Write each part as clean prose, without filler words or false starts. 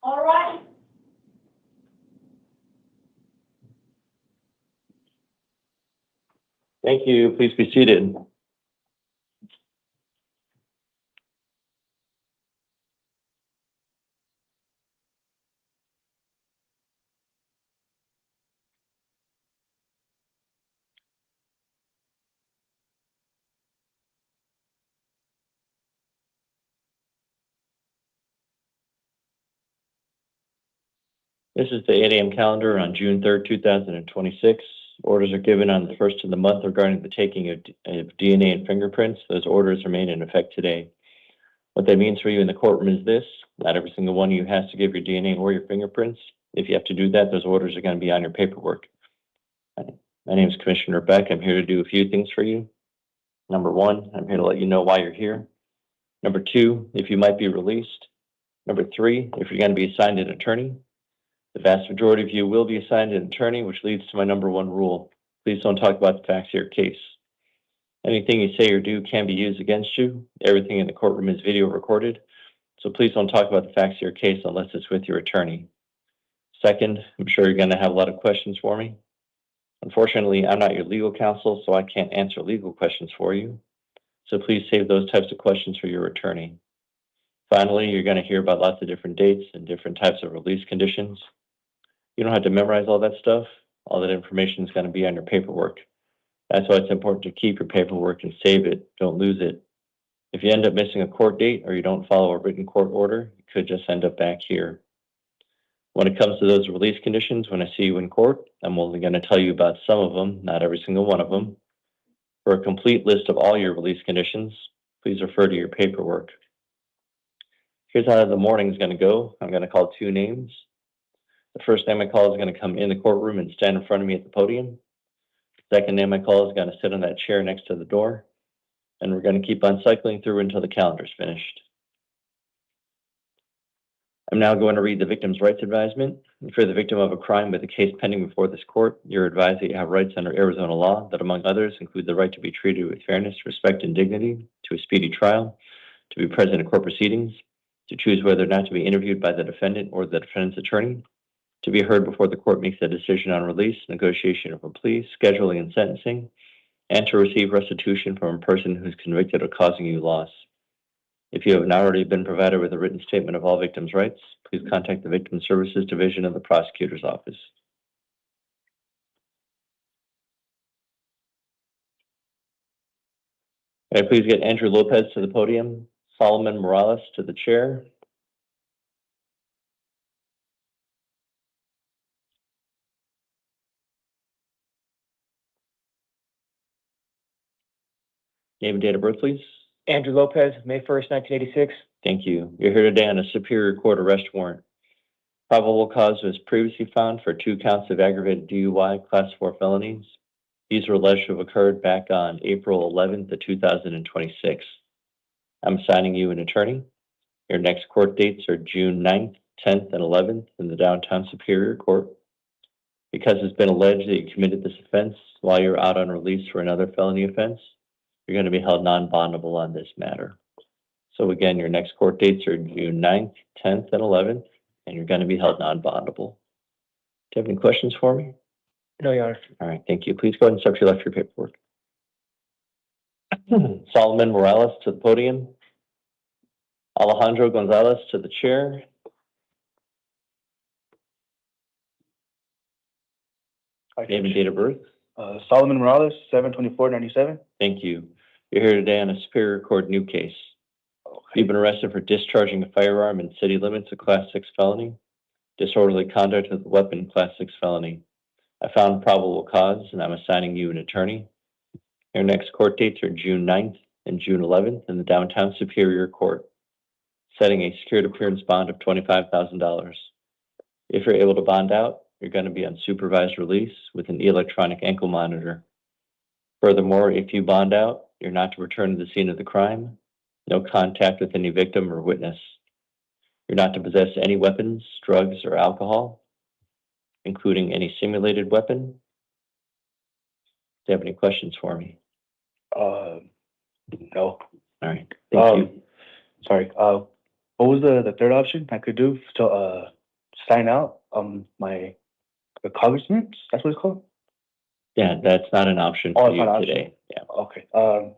All right. Thank you. Please be seated. This is the 8 a.m. calendar on June 3rd, 2026. Orders are given on the first of the month regarding the taking of DNA and fingerprints. Those orders remain in effect today. What that means for you in the courtroom is this: not every single one of you has to give your DNA or your fingerprints. If you have to do that, those orders are going to be on your paperwork. My name is Commissioner Beck. I'm here to do a few things for you. Number one, I'm here to let you know why you're here. Number two, if you might be released. Number three, if you're going to be assigned an attorney. The vast majority of you will be assigned an attorney, which leads to my number one rule. Please don't talk about the facts of your case. Anything you say or do can be used against you. Everything in the courtroom is video recorded, so please don't talk about the facts of your case unless it's with your attorney. Second, I'm sure you're going to have a lot of questions for me. Unfortunately, I'm not your legal counsel, so I can't answer legal questions for you. So please save those types of questions for your attorney. Finally, you're going to hear about lots of different dates and different types of release conditions. You don't have to memorize all that stuff. All that information is going to be on your paperwork. That's why it's important to keep your paperwork and save it. Don't lose it. If you end up missing a court date or you don't follow a written court order, you could just end up back here. When it comes to those release conditions, when I see you in court, I'm only going to tell you about some of them, not every single one of them. For a complete list of all your release conditions, please refer to your paperwork. Here's how the morning is going to go. I'm going to call two names. The first name I call is going to come in the courtroom and stand in front of me at the podium. The second name I call is going to sit on that chair next to the door. And we're going to keep on cycling through until the calendar is finished. I'm now going to read the victim's rights advisement. If you're the victim of a crime with a case pending before this court, you're advised that you have rights under Arizona law that, among others, include the right to be treated with fairness, respect, and dignity, to a speedy trial, to be present at court proceedings, to choose whether or not to be interviewed by the defendant or the defendant's attorney, to be heard before the court makes a decision on release, negotiation of a plea, scheduling, and sentencing, and to receive restitution from a person who's convicted of causing you loss. If you have not already been provided with a written statement of all victims' rights, please contact the Victim Services Division of the Prosecutor's Office. May I please get Andrew Lopez to the podium, Solomon Morales to the chair. Name and date of birth, please. Andrew Lopez, May 1st, 1986. Thank you. You're here today on a Superior Court arrest warrant. Probable cause was previously found for 2 counts of aggravated DUI, Class 4 felonies. These were alleged to have occurred back on April 11th of 2026. I'm assigning you an attorney. Your next court dates are June 9th, 10th, and 11th in the Downtown Superior Court. Because it's been alleged that you committed this offense while you're out on release for another felony offense, you're going to be held non-bondable on this matter. So again, your next court dates are June 9th, 10th, and 11th, and you're going to be held non-bondable. Do you have any questions for me? No, Your Honor. All right, thank you. Please go ahead and step to your left for your paperwork. Solomon Morales to the podium. Alejandro Gonzalez to the chair. Name and date of birth. Solomon Morales, 7/24/97. Thank you. You're here today on a Superior Court new case. Okay. You've been arrested for discharging a firearm in city limits, a Class 6 felony. Disorderly conduct with a weapon, Class 6 felony. I found probable cause, and I'm assigning you an attorney. Your next court dates are June 9th and June 11th in the Downtown Superior Court, setting a secured appearance bond of $25,000. If you're able to bond out, you're going to be on supervised release with an electronic ankle monitor. Furthermore, if you bond out, you're not to return to the scene of the crime, no contact with any victim or witness. You're not to possess any weapons, drugs, or alcohol, including any simulated weapon. Do you have any questions for me? No. All right, thank you. Sorry, what was the third option I could do to, sign out, my acknowledgements? That's what it's called? Yeah, that's not an option Oh, for it's you not an option. today. Yeah. Okay,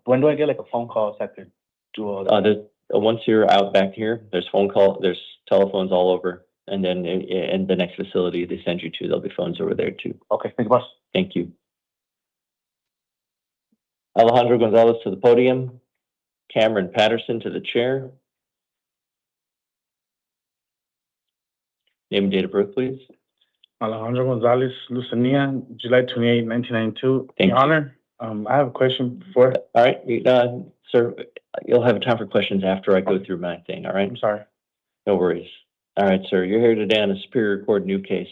when do I get like a phone call so I could do all that? Once you're out back here, there's there's telephones all over. And then in the next facility they send you to, there'll be phones over there too. Okay, thank you, boss. Thank you. Alejandro Gonzalez to the podium. Cameron Patterson to the chair. Name and date of birth, please. Alejandro Gonzalez Lucania, July 28, 1992. Thank Your you. Honor, I have a question before. All right, sir, you'll have time for questions after I go through my thing, all right? I'm sorry. No worries. All right, sir, you're here today on a Superior Court new case.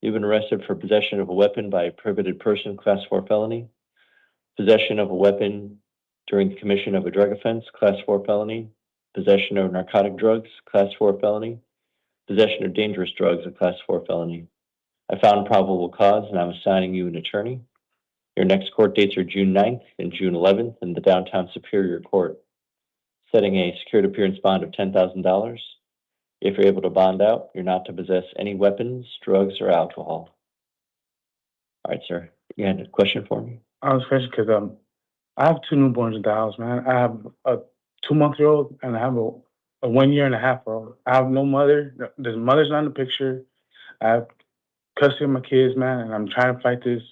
You've been arrested for possession of a weapon by a prohibited person, Class 4 felony. Possession of a weapon during the commission of a drug offense, Class 4 felony. Possession of narcotic drugs, Class 4 felony. Possession of dangerous drugs, a Class 4 felony. I found probable cause and I'm assigning you an attorney. Your next court dates are June 9th and June 11th in the downtown Superior Court. Setting a secured appearance bond of $10,000. If you're able to bond out, you're not to possess any weapons, drugs, or alcohol. All right, sir. You had a question for me? I was question because I have two newborns in the house, man. I have a 2-month-old and I have a 1.5-year-old. I have no mother. The mother's not in the picture. I have custody of my kids, man, and I'm trying to fight this.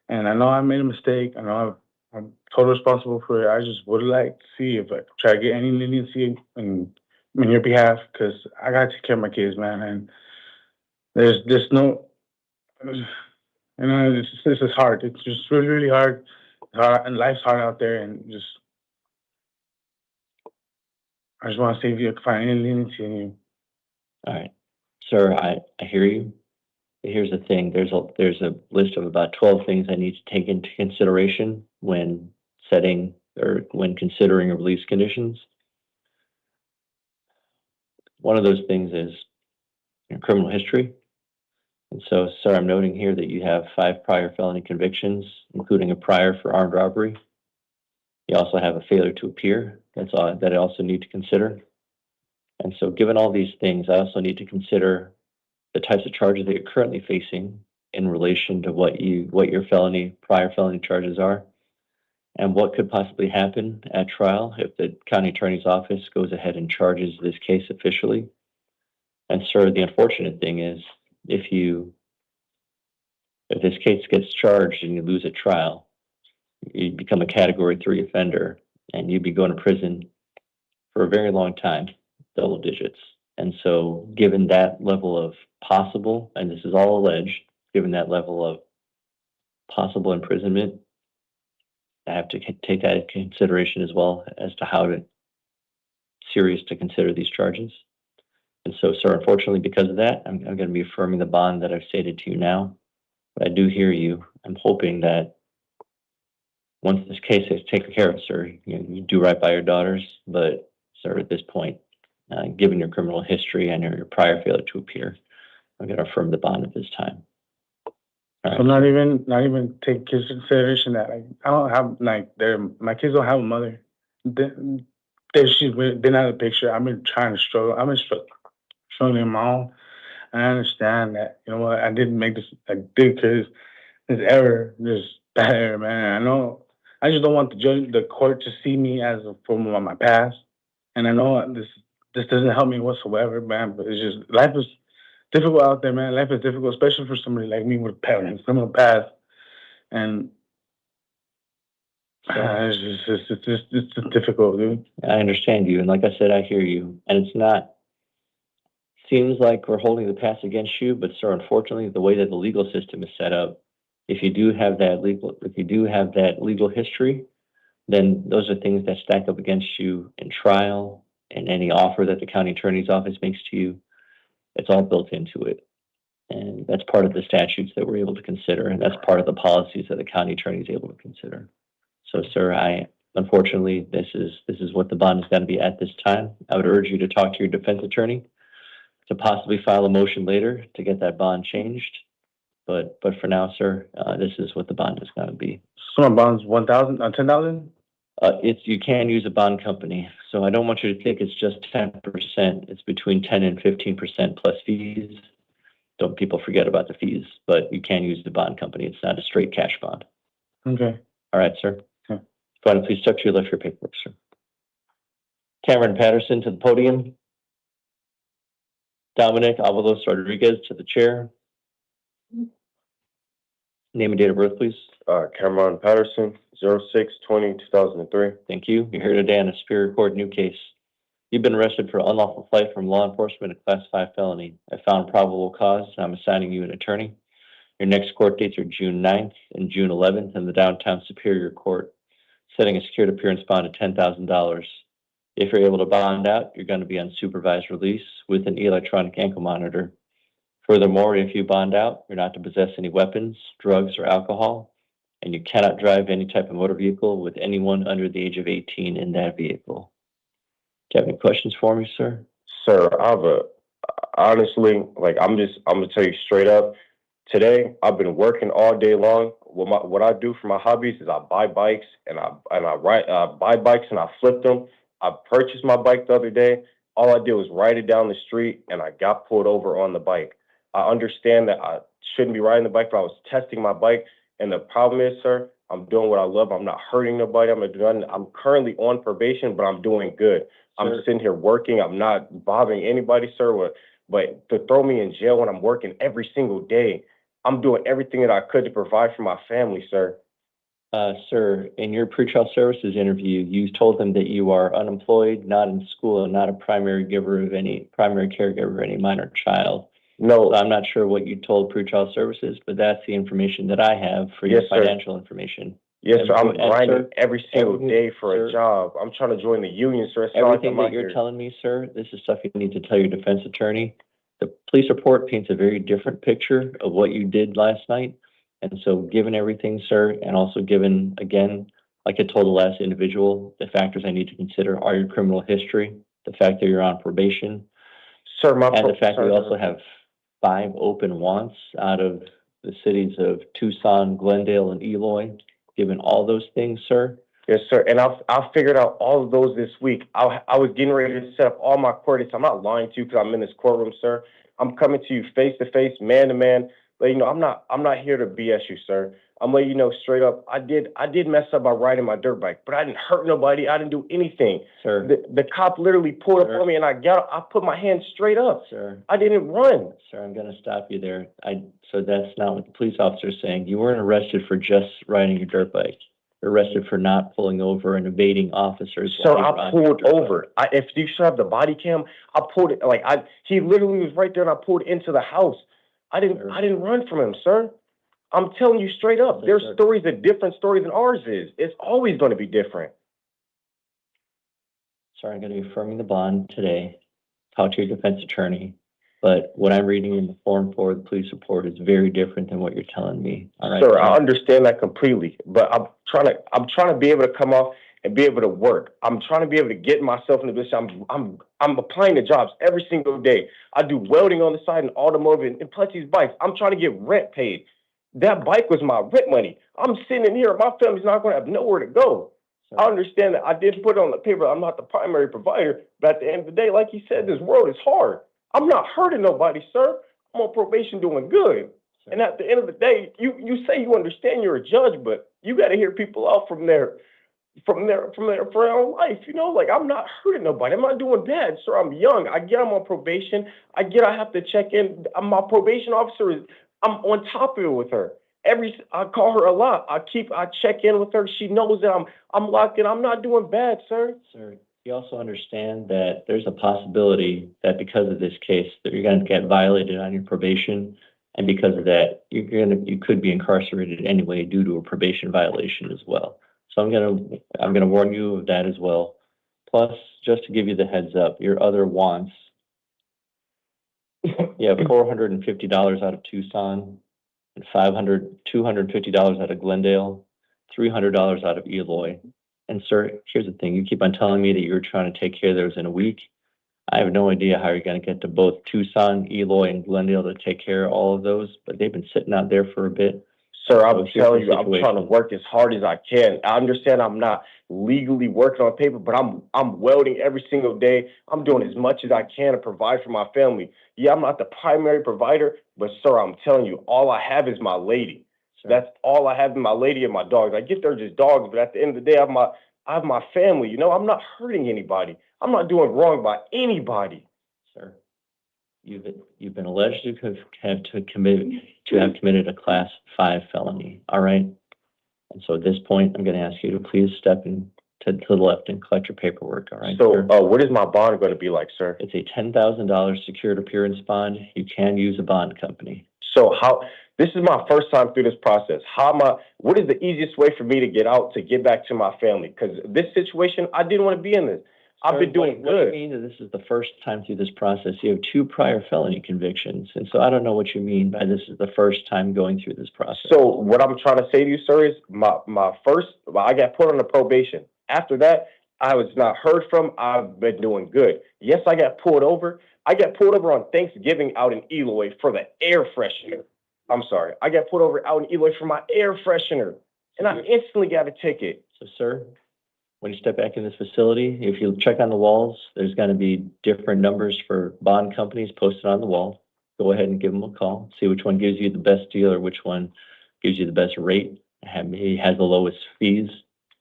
And I know I made a mistake. I know I'm totally responsible for it. I just would like to see if I try to get any leniency in your behalf, because I gotta take care of my kids, man. And there's no, this is hard. It's just really, really hard. It's hard, and life's hard out there. And just, I just want to see if you can find any leniency in you. All right, sir, I hear you. Here's the thing. There's a list of about 12 things I need to take into consideration when setting or when considering release conditions. One of those things is your criminal history. And so, sir, I'm noting here that you have 5 prior felony convictions, including a prior for armed robbery. You also have a failure to appear. That's all that I also need to consider. And so, given all these things, I also need to consider the types of charges that you're currently facing in relation to what your prior felony charges are, and what could possibly happen at trial if the county attorney's office goes ahead and charges this case officially. And sir, the unfortunate thing is, if this case gets charged and you lose at trial, you become a Category 3 offender, and you'd be going to prison for a very long time, double digits. And so, given that level of possible, and this is all alleged, given that level of possible imprisonment, I have to take that into consideration as well as to how serious to consider these charges. And so, sir, unfortunately, because of that, I'm going to be affirming the bond that I've stated to you now. But I do hear you. I'm hoping that once this case is taken care of, sir, you do right by your daughters. But, sir, at this point, given your criminal history and your prior failure to appear, I'm going to affirm the bond at this time. All So right. not even take consideration that I don't have my kids don't have a mother. She's been out of the picture. I've been trying to struggle. I've been struggling on my own. I understand that, you know what, I didn't make this. I did because this error, this bad error, man. I know. I just don't want the court to see me as a form of my past. And I know this doesn't help me whatsoever, man. But it's just life is difficult out there, man. Life is difficult, especially for somebody like me with a criminal past. And it's just difficult, dude. I understand you. And like I said, I hear you. And seems like we're holding the past against you, but sir, unfortunately, the way that the legal system is set up, if you do have that legal history, then those are things that stack up against you in trial, and any offer that the county attorney's office makes to you. It's all built into it. And that's part of the statutes that we're able to consider, and that's part of the policies that the county attorney is able to consider. So, sir, unfortunately, this is what the bond is going to be at this time. I would urge you to talk to your defense attorney to possibly file a motion later to get that bond changed. But for now, sir, this is what the bond is going to be. So my bond's 1,000, 10,000. You can use a bond company, so I don't want you to think it's just 10%. It's between 10 and 15% plus fees. Don't people forget about the fees, but you can use the bond company. It's not a straight cash bond. Okay. All right, sir. Okay. Go ahead and please step to your left for your paperwork, sir. Cameron Patterson to the podium. Dominic Avalos Rodriguez to the chair. Name and date of birth, please. Cameron Patterson, 06/20/2003. Thank you. You're here today on a Superior Court new case. You've been arrested for unlawful flight from law enforcement, a Class 5 felony. I found probable cause, and I'm assigning you an attorney. Your next court dates are June 9th and June 11th in the downtown Superior Court, setting a secured appearance bond of $10,000. If you're able to bond out, you're going to be on supervised release with an electronic ankle monitor. Furthermore, if you bond out, you're not to possess any weapons, drugs, or alcohol, and you cannot drive any type of motor vehicle with anyone under the age of 18 in that vehicle. Do you have any questions for me, sir? Sir, honestly, like, I'm gonna tell you straight up. Today, I've been working all day long. What I do for my hobbies is I buy bikes and I buy bikes and I flip them. I purchased my bike the other day. All I did was ride it down the street and I got pulled over on the bike. I understand that I shouldn't be riding the bike, but I was testing my bike. And the problem is, sir, I'm doing what I love. I'm not hurting nobody. I'm currently on probation, but I'm doing good. I'm sitting here working. I'm not bothering anybody, sir. But to throw me in jail when I'm working every single day, I'm doing everything that I could to provide for my family, sir. Sir, in your pretrial services interview, you told them that you are unemployed, not in school, and not a primary caregiver of any minor child. No. So I'm not sure what you told pretrial services, but that's the information that I have for your financial information. Yes, sir. I'm grinding every single day for a job. I'm trying to join the union, sir. Everything that you're telling me, sir, this is stuff you need to tell your defense attorney. The police report paints a very different picture of what you did last night. And so given everything, sir, and also given, again, like I told the last individual, the factors I need to consider are your criminal history, the fact that you're on probation, sir, and the fact that we also have 5 open wants out of the cities of Tucson, Glendale, and Eloy. Given all those things, sir? Yes, sir. And I've figured out all of those this week. I was getting ready to set up all my court dates. I'm not lying to you because I'm in this courtroom, sir. I'm coming to you face to face, man to man. But, you know, I'm not here to BS you, sir. I'm letting you know straight up. I did mess up by riding my dirt bike, but I didn't hurt nobody. I didn't do anything. Sir. The cop literally pulled up on me, and I put my hand straight up. Sir. I didn't run. Sir, I'm going to stop you there. So that's not what the police officer is saying. You weren't arrested for just riding your dirt bike. You're arrested for not pulling over and evading officers. Sir, I pulled over. If you should have the body cam, I pulled it. He literally was right there, and I pulled into the house. I didn't run from him, sir. I'm telling you straight up. Their stories are different stories than ours is. It's always going to be different. Sorry, I'm going to be affirming the bond today. Talk to your defense attorney. But what I'm reading in the form for the police report is very different than what you're telling me. All right, sir, I understand that completely. But I'm trying to be able to come off and be able to work. I'm trying to be able to get myself in a position. I'm applying to jobs every single day. I do welding on the side and automotive and plus these bikes. I'm trying to get rent paid. That bike was my rent money. I'm sitting in here. My family's not going to have nowhere to go. I understand that I did put it on the paper. I'm not the primary provider. But at the end of the day, like you said, this world is hard. I'm not hurting nobody, sir. I'm on probation doing good. Sure. And at the end of the day, you say you understand you're a judge, but you got to hear people out from their own life. You know, like, I'm not hurting nobody. I'm not doing bad, sir. I'm young. I get I'm on probation. I have to check in. My probation officer I'm on top of it with her. I call her a lot. I check in with her. She knows that I'm locked in. I'm not doing bad, sir. Sir, you also understand that there's a possibility that because of this case that you're going to get violated on your probation, and because of that, you could be incarcerated anyway due to a probation violation as well. So I'm gonna warn you of that as well. Plus, just to give you the heads up, your other wants. You have $450 out of Tucson, and $250 out of Glendale, $300 out of Eloy. And sir, here's the thing: you keep on telling me that you're trying to take care of those in a week. I have no idea how you're going to get to both Tucson, Eloy, and Glendale to take care of all of those, but they've been sitting out there for a bit. Sir, So I'm here's telling the you, I'm trying to situation. work as hard as I can. I understand I'm not legally working on paper, but I'm welding every single day. I'm doing as much as I can to provide for my family. Yeah, I'm not the primary provider, but sir, I'm telling you, all I have is my lady. Sir, That's all I have is my lady and my dogs. I get they're just dogs, but at the end of the day, I have my family. You know, I'm not hurting anybody. I'm not doing wrong by anybody. sir, you've been alleged to have committed a Class 5 felony. All right. And so at this point, I'm going to ask you to please step in to the left and collect your paperwork. All right, So, sir? what is my bond going to be like, sir? It's a $10,000 secured appearance bond. You can use a bond company. So this is my first time through this process. What is the easiest way for me to get out, to get back to my family? Because this situation, I didn't want to be in this. I've Sir, been doing what do you good. mean that this is the first time through this process? You have 2 prior felony convictions. And so I don't know what you mean by this is the first time going through this process. So what I'm trying to say to you, sir, is I got put on a probation. After that, I was not heard from. I've been doing good. Yes, I got pulled over. I got pulled over on Thanksgiving out in Eloy for the air freshener. I'm sorry. I got pulled over out in Eloy for my air freshener, and I instantly got a ticket. So, sir, when you step back in this facility, if you check on the walls, there's going to be different numbers for bond companies posted on the wall. Go ahead and give them a call. See which one gives you the best deal or which one gives you the best rate. Maybe has the lowest fees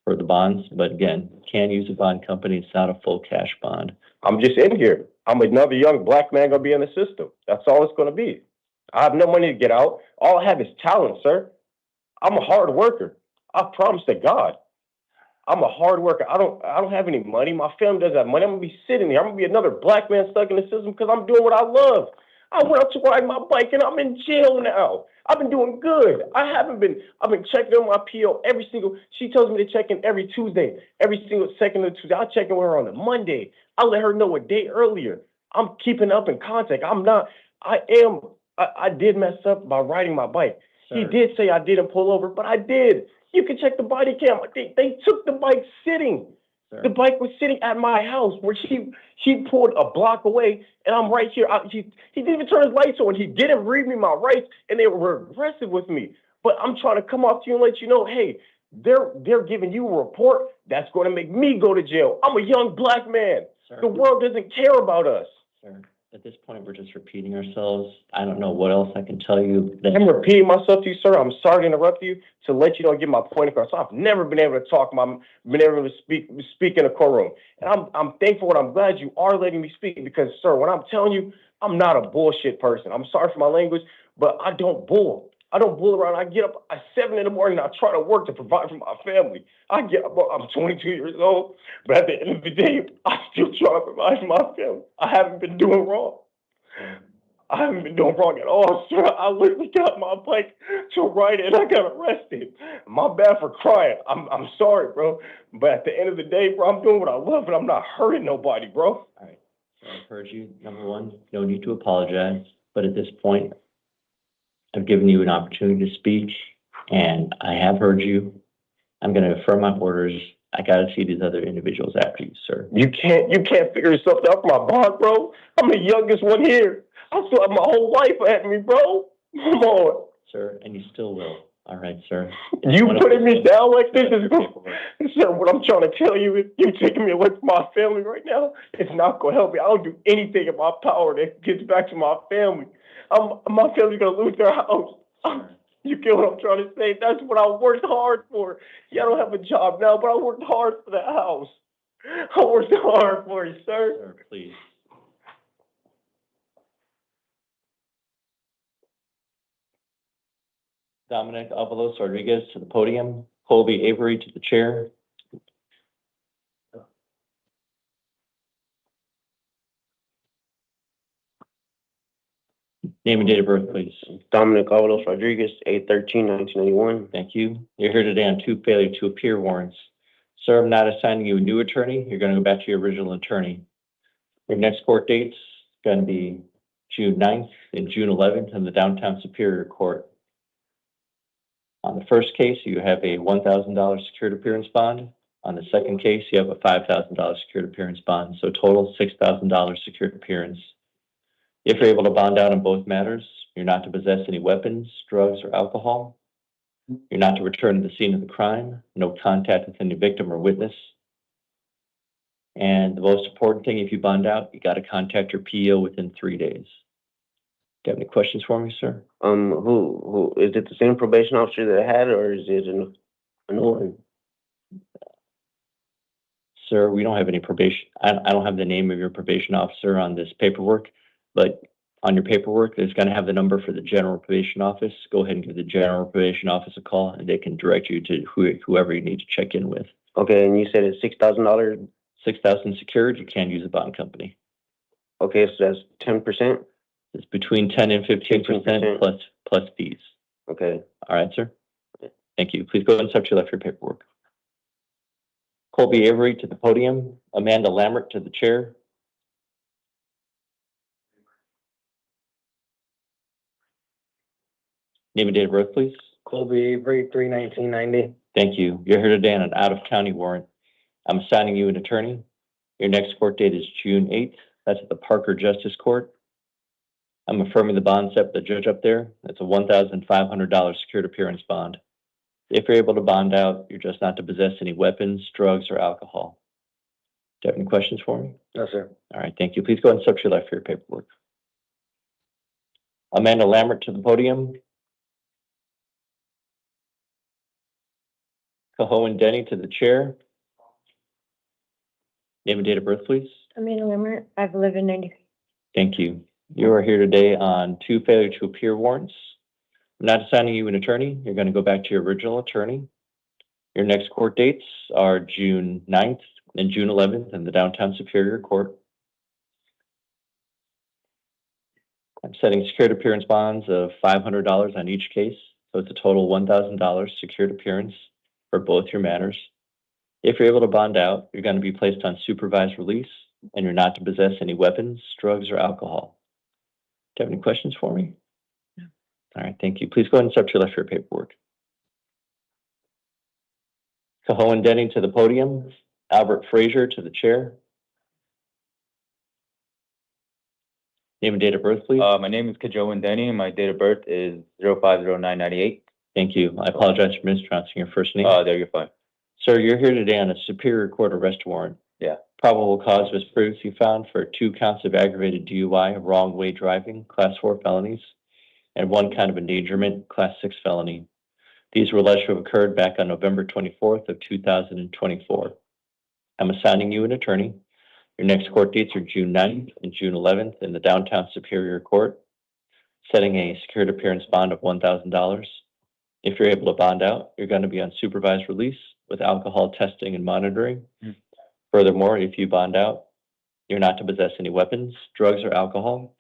for the bonds. But again, can use a bond company. It's not a full cash bond. I'm just in here. I'm another young black man going to be in the system. That's all it's going to be. I have no money to get out. All I have is talent, sir. I'm a hard worker. I promise to God. I'm a hard worker. I don't have any money. My family doesn't have money. I'm gonna be sitting here. I'm gonna be another black man stuck in the system because I'm doing what I love. I went out to ride my bike and I'm in jail now. I've been doing good. I've been checking on my PO she tells me to check in every Tuesday, every single second of Tuesday. I'll check in with her on a Monday. I'll let her know a day earlier. I'm keeping up in contact. I did mess up by riding my bike. Sir. He did say I didn't pull over, but I did. You can check the body cam. They took the bike sitting. Sir. The bike was sitting at my house where she pulled a block away, and I'm right here. He didn't even turn his lights on. He didn't read me my rights, and they were aggressive with me. But I'm trying to come off to you and let you know, hey, they're giving you a report that's going to make me go to jail. I'm a young black man. Sir. The world doesn't care about us. Sir, at this point, we're just repeating ourselves. I don't know what else I can tell you. I'm repeating myself to you, sir. I'm sorry to interrupt you, to let you know, get my point across. So I've never been able to talk, been able to speak in a courtroom. And I'm thankful and I'm glad you are letting me speak because, sir, when I'm telling you, I'm not a bullshit person. I'm sorry for my language, but I don't bull. I don't bull around. I get up at 7 in the morning and I try to work to provide for my family. I'm 22 years old, but at the end of the day, I still try to provide for my family. I haven't been doing wrong. I haven't been doing wrong at all, sir. I literally got my bike to ride it and I got arrested. My bad for crying. I'm sorry, bro. But at the end of the day, bro, I'm doing what I love and I'm not hurting nobody, bro. All right. So I've heard you. Number one, no need to apologize. But at this point, I've given you an opportunity to speak, and I have heard you. I'm going to affirm my orders. I got to see these other individuals after you, sir. You can't figure yourself out for my bond, bro. I'm the youngest one here. I still have my whole life ahead of me, bro. Come on. Sir, and you still will. All right, sir. You putting me down like this is Paperwork. sir, what I'm trying to tell you is you taking me away from my family right now. It's not going to help me. I'll do anything in my power that gets back to my family. My family's going to lose their house. You get what I'm trying to say? That's what I worked hard for. Yeah, I don't have a job now, but I worked hard for that house. I worked hard for you, sir. Sir, please. Dominic Avalos Rodriguez to the podium. Colby Avery to the chair. Name and date of birth, please. Dominic Avalos Rodriguez, 8/13/1991. Thank you. You're here today on 2 failure to appear warrants. Sir, I'm not assigning you a new attorney. You're going to go back to your original attorney. Your next court date's going to be June 9th and June 11th in the Downtown Superior Court. On the first case, you have a $1,000 secured appearance bond. On the second case, you have a $5,000 secured appearance bond. So total $6,000 secured appearance. If you're able to bond out on both matters, you're not to possess any weapons, drugs, or alcohol. You're not to return to the scene of the crime, no contact with any victim or witness. And the most important thing, if you bond out, you got to contact your PO within 3 days. Do you have any questions for me, sir? Who is it? The same probation officer that I had, or is it a new one? Sir, we don't have any probation. I don't have the name of your probation officer on this paperwork, but on your paperwork, there's going to have the number for the general probation office. Go ahead and give the general probation office a call, and they can direct you to whoever you need to check in with. Okay, and you said it's $6,000. $6,000 secured. You can use a bond company. Okay, so that's 10%. It's between 10 and 15% plus fees. Okay. All right, sir. Thank you. Please go ahead and start your left your paperwork. Colby Avery to the podium. Amanda Lambert to the chair. Name and date of birth, please. Colby Avery, 3/1990. Thank you. You're here today on an out-of-county warrant. I'm assigning you an attorney. Your next court date is June 8th. That's at the Parker Justice Court. I'm affirming the bond set with the judge up there. That's a $1,500 secured appearance bond. If you're able to bond out, you're just not to possess any weapons, drugs, or alcohol. Do you have any questions for me? No, sir. All right, thank you. Please go ahead and step to your left for your paperwork. Amanda Lambert to the podium. Cahoan Denny to the chair. Name and date of birth, please. Amanda Limmer, 5/11/93. Thank you. You are here today on 2 failure to appear warrants. I'm not assigning you an attorney. You're going to go back to your original attorney. Your next court dates are June 9th and June 11th in the Downtown Superior Court. I'm setting secured appearance bonds of $500 on each case, so it's a total $1,000 secured appearance for both your matters. If you're able to bond out, you're going to be placed on supervised release, and you're not to possess any weapons, drugs, or alcohol. Do you have any questions for me? No. All right, thank you. Please go ahead and step to your left for your paperwork. Cahoan Denny to the podium. Albert Frazier to the chair. Name and date of birth, please. My name is Kajoan Denny, and my date of birth is 05/09/98. Thank you. I apologize for mispronouncing your first name. There, you're fine. Sir, you're here today on a Superior Court arrest warrant. Yeah. Probable cause was previously found for 2 counts of aggravated DUI, wrong way driving, Class 4 felonies, and 1 count of endangerment, Class 6 felony. These were alleged to have occurred back on November 24th of 2024. I'm assigning you an attorney. Your next court dates are June 9th and June 11th in the Downtown Superior Court, setting a secured appearance bond of $1,000. If you're able to bond out, you're going to be on supervised release with alcohol testing and monitoring. Furthermore, if you bond out, you're not to possess any weapons, drugs, or alcohol,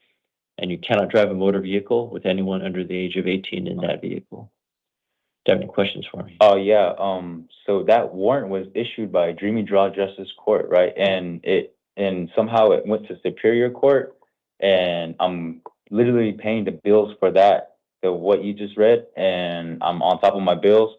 and you cannot drive a motor vehicle with anyone under the age of 18 in that vehicle. Do you have any questions for me? Oh, yeah. So that warrant was issued by Dreamy Draw Justice Court, right? And somehow it went to Superior Court, and I'm literally paying the bills for that, what you just read, and I'm on top of my bills.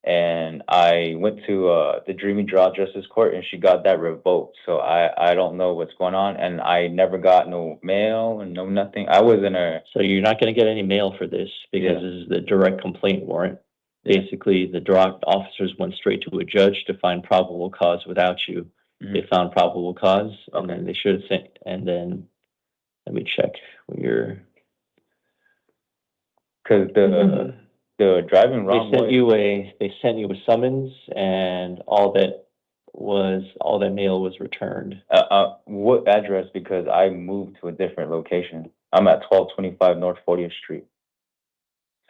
And I went to the Dreamy Draw Justice Court, and she got that revoked. So I don't know what's going on, and I never got no mail and no nothing. I was in a... So you're not going to get any mail for this because This is the direct complaint warrant. Basically, the draw officers went straight to a judge to find probable cause without you. They found probable cause, and then they should have sent. And then let me check your. Because the driving wrong way. They sent you a summons, and all that mail was returned. What address? Because I moved to a different location. I'm at 1225 North 40th Street.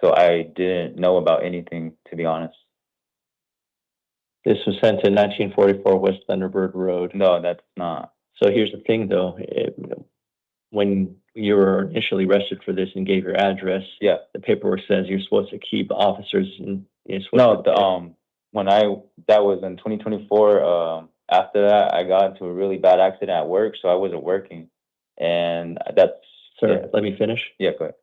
So I didn't know about anything, to be honest. This was sent to 1944 West Thunderbird Road. No, that's not. So here's the thing, though. When you were initially arrested for this and gave your address, the paperwork says you're supposed to keep officers. That was in 2024. After that, I got into a really bad accident at work, so I wasn't working, and that's. Sir, let me finish. Yeah, go ahead.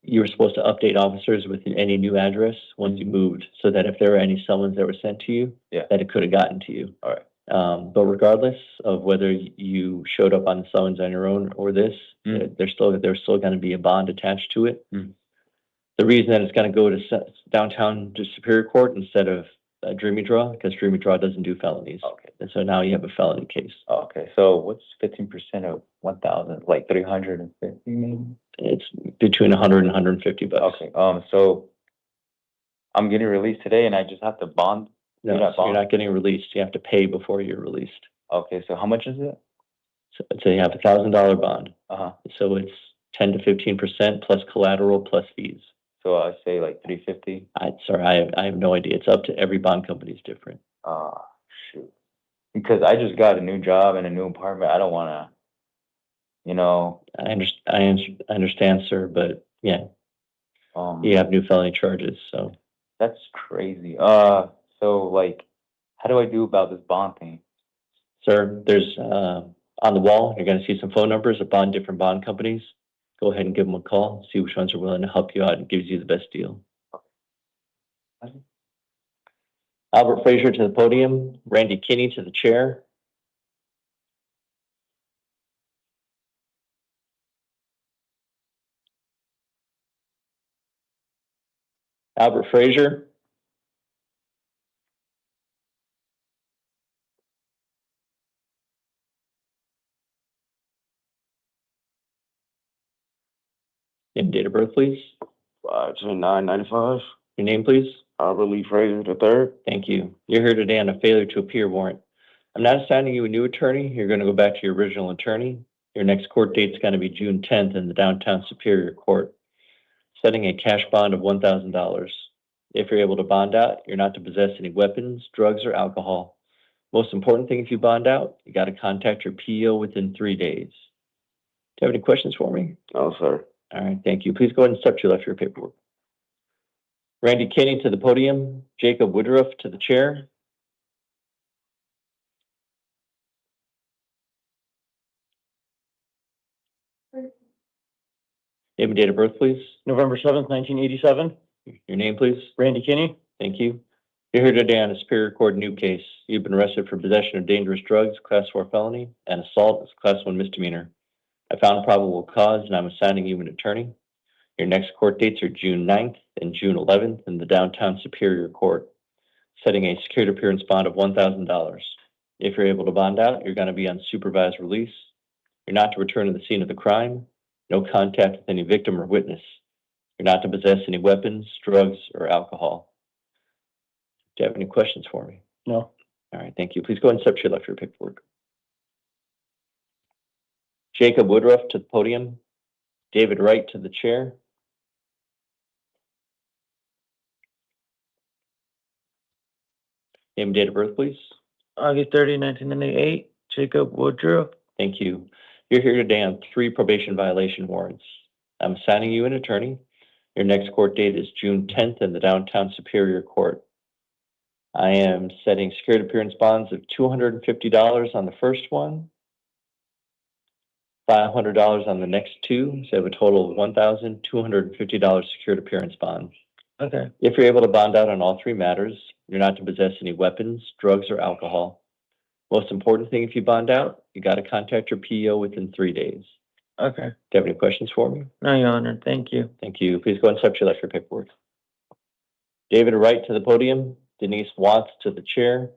You were supposed to update officers with any new address once you moved, so that if there were any summons that were sent to you, that it could have gotten to you. All right. But regardless of whether you showed up on the summons on your own or this, there's still going to be a bond attached to it. The reason that it's gonna go to downtown to Superior Court instead of Dreamy Draw, because Dreamy Draw doesn't do felonies. Okay. And so now you have a felony case. Okay, so what's 15% of 1,000? Like 350 maybe? It's between 100 and 150 bucks. Okay, so I'm getting released today and I just have to bond? No, You're not so you're bond? not getting released. You have to pay before you're released. Okay, so how much is it? So you have $1,000 bond. Uh-huh, So it's 10 to 15% plus collateral plus fees. so I say like 350? I have no idea. It's up to every bond company is different. Shoot. Because I just got a new job and a new apartment. I don't wanna, you know, I understand, sir, but yeah, you have new felony charges, so. that's crazy. So like, how do I do about this bond thing? Sir, there's, on the wall, you're gonna see some phone numbers of different bond companies. Go ahead and give them a call, see which ones are willing to help you out and gives you the best deal. Okay. Albert Frazier to the podium, Randy Kinney to the chair. Albert Frazier. Name, date of birth, please. 5/10/995. Your name, please. Albert Lee Fraser III. Thank you. You're here today on a failure to appear warrant. I'm not assigning you a new attorney. You're going to go back to your original attorney. Your next court date's going to be June 10th in the downtown Superior Court, setting a cash bond of $1,000. If you're able to bond out, you're not to possess any weapons, drugs, or alcohol. Most important thing, if you bond out, you got to contact your PO within 3 days. Do you have any questions for me? No, sir. All right, thank you. Please go ahead and step to your left for your paperwork. Randy Kinney to the podium, Jacob Woodruff to the chair. Name and date of birth, please. November 7th, 1987. Your name, please. Randy Kinney. Thank you. You're here today on a Superior Court new case. You've been arrested for possession of dangerous drugs, Class 4 felony, and assault as Class 1 misdemeanor. I found probable cause, and I'm assigning you an attorney. Your next court dates are June 9th and June 11th in the downtown Superior Court, setting a secured appearance bond of $1,000. If you're able to bond out, you're going to be on supervised release. You're not to return to the scene of the crime. No contact with any victim or witness. You're not to possess any weapons, drugs, or alcohol. Do you have any questions for me? No. All right, thank you. Please go ahead and step to your left for your paperwork. Jacob Woodruff to the podium. David Wright to the chair. Name and date of birth, please. August 30, 1998. Jacob Woodruff. Thank you. You're here today on 3 probation violation warrants. I'm assigning you an attorney. Your next court date is June 10th in the downtown Superior Court. I am setting secured appearance bonds of $250 on the first one, $500 on the next 2, so I have a total of $1,250 secured appearance bond. Okay. If you're able to bond out on all 3 matters, you're not to possess any weapons, drugs, or alcohol. Most important thing, if you bond out, you got to contact your PO within 3 days. Okay. Do you have any questions for me? No, Your Honor. Thank you. Thank you. Please go and step to your left for paperwork. David Wright to the podium. Denise Watts to the chair.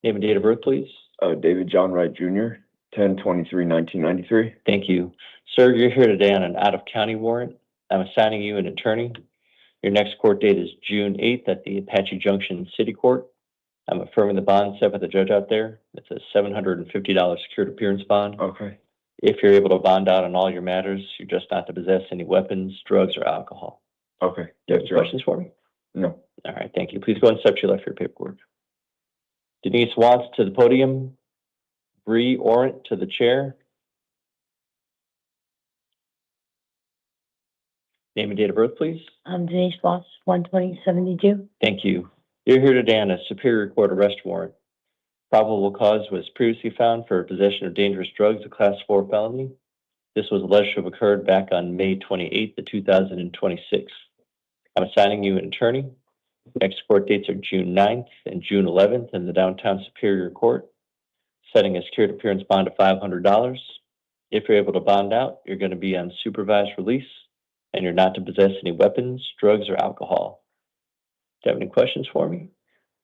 Name and date of birth, please. David John Wright Jr., 10/23/1993. Thank you. Sir, you're here today on an out-of-county warrant. I'm assigning you an attorney. Your next court date is June 8th at the Apache Junction City Court. I'm affirming the bond set by the judge out there. It's a $750 secured appearance bond. Okay. If you're able to bond out on all your matters, you're just not to possess any weapons, drugs, or alcohol. Okay. Do you have any Yes, Your Honor. questions for me? No. All right, thank you. Please go and step to your left for your paperwork. Denise Watts to the podium. Bree Orant to the chair. Name and date of birth, please. I'm Denise Voss, 12072. Thank you. You're here today on a Superior Court arrest warrant. Probable cause was previously found for possession of dangerous drugs, a Class 4 felony. This was alleged to have occurred back on May 28th of 2026. I'm assigning you an attorney. Next court dates are June 9th and June 11th in the downtown Superior Court, setting a secured appearance bond of $500. If you're able to bond out, you're going to be on supervised release, and you're not to possess any weapons, drugs, or alcohol. Do you have any questions for me?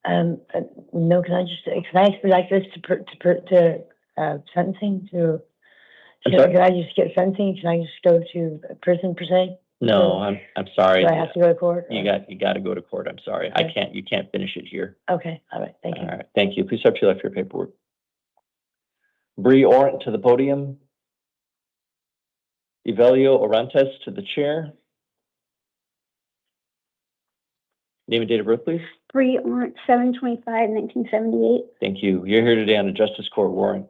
No, can I expedite this to sentencing to? I'm sorry? Can I just get sentencing? Can I just go to prison per se? No, I'm sorry. Do I have to go to court? You got to go to court. I'm sorry. Okay. You can't finish it here. Okay, all right, thank you. All right, thank you. Please step to your left for your paperwork. Bree Orant to the podium. Evelio Orantes to the chair. Name and date of birth, please. Bree Orant, 7/25/1978. Thank you. You're here today on a justice court warrant.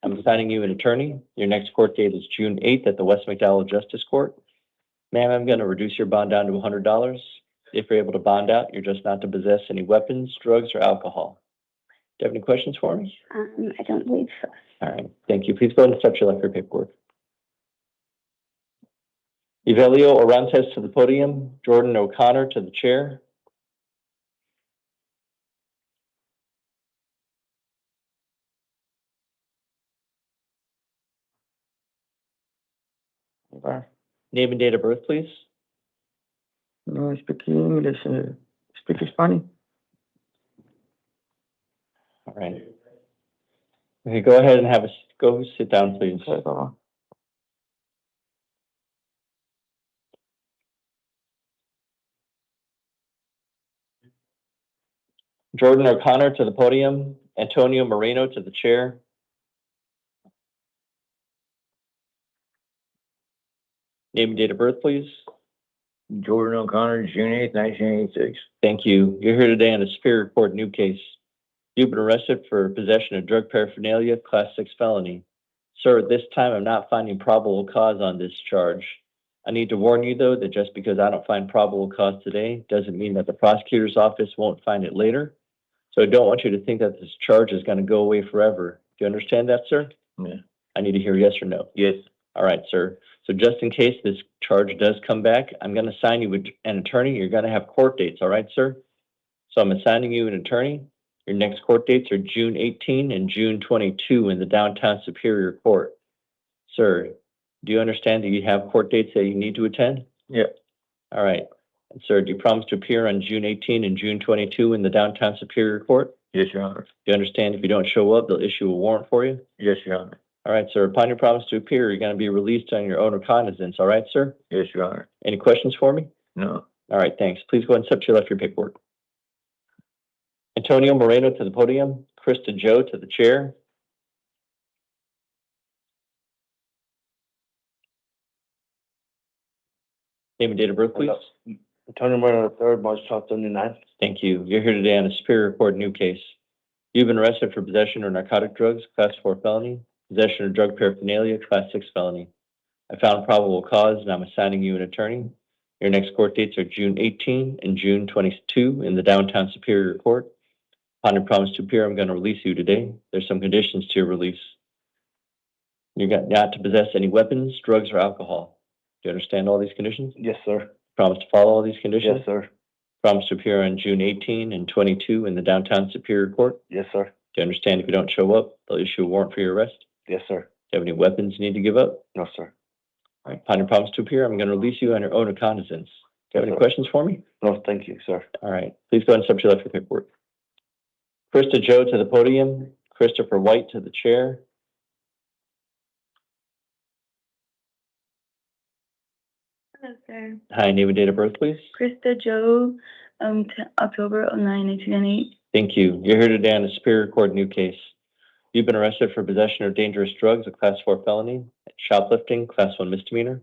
I'm assigning you an attorney. Your next court date is June 8th at the West McDowell Justice Court. Ma'am, I'm going to reduce your bond down to $100. If you're able to bond out, you're just not to possess any weapons, drugs, or alcohol. Do you have any questions for me? I don't believe so. All right, thank you. Please go ahead and step to your left for your paperwork. Evelio Orantes to the podium. Jordan O'Connor to the chair. Name and date of birth, please. No, speak English, speak Spanish. All right. Okay, go ahead and go sit down, please. Okay, Papa. Jordan O'Connor to the podium. Antonio Moreno to the chair. Name and date of birth, please. Jordan O'Connor, June 8th, 1986. Thank you. You're here today on a Superior Court new case. You've been arrested for possession of drug paraphernalia, Class 6 felony. Sir, at this time, I'm not finding probable cause on this charge. I need to warn you, though, that just because I don't find probable cause today doesn't mean that the prosecutor's office won't find it later. So I don't want you to think that this charge is going to go away forever. Do you understand that, sir? Yeah. I need to hear yes or no. Yes. All right, sir. So just in case this charge does come back, I'm going to assign you an attorney. You're going to have court dates, all right, sir? So I'm assigning you an attorney. Your next court dates are June 18 and June 22 in the downtown Superior Court. Sir, do you understand that you have court dates that you need to attend? Yeah. All right. And sir, do you promise to appear on June 18 and June 22 in the downtown Superior Court? Yes, Your Honor. Do you understand if you don't show up, they'll issue a warrant for you? Yes, Your Honor. All right, sir. Upon your promise to appear, you're going to be released on your own recognizance. All right, sir? Yes, Your Honor. Any questions for me? No. All right, thanks. Please go ahead and step to your left for your paperwork. Antonio Moreno to the podium. Krista Joe to the chair. Name and date of birth, please. Antonio Moreno, 3rd, March 12th, 79. Thank you. You're here today on a Superior Court new case. You've been arrested for possession of narcotic drugs, Class 4 felony, possession of drug paraphernalia, Class 6 felony. I found probable cause, and I'm assigning you an attorney. Your next court dates are June 18 and June 22 in the downtown Superior Court. Upon your promise to appear, I'm going to release you today. There's some conditions to your release. You're not to possess any weapons, drugs, or alcohol. Do you understand all these conditions? Yes, sir. Promise to follow all these conditions? Yes, sir. Promise to appear on June 18 and 22 in the downtown Superior Court? Yes, sir. Do you understand if you don't show up, they'll issue a warrant for your arrest? Yes, sir. Do you have any weapons you need to give up? No, sir. All right. Upon your promise to appear, I'm going to release you on your own recognizance. Do you have any Yes, sir. questions for me? No, thank you, sir. All right. Please go ahead and step to your left for paperwork. Krista Joe to the podium. Christopher White to the chair. Hello, sir. Hi, name and date of birth, please. Krista Joe, October 09, 1998. Thank you. You're here today on a Superior Court new case. You've been arrested for possession of dangerous drugs, a Class 4 felony, shoplifting, Class 1 misdemeanor.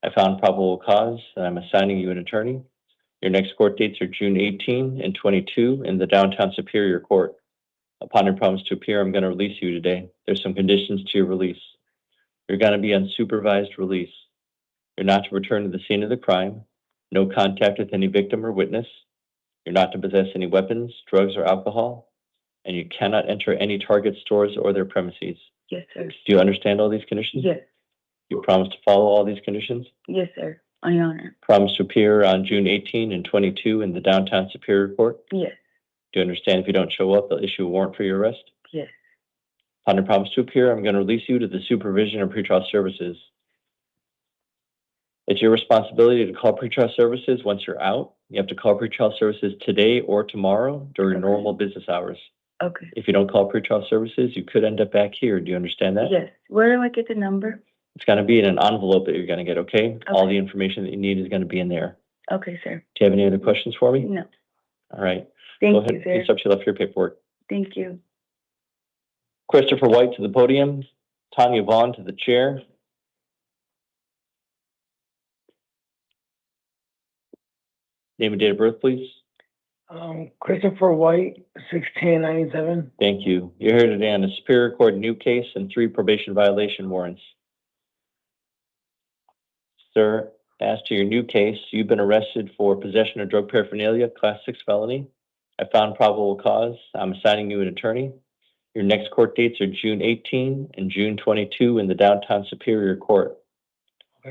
I found probable cause, and I'm assigning you an attorney. Your next court dates are June 18 and 22 in the downtown Superior Court. Upon your promise to appear, I'm going to release you today. There's some conditions to your release. You're going to be on supervised release. You're not to return to the scene of the crime, no contact with any victim or witness. You're not to possess any weapons, drugs, or alcohol, and you cannot enter any Target stores or their premises. Yes, sir. Do you understand all these conditions? Yes. You promise to follow all these conditions? Yes, sir. On your honor. Promise to appear on June 18 and 22 in the downtown Superior Court? Yes. Do you understand if you don't show up, they'll issue a warrant for your arrest? Yes. Upon your promise to appear, I'm going to release you to the supervision of pretrial services. It's your responsibility to call pretrial services once you're out. You have to call pretrial services today or tomorrow during normal business hours. Okay. If you don't call pretrial services, you could end up back here. Do you understand that? Yes. Where do I get the number? It's going to be in an envelope that you're going to get, okay? All Okay. the information that you need is going to be in there. Okay, sir. Do you have any other questions for me? No. All right. Go Thank ahead. you, Please sir. step to your left for your paperwork. Thank you. Christopher White to the podium. Tanya Vaughn to the chair. Name and date of birth, please. Christopher White, 1697. Thank you. You're here today on a Superior Court new case and 3 probation violation warrants. Sir, as to your new case, you've been arrested for possession of drug paraphernalia, class 6 felony. I found probable cause. I'm assigning you an attorney. Your next court dates are June 18 and June 22 in the downtown Superior Court.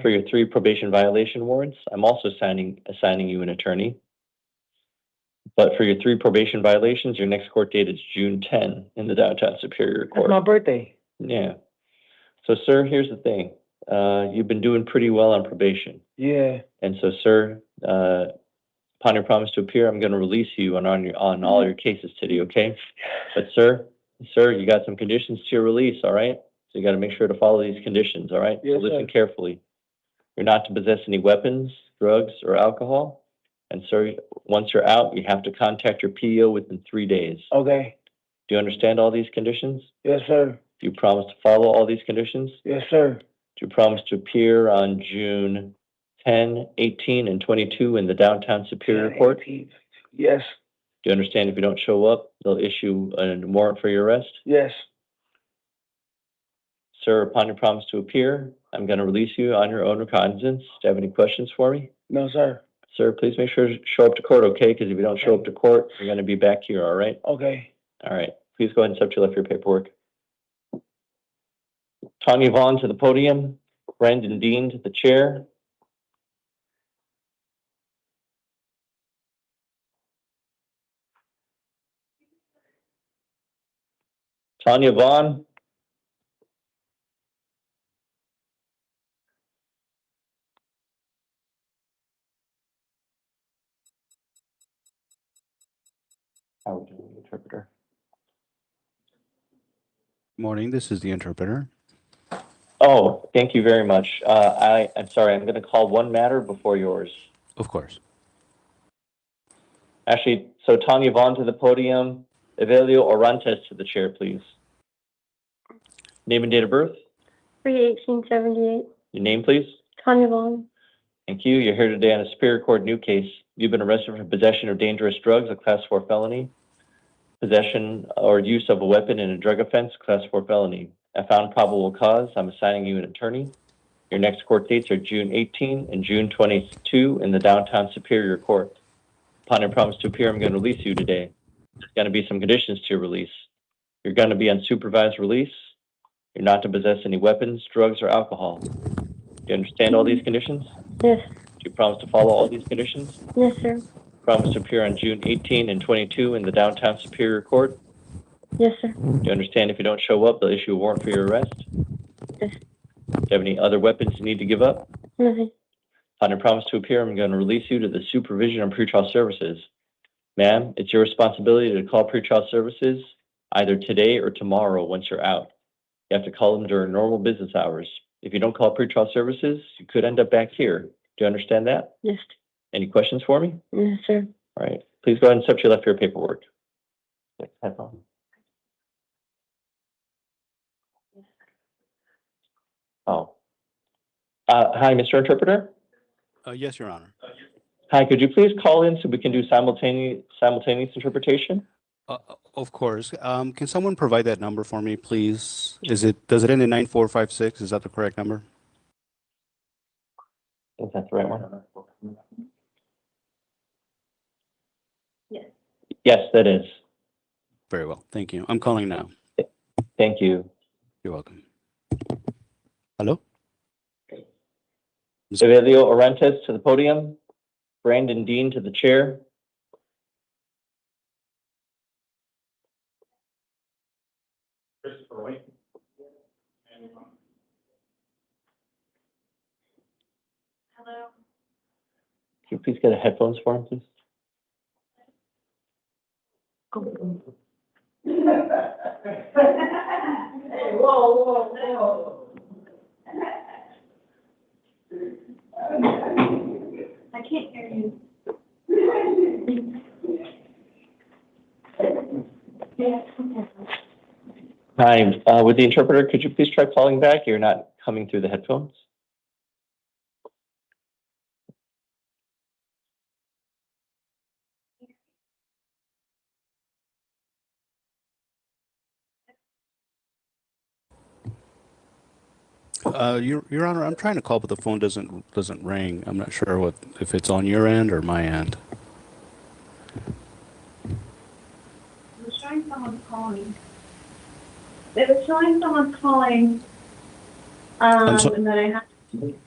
For your 3 probation violation warrants, I'm also assigning you an attorney. But for your 3 probation violations, your next court date is June 10 in the downtown Superior Court. That's my birthday. Yeah. So, sir, here's the thing. You've been doing pretty well on probation. Yeah. And so, sir, upon your promise to appear, I'm going to release you on all your cases today, okay? But, sir, you got some conditions to your release, all right? So you got to make sure to follow these conditions, all right? Yes, so listen sir. carefully. You're not to possess any weapons, drugs, or alcohol. And sir, once you're out, you have to contact your PO within 3 days. Okay. Do you understand all these conditions? Yes, sir. Do you promise to follow all these conditions? Yes, sir. Do you promise to appear on June 10, 18, and 22 in the downtown Superior Court? 18. Yes. Do you understand if you don't show up, they'll issue a warrant for your arrest? Yes. Sir, upon your promise to appear, I'm going to release you on your own recognizance. Do you have any questions for me? No, sir. Sir, please make sure to show up to court, okay? Because if you don't show up to court, you're going to be back here, all right? Okay. All right. Please go ahead and step to your left for your paperwork. Tanya Vaughn to the podium. Brandon Dean to the chair. Tanya Vaughn. How would you interpreter? Morning, this is the interpreter. Oh, thank you very much. I'm sorry, I'm going to call one matter before yours. Of course. Actually, so Tanya Vaughn to the podium. Evelio Orantes to the chair, please. Name and date of birth. 3/18/78. Your name, please. Tanya Vaughn. Thank you. You're here today on a Superior Court new case. You've been arrested for possession of dangerous drugs, a class 4 felony. Possession or use of a weapon in a drug offense, class 4 felony. I found probable cause. I'm assigning you an attorney. Your next court dates are June 18 and June 22 in the downtown Superior Court. Upon your promise to appear, I'm going to release you today. There's going to be some conditions to your release. You're going to be on supervised release. You're not to possess any weapons, drugs, or alcohol. Do you understand all these conditions? Yes. Do you promise to follow all these conditions? Yes, sir. Promise to appear on June 18 and 22 in the downtown Superior Court? Yes, sir. Do you understand if you don't show up, they'll issue a warrant for your arrest? Yes. Do you have any other weapons you need to give up? Nothing. On your promise to appear, I'm going to release you to the supervision of pretrial services. Ma'am, it's your responsibility to call pretrial services either today or tomorrow once you're out. You have to call them during normal business hours. If you don't call pretrial services, you could end up back here. Do you understand that? Yes. Any questions for me? Yes, sir. All right. Please go ahead and step to your left for your paperwork. Headphone. Oh. Hi, Mr. Interpreter. Yes, Your Honor. Hi, could you please call in so we can do simultaneous interpretation? Of course. Can someone provide that number for me, please? Does it end in 9456? Is that the correct number? Is that the right one? Yes. Yes, that is. Very well. Thank you. I'm calling now. Thank you. You're welcome. Hello? Evelio Orantes to the podium. Brandon Dean to the chair. Hello. Can you please get a headphones for him, please? I can't hear you. Hi, with the interpreter, could you please try calling back? You're not coming through the headphones. Your Honor, I'm trying to call, but the phone doesn't ring. I'm not sure if it's on your end or my end. It was showing someone's calling. It was showing someone's calling. And then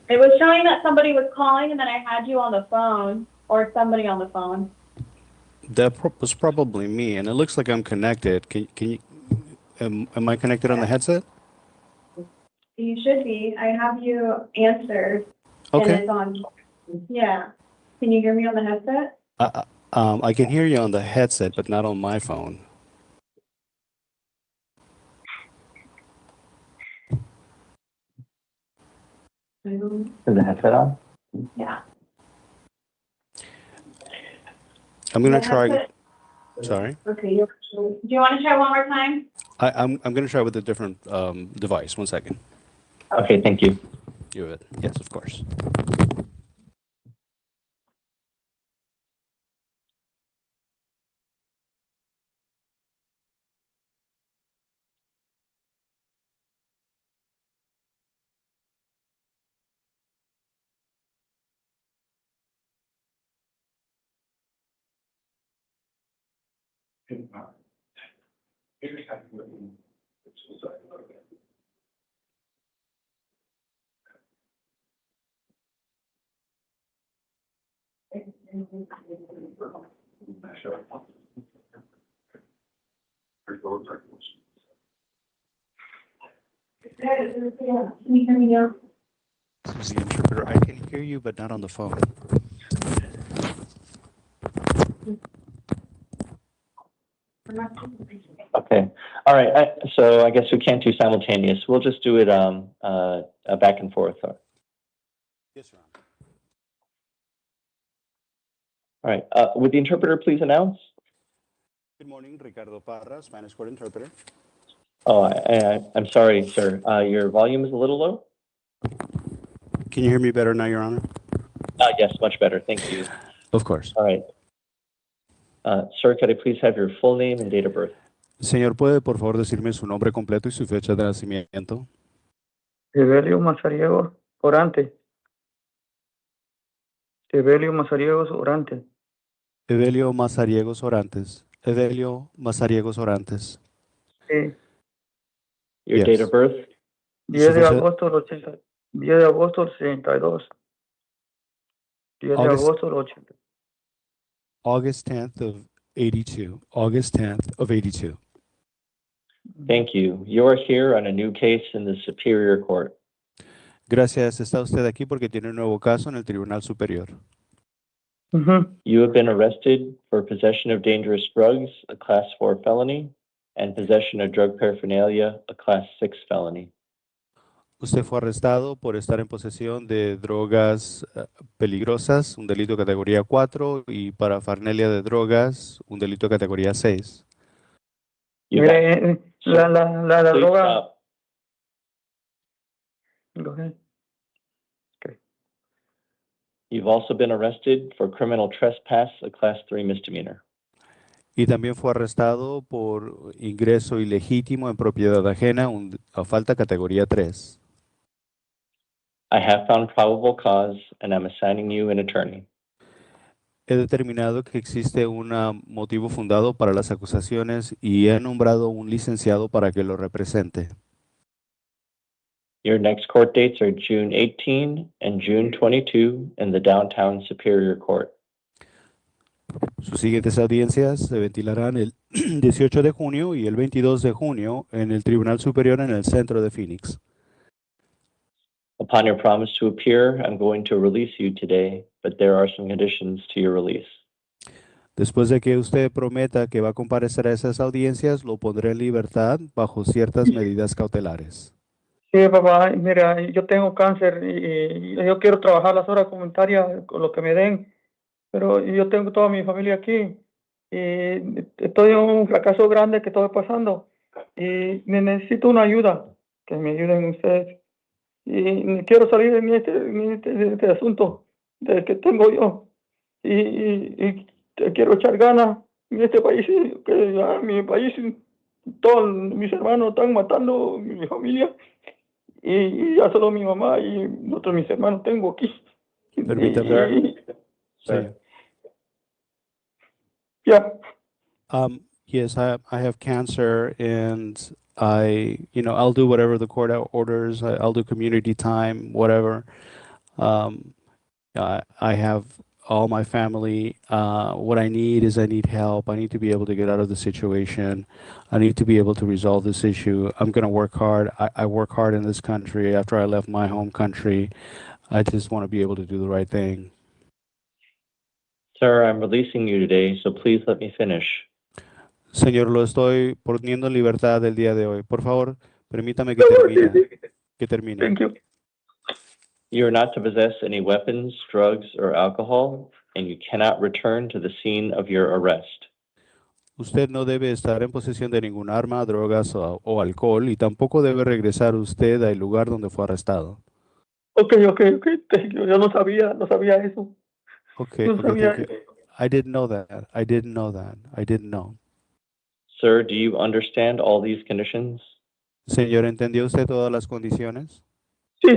it was showing that somebody was calling, and then I had you on the phone, or somebody on the phone. That was probably me, and it looks like I'm connected. Can you? Am I connected on the headset? You should be. I have you answered. Okay. And it's on. Yeah. Can you hear me on the headset? I can hear you on the headset, but not on my phone. Is the headset on? Yeah. I'm gonna The try. headset- Sorry. Okay. Do you want to try one more time? I'm gonna try with a different device. 1 second. Okay, thank you. You have it. Yes, of course. Can you hear me now? This is the interpreter. I can hear you, but not on the phone. Okay. All right. So I guess we can't do simultaneous. We'll just do it back and forth. Yes, Your Honor. All right. Would the interpreter please announce? Good morning, Ricardo Parra, Spanish court interpreter. Oh, I'm sorry, sir. Your volume is a little low? Can you hear me better now, Your Honor? Yes, much better. Thank you. Of course. All right. Sir, could I please have your full name and date of birth? Señor, ¿puede por favor decirme su nombre completo y su fecha de nacimiento? Evelio Mazariegos Orante. Evelio Mazariegos Orante. Evelio Mazariegos Orantes. Evelio Mazariegos Orantes. Sí. Your Yes. date of birth? 10 de agosto del 80. 10 de agosto del 62. 10 de agosto del 80. August 10th of 82. August 10th of 82. Thank you. You are here on a new case in the Superior Court. Gracias. Está usted aquí porque tiene un nuevo caso en el Tribunal Superior. You have been arrested for possession of dangerous drugs, a Class 4 felony, and possession of drug paraphernalia, a Class 6 felony. Usted fue arrestado por estar en posesión de drogas peligrosas, un delito de categoría 4, y parafernalia de drogas, un delito de categoría 6. Mire, la Please droga. stop. Go ahead. You've also been arrested for criminal trespass, a Class 3 misdemeanor. Y también fue arrestado por ingreso ilegítimo en propiedad ajena, a falta categoría 3. I have found probable cause and I'm assigning you an attorney. He determinado que existe un motivo fundado para las acusaciones y he nombrado un licenciado para que lo represente. Your next court dates are June 18 and June 22 in the Downtown Superior Court. Sus siguientes audiencias se ventilarán el 18 de junio y el 22 de junio en el Tribunal Superior en el centro de Phoenix. Upon your promise to appear, I'm going to release you today, but there are some conditions to your release. Después de que usted prometa que va a comparecer a esas audiencias, lo pondré en libertad bajo ciertas medidas cautelares. Sí, papá, mira, yo tengo cáncer y yo quiero trabajar las horas comunitarias con lo que me den, pero yo tengo toda mi familia aquí y estoy en un fracaso grande que estoy pasando y necesito una ayuda, que me ayuden ustedes. Y quiero salir de este asunto de que tengo yo y quiero echar ganas en este país, que ya mi país, todos mis hermanos están matando mi familia. Y ya solo mi mamá y otros mis hermanos tengo aquí. Permítame. Sí. Yeah. Yes, I have cancer and I'll do whatever the court orders. I'll do community time, whatever. I have all my family. What I need help. I need to be able to get out of the situation. I need to be able to resolve this issue. I'm going to work hard. I work hard in this country after I left my home country. I just want to be able to do the right thing. Sir, I'm releasing you today, so please let me finish. Señor, lo estoy poniendo en libertad el día de hoy. Por favor, permítame que termine. Thank you. You are not to possess any weapons, drugs, or alcohol, and you cannot return to the scene of your arrest. Usted no debe estar en posesión de ningún arma, drogas o alcohol, y tampoco debe regresar usted al lugar donde fue arrestado. Okay. Thank you. Yo no sabía eso. Okay, No sabía thank you. I didn't know that. I didn't know. Sir, do you understand all these conditions? Señor, ¿entendió usted todas las condiciones? Sí.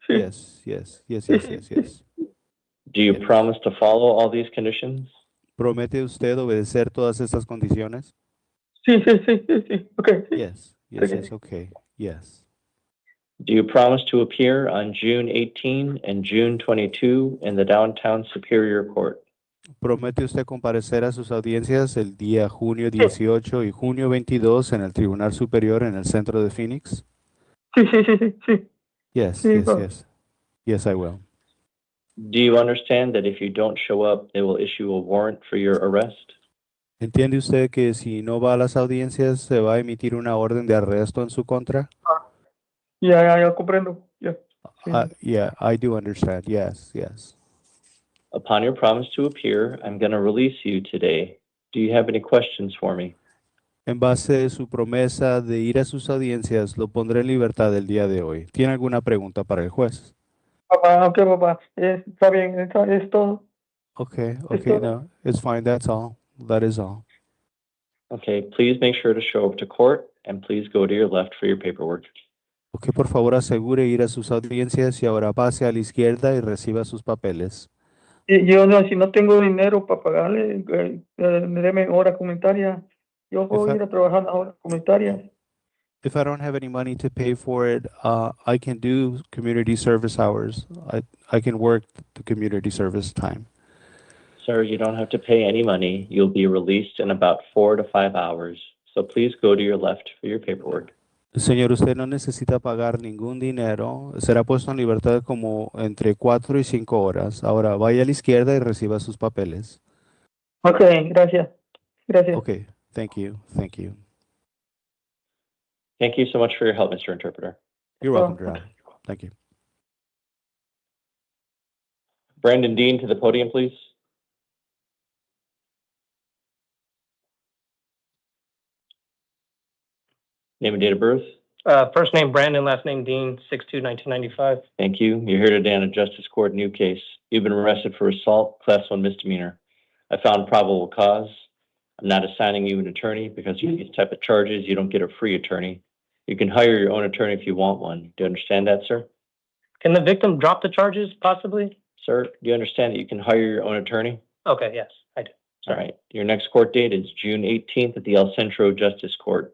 Yes. Do you promise to follow all these conditions? ¿Promete usted obedecer todas estas condiciones? Sí. Okay. Yes, okay. Yes. Do you promise to appear on June 18 and June 22 in the downtown Superior Court? ¿Promete usted comparecer a sus audiencias el día junio 18 y junio 22 en el Tribunal Superior en el centro de Phoenix? Sí. Yes, I will. Do you understand that if you don't show up, they will issue a warrant for your arrest? ¿Entiende usted que si no va a las audiencias se va a emitir una orden de arresto en su contra? Ya comprendo. Yeah, I do understand. Yes. Upon your promise to appear, I'm going to release you today. Do you have any questions for me? En base a su promesa de ir a sus audiencias, lo pondré en libertad el día de hoy. ¿Tiene alguna pregunta para el juez? Papá. Está bien, es todo. Okay, no, it's fine. That's all. That is all. Okay, please make sure to show up to court and please go to your left for your paperwork. Ok, por favor asegure ir a sus audiencias y ahora pase a la izquierda y reciba sus papeles. Y yo si no tengo dinero para pagarle, deme hora comunitaria. Yo voy a ir a trabajar en horas comunitarias. If I don't have any money to pay for it, I can do community service hours. I can work the community service time. Sir, you don't have to pay any money. You'll be released in about 4 to 5 hours. So please go to your left for your paperwork. Señor, usted no necesita pagar ningún dinero. Será puesto en libertad como entre 4 y 5 horas. Ahora vaya a la izquierda y reciba sus papeles. Ok, gracias. Okay, thank you. Thank you so much for your help, Mr. Interpreter. You're welcome, Gerald. Thank you. Brandon Dean to the podium, please. Name and date of birth. First name Brandon, last name Dean, 6/2/1995. Thank you. You're here today on a Justice Court new case. You've been arrested for assault, class 1 misdemeanor. I found probable cause. I'm not assigning you an attorney because for these type of charges, you don't get a free attorney. You can hire your own attorney if you want one. Do you understand that, sir? Can the victim drop the charges, possibly? Sir, do you understand that you can hire your own attorney? Okay, yes, I do. All right. Your next court date is June 18th at the El Centro Justice Court.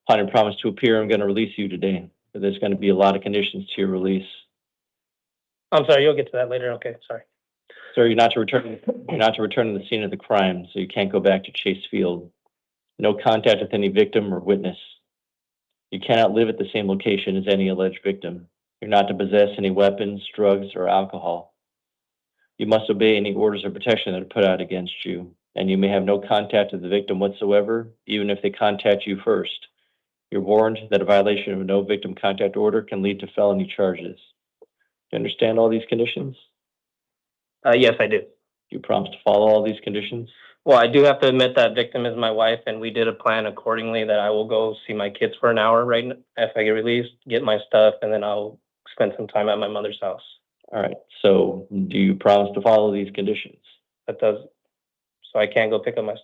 Upon your promise to appear, I'm going to release you today. There's going to be a lot of conditions to your release. I'm sorry, you'll get to that later. Okay, sorry. Sir, you're not to return to the scene of the crime, so you can't go back to Chase Field. No contact with any victim or witness. You cannot live at the same location as any alleged victim. You're not to possess any weapons, drugs, or alcohol. You must obey any orders of protection that are put out against you, and you may have no contact with the victim whatsoever, even if they contact you first. You're warned that a violation of a no victim contact order can lead to felony charges. Do you understand all these conditions? Yes, I do. You promise to follow all these conditions? Well, I do have to admit that victim is my wife, and we did a plan accordingly that I will go see my kids for an hour right now, if I get released, get my stuff, and then I'll spend some time at my mother's house. All right, so do you promise to follow these conditions? That does, so I can't go pick up my,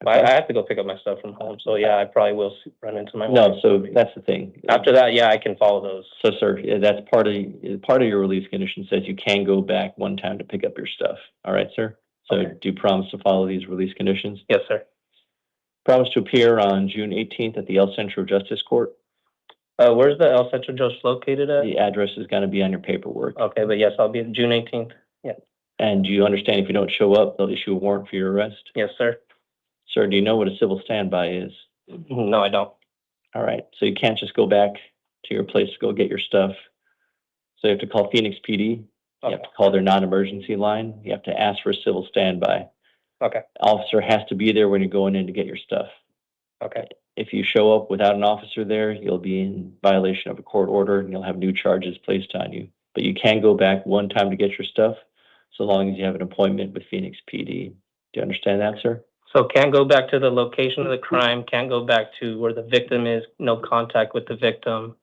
I have to go pick up my stuff from home, so yeah, I probably will run into my wife. No, so that's the thing. After that, yeah, I can follow those. So, sir, yeah, that's part of your release condition says you can go back one time to pick up your stuff. All right, sir? So Okay. do you promise to follow these release conditions? Yes, sir. Promise to appear on June 18th at the El Centro Justice Court. Where's the El Centro Justice located at? The address is going to be on your paperwork. Okay, but yes, I'll be June 18th. Yeah. And do you understand if you don't show up, they'll issue a warrant for your arrest? Yes, sir. Sir, do you know what a civil standby is? No, I don't. All right, so you can't just go back to your place to go get your stuff. So you have to call Phoenix PD. You have to call their non-emergency line. You have to ask for a civil standby. Okay. Officer has to be there when you're going in to get your stuff. Okay. If you show up without an officer there, you'll be in violation of a court order and you'll have new charges placed on you. But you can go back one time to get your stuff, so long as you have an appointment with Phoenix PD. Do you understand that, sir? So can't go back to the location of the crime, can't go back to where the victim is, no contact with the victim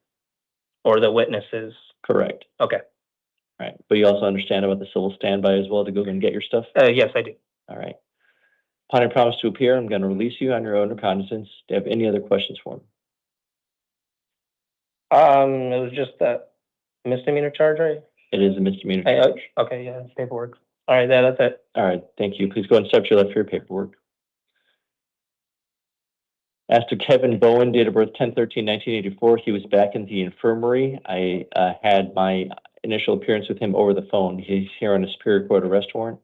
or the witnesses. Correct. Okay. All right. But you also understand about the civil standby as well to go and get your stuff? Yes, I do. All right. Upon your promise to appear, I'm going to release you on your own recognizance. Do you have any other questions for me? It was just that misdemeanor charge, right? It is a misdemeanor charge. Okay, yeah, paperwork. All right, that's it. All right. Thank you. Please go and step to your left for your paperwork. As to Kevin Bowen, date of birth 10/13/1984, he was back in the infirmary. I had my initial appearance with him over the phone. He's here on a Superior Court arrest warrant.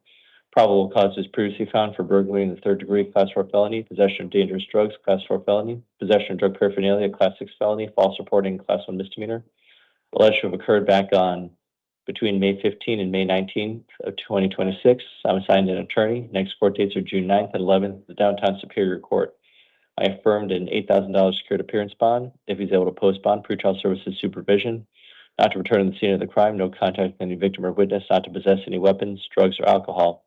Probable cause is previously found for burglary in the third degree, class 4 felony, possession of dangerous drugs, class 4 felony, possession of drug paraphernalia, class 6 felony, false reporting, class 1 misdemeanor. Alleged to have occurred back on between May 15 and May 19th of 2026. I'm assigned an attorney. Next court dates are June 9th and 11th, the Downtown Superior Court. I affirmed an $8,000 secured appearance bond. If he's able to post bond, pretrial services supervision, not to return to the scene of the crime, no contact with any victim or witness, not to possess any weapons, drugs, or alcohol.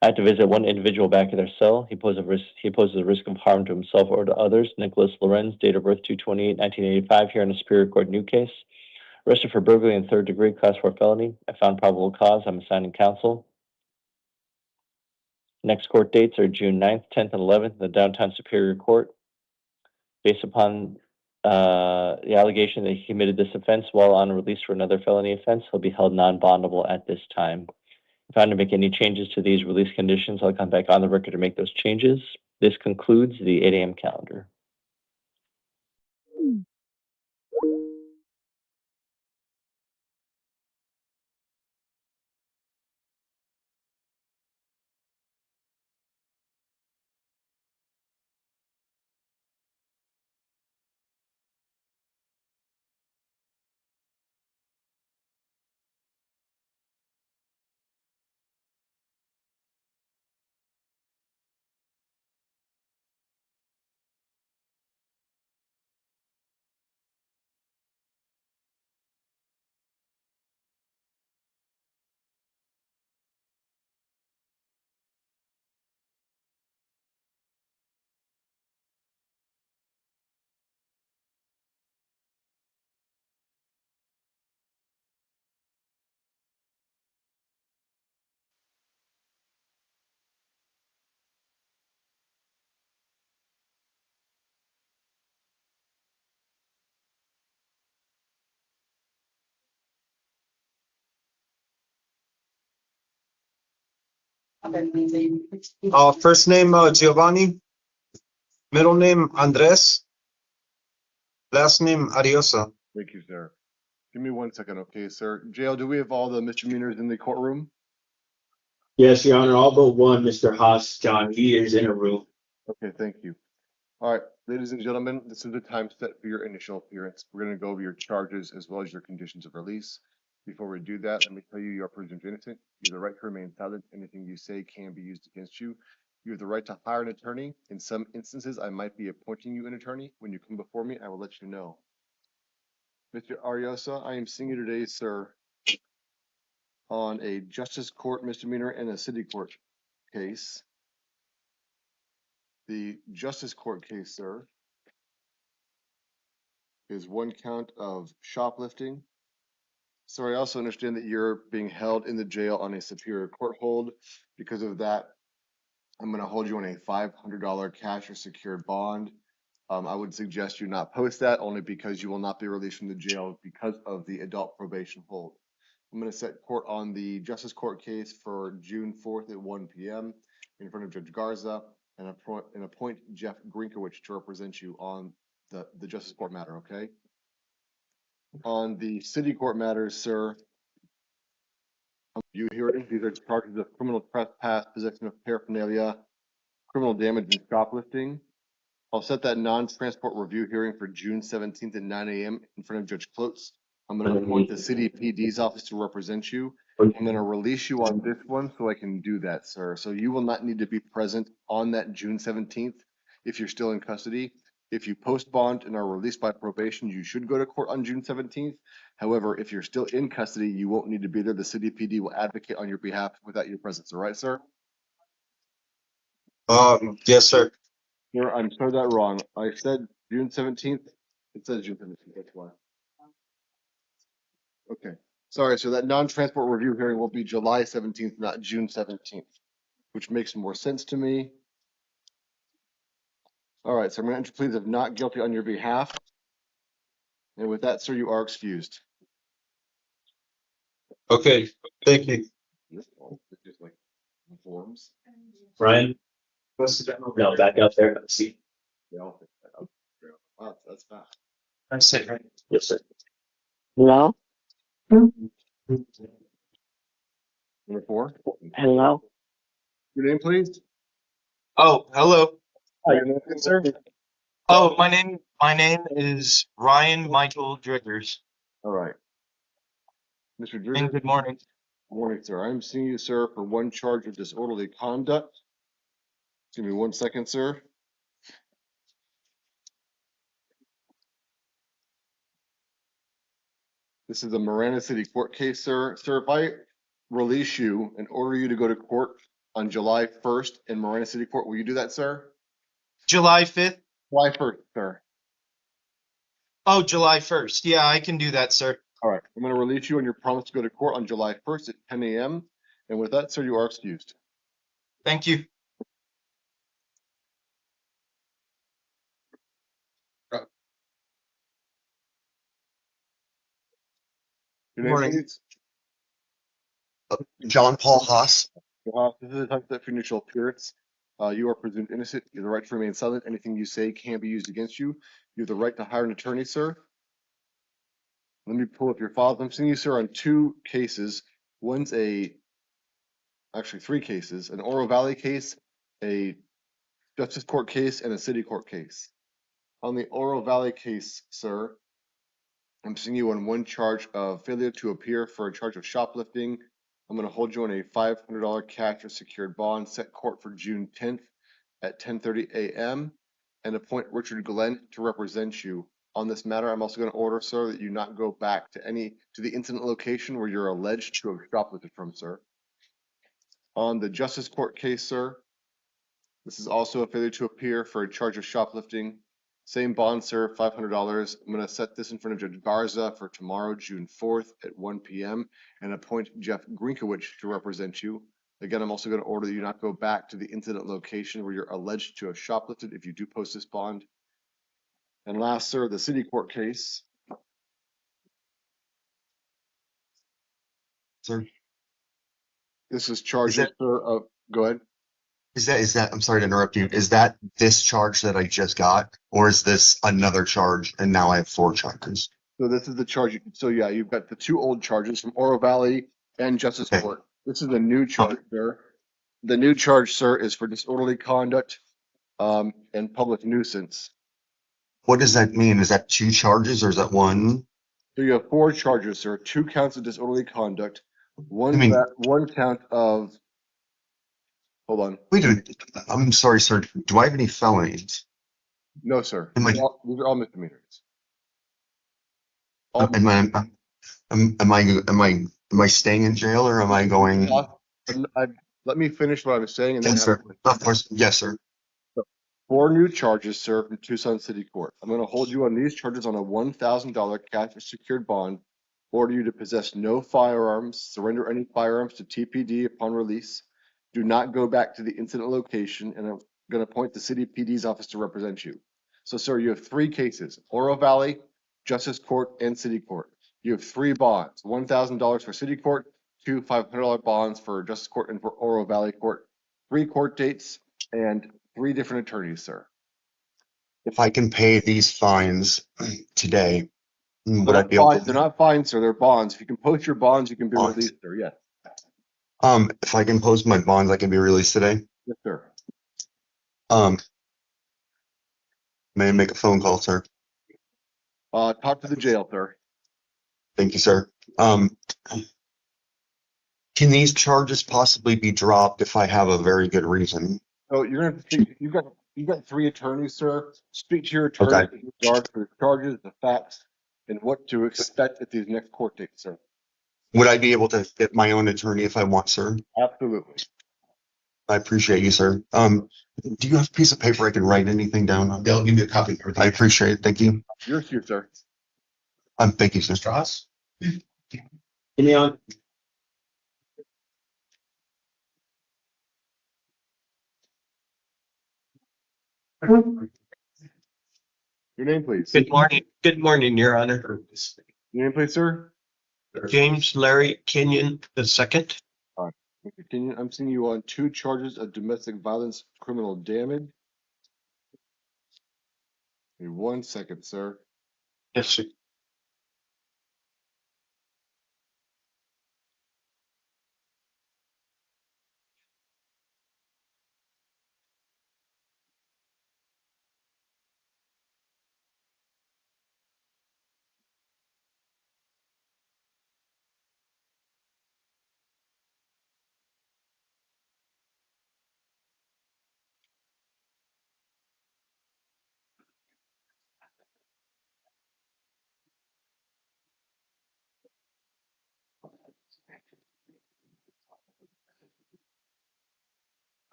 I have to visit one individual back at their cell. He poses a risk of harm to himself or to others. Nicholas Lorenz, date of birth 2/28/1985, here in the Superior Court, new case. Arrested for burglary in third degree, class 4 felony. I found probable cause. I'm assigning counsel. Next court dates are June 9th, 10th, and 11th, the Downtown Superior Court. Based upon the allegation that he committed this offense while on release for another felony offense, he'll be held non-bondable at this time. If I want to make any changes to these release conditions, I'll come back on the record to make those changes. This concludes the 8 a.m. calendar. First name Giovanni, middle name Andres, last name Ariosa. Thank you, sir. Give me 1 second, okay, sir. Jail, do we have all the misdemeanors in the courtroom? Yes, Your Honor, all but one, Mr. Haas, John, he is in a room. Okay, thank you. All right, ladies and gentlemen, this is the time set for your initial appearance. We're going to go over your charges as well as your conditions of release. Before we do that, let me tell you, you are presumed innocent. You have the right to remain silent. Anything you say can be used against you. You have the right to hire an attorney. In some instances, I might be appointing you an attorney. When you come before me, I will let you know. Mr. Ariosa, I am seeing you today, sir, on a justice court misdemeanor and a city court case. The justice court case, sir, is one count of shoplifting. Sir, I also understand that you're being held in the jail on a Superior Court hold. Because of that, I'm going to hold you on a $500 cash or secured bond. I would suggest you not post that only because you will not be released from the jail because of the adult probation hold. I'm going to set court on the Justice Court case for June 4th at 1 p.m. in front of Judge Garza and appoint Jeff Grinkowicz to represent you on the Justice Court matter, okay? On the City Court matters, sir, you hearing, these are charges of criminal trespass, possession of paraphernalia, criminal damage, and shoplifting. I'll set that non-transport review hearing for June 17th at 9 a.m. in front of Judge Klotz. I'm going to appoint the City PD's office to represent you. I'm going to release you on this one so I can do that, sir. So you will not need to be present on that June 17th if you're still in custody. If you post bond and are released by probation, you should go to court on June 17th. However, if you're still in custody, you won't need to be there. The City PD will advocate on your behalf without your presence. All right, sir? Yes, sir. Sir, I'm sorry that wrong. I said June 17th. It says June 17th. That's why. Okay. Sorry. So that non-transport review hearing will be July 17th, not June 17th, which makes more sense to me. All right. So I'm going to enter pleas of not guilty on your behalf. And with that, sir, you are excused. Okay, thank you. Just like forms. Ryan? No, back up there. See. They all fit that up. Wow, that's fast. That's it, right? Yes, sir. Hello? Number 4. Hello? Your name, please. Oh, hello. Your name, sir. Oh, my name is Ryan Michael Driggers. All right. Mr. And Driggers. good morning. Good morning, sir. I'm seeing you, sir, for one charge of disorderly conduct. Give me 1 second, sir. This is a Marana City Court case, sir. Sir, if I release you and order you to go to court on July 1st in Marana City Court, will you do that, sir? July 5th? July 1st, sir. Oh, July 1st. Yeah, I can do that, sir. All right. I'm going to release you on your promise to go to court on July 1st at 10 a.m. And with that, sir, you are excused. Thank you. Your name, Morning. please? John Paul Haas. This is a time for your initial appearance. You are presumed innocent. You have the right to remain silent. Anything you say can be used against you. You have the right to hire an attorney, sir. Let me pull up your files. I'm seeing you, sir, on 2 cases. One's actually 3 cases, an Oro Valley case, a Justice Court case, and a City Court case. On the Oro Valley case, sir, I'm seeing you on one charge of failure to appear for a charge of shoplifting. I'm going to hold you on a $500 cash or secured bond, set court for June 10th at 10:30 a.m. and appoint Richard Glenn to represent you on this matter. I'm also going to order, sir, that you not go back to the incident location where you're alleged to have shoplifted from, sir. On the Justice Court case, sir, this is also a failure to appear for a charge of shoplifting. Same bond, sir, $500. I'm going to set this in front of Judge Garza for tomorrow, June 4th at 1 p.m. and appoint Jeff Grinkowicz to represent you. Again, I'm also going to order that you not go back to the incident location where you're alleged to have shoplifted if you do post this bond. And last, sir, the City Court case. Sir? This is charges, sir, of, go ahead. Is that, I'm sorry to interrupt you, is that this charge that I just got, or is this another charge and now I have 4 charges? So this is the charge. So yeah, you've got the 2 old charges from Oro Valley and Justice Court. This is a new charge, sir. The new charge, sir, is for disorderly conduct, and public nuisance. What does that mean? Is that 2 charges or is that 1? So you have 4 charges, sir. 2 counts of disorderly conduct, one mean- one count of. Hold on. Wait a minute. I'm sorry, sir. Do I have any felonies? No, sir. Am I- These are all misdemeanors. Am I staying in jail or am I going? Let me finish what I was saying and then. Yes, sir. Of course. Yes, sir. 4 new charges, sir, from Tucson City Court. I'm going to hold you on these charges on a $1,000 cash secured bond. Order you to possess no firearms, surrender any firearms to TPD upon release. Do not go back to the incident location, and I'm going to appoint the city PD's office to represent you. So, sir, you have 3 cases: Oro Valley, Justice Court, and City Court. You have 3 bonds: $1,000 for City Court, 2 $500 bonds for Justice Court and for Oro Valley Court. 3 court dates and 3 different attorneys, sir. If I can pay these fines today, would I be able to? They're not fines, sir. They're bonds. If you can post your bonds, you can be released, sir. Yes. If I can post my bonds, I can be released today. Yes, sir. May I make a phone call, sir? Talk to the jail, sir. Thank you, sir. Can these charges possibly be dropped if I have a very good reason? So you're gonna have to speak. You've got 3 attorneys, sir. Speak to your attorney Okay. with regard to the charges, the facts, and what to expect at these next court dates, sir. Would I be able to get my own attorney if I want, sir? Absolutely. I appreciate you, sir. Do you have a piece of paper I can write anything down on? They'll give me a copy. I appreciate it. Thank you. You're here, sir. Thank you, sir. Strauss? Give me on. Your name, please. Good morning. Good morning, Your Honor. Your name, please, sir. James Larry Kenyon II. All right. Mr. Kenyon, I'm seeing you on 2 charges of domestic violence, criminal damage. Give me 1 second, sir. Yes, sir.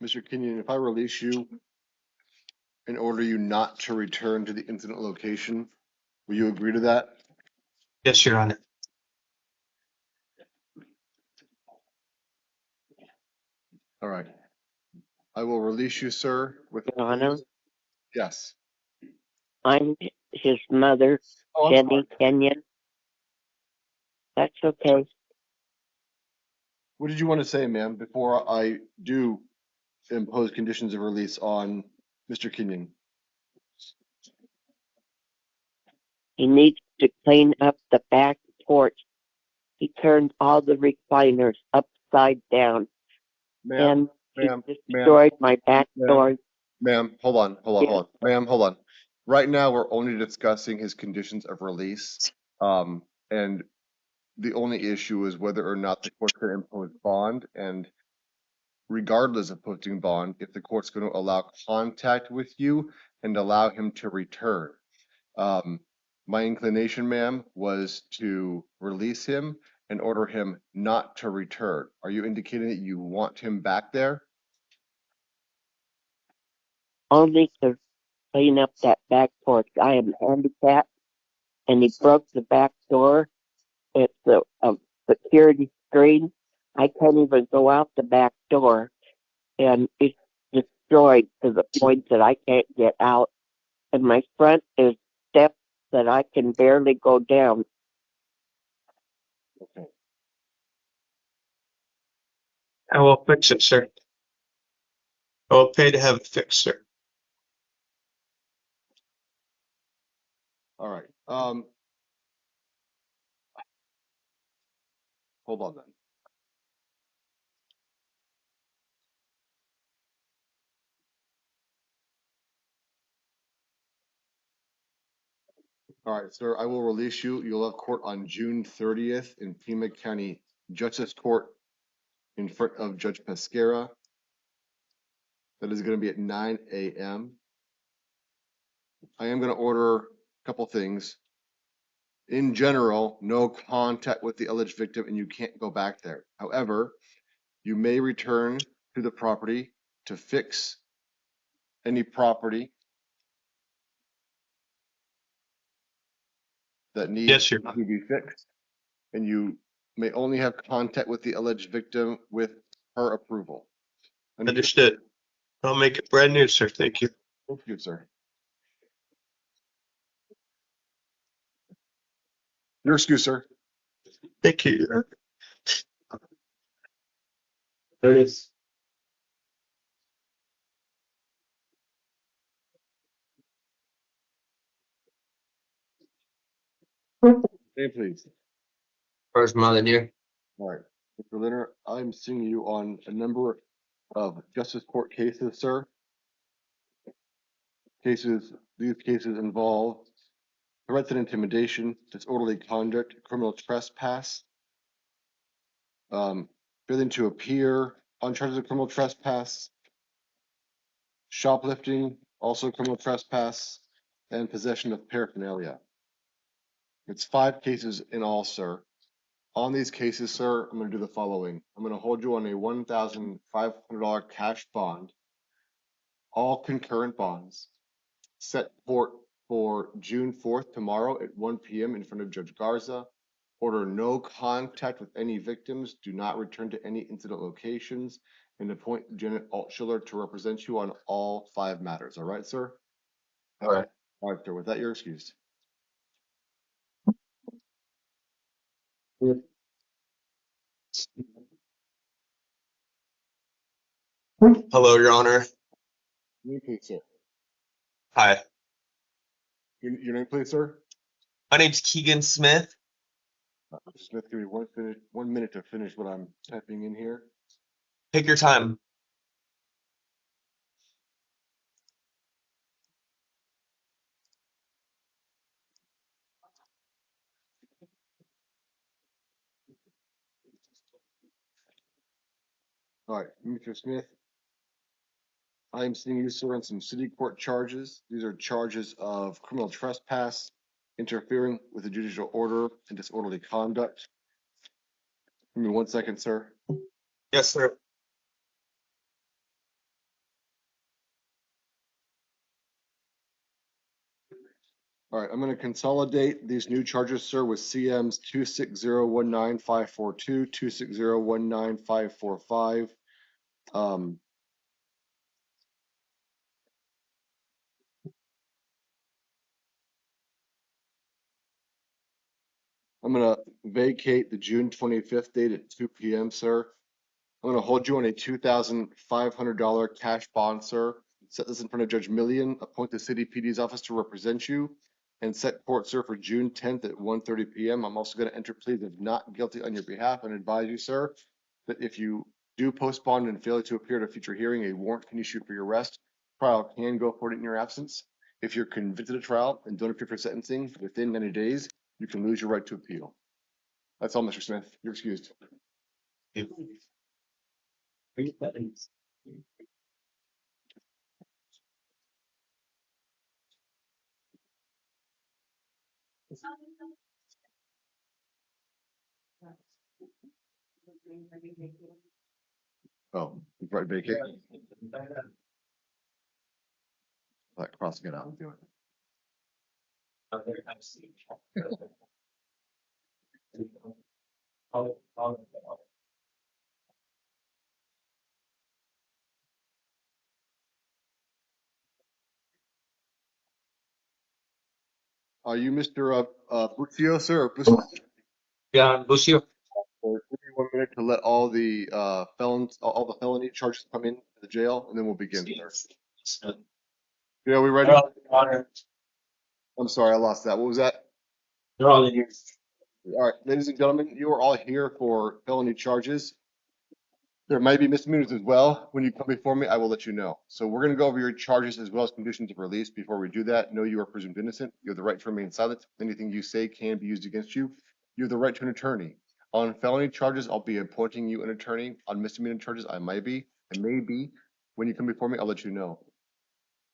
Mr. Kenyon, if I release you and order you not to return to the incident location, will you agree to that? Yes, Your Honor. All right. I will release you, sir, with. Your Honor, Yes. I'm his mother, Oh, I'm Jenny sorry. Kenyon. That's okay. What did you want to say, ma'am, before I do impose conditions of release on Mr. Kenyon? He needs to clean up the back porch. He turned all the recliners upside down and he destroyed my back door. Ma'am, hold on. Ma'am, hold on. Right now, we're only discussing his conditions of release. And the only issue is whether or not the court's going to impose bond. And regardless of posting bond, if the court's going to allow contact with you and allow him to return. My inclination, ma'am, was to release him and order him not to return. Are you indicating that you want him back there? Only to clean up that back porch. I am handicapped and he broke the back door. It's a security screen. I can't even go out the back door. And it's just destroyed to the point that I can't get out, and my front is steps that I can barely go down. I will fix it, sir. I will pay to have it fixed, sir. All right. Hold on then. All right, sir, I will release you. You'll have court on June 30th in Pima County Justice Court in front of Judge Pesquera. That is going to be at 9 a.m. I am going to order a couple things. In general, no contact with the alleged victim and you can't go back there. However, you may return to the property to fix any property that needs Yes, sir. to be fixed. And you may only have contact with the alleged victim with her approval. Understood. I'll make it brand new, sir. Thank you. Thank you, sir. Your excuse, sir. Thank you. There it is. Name, please. First mother dear. All right, Mr. Linner, I'm seeing you on a number of justice court cases, sir. These cases involve threats and intimidation, disorderly conduct, criminal trespass, failing to appear on charges of criminal trespass, shoplifting, also criminal trespass, and possession of paraphernalia. It's 5 cases in all, sir. On these cases, sir, I'm going to do the following. I'm going to hold you on a $1,500 cash bond, all concurrent bonds, set court for June 4th, tomorrow at 1 p.m. in front of Judge Garza. Order no contact with any victims. Do not return to any incident locations. And appoint Janet Altschiller to represent you on all 5 matters. All right, sir? All right. All right, sir. With that, you're excused. Hello, Your Honor. Name, please, sir. Hi. Your name, please, sir? My name's Keegan Smith. Mr. Smith, give me 1 minute to finish what I'm typing in here. Take your time. All right, Mr. Smith, I am seeing you, sir, on some city court charges. These are charges of criminal trespass, interfering with the judicial order, and disorderly conduct. Give me 1 second, sir. Yes, sir. All right, I'm going to consolidate these new charges, sir, with CMs 26019-542, 26019-545. I'm going to vacate the June 25th date at 2 p.m., sir. I'm going to hold you on a $2,500 cash bond, sir. Set this in front of Judge Millian, appoint the city PD's office to represent you, and set court, sir, for June 10th at 1:30 p.m. I'm also going to enter pleas of not guilty on your behalf and advise you, sir, that if you do postpone and fail to appear at a future hearing, a warrant can issue for your arrest. Trial can go forward in your absence. If you're convicted of trial and don't appear for sentencing within 90 days, you can lose your right to appeal. That's all, Mr. Smith. You're excused. Oh, you brought vacate? Like crossing it out. Are you Mr. Buccio, sir, or Buccio? Yeah, Lucio. Or give me 1 minute to let all the all the felony charges come in to the jail, and then we'll begin, sir. Yeah, we ready? I'm sorry, I lost that. What was that? They're all in here. All right, ladies and gentlemen, you are all here for felony charges. There might be misdemeanors as well. When you come before me, I will let you know. So we're going to go over your charges as well as conditions of release. Before we do that, know you are presumed innocent. You have the right to remain silent. Anything you say can be used against you. You have the right to an attorney. On felony charges, I'll be appointing you an attorney. On misdemeanor charges, I may be. When you come before me, I'll let you know.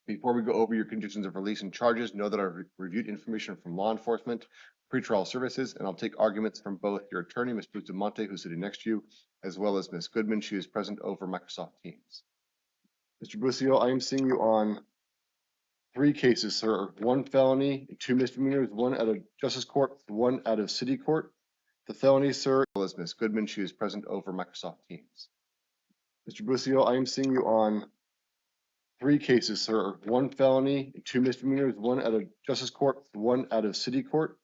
Before we go over your conditions of release and charges, know that I've reviewed information from law enforcement, pretrial services, and I'll take arguments from both your attorney, Ms. Bustamante, who's sitting next to you, as well as Ms. Goodman. She is present over Microsoft Teams. Mr. Busio, I am seeing you on 3 cases, sir. 1 felony, 2 misdemeanors, 1 out of Justice Court, 1 out of City Court. The felony, sir, as well as Ms. Goodman. She is present over Microsoft Teams. Mr. Busio, I am seeing you on 3 cases, sir. 1 felony, 2 misdemeanors, 1 out of Justice Court, 1 out of City Court.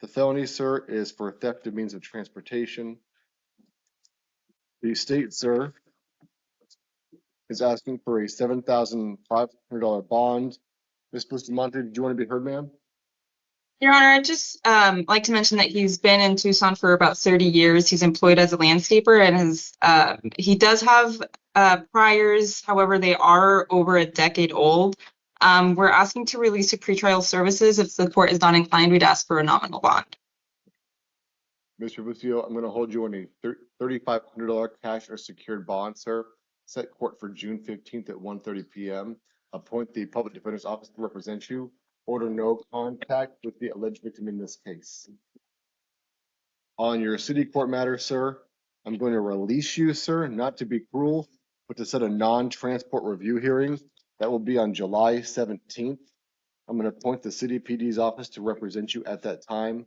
The felony, sir, is for theft of means of transportation. The state, sir, is asking for a $7,500 bond. Ms. Bustamante, did you want to be heard, ma'am? Your Honor, I'd just like to mention that he's been in Tucson for about 30 years. He's employed as a landscaper and he does have priors. However, they are over a decade old. We're asking to release to pretrial services. If the court is not inclined, we'd ask for a nominal bond. Mr. Busio, I'm going to hold you on a $3,500 cash or secured bond, sir. Set court for June 15th at 1:30 p.m. Appoint the public defender's office to represent you. Order no contact with the alleged victim in this case. On your city court matter, sir, I'm going to release you, sir, not to be cruel, but to set a non-transport review hearing. That will be on July 17th. I'm going to appoint the city PD's office to represent you at that time.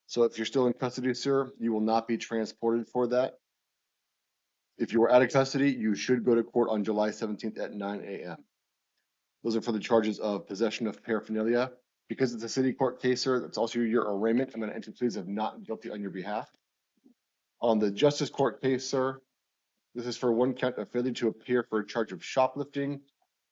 So if you're still in custody, sir, you will not be transported for that. If you are out of custody, you should go to court on July 17th at 9 a.m. Those are for the charges of possession of paraphernalia. Because it's a city court case, sir, that's also your arraignment. I'm going to enter pleas of not guilty on your behalf. On the justice court case, sir, this is for 1 count of failure to appear for a charge of shoplifting.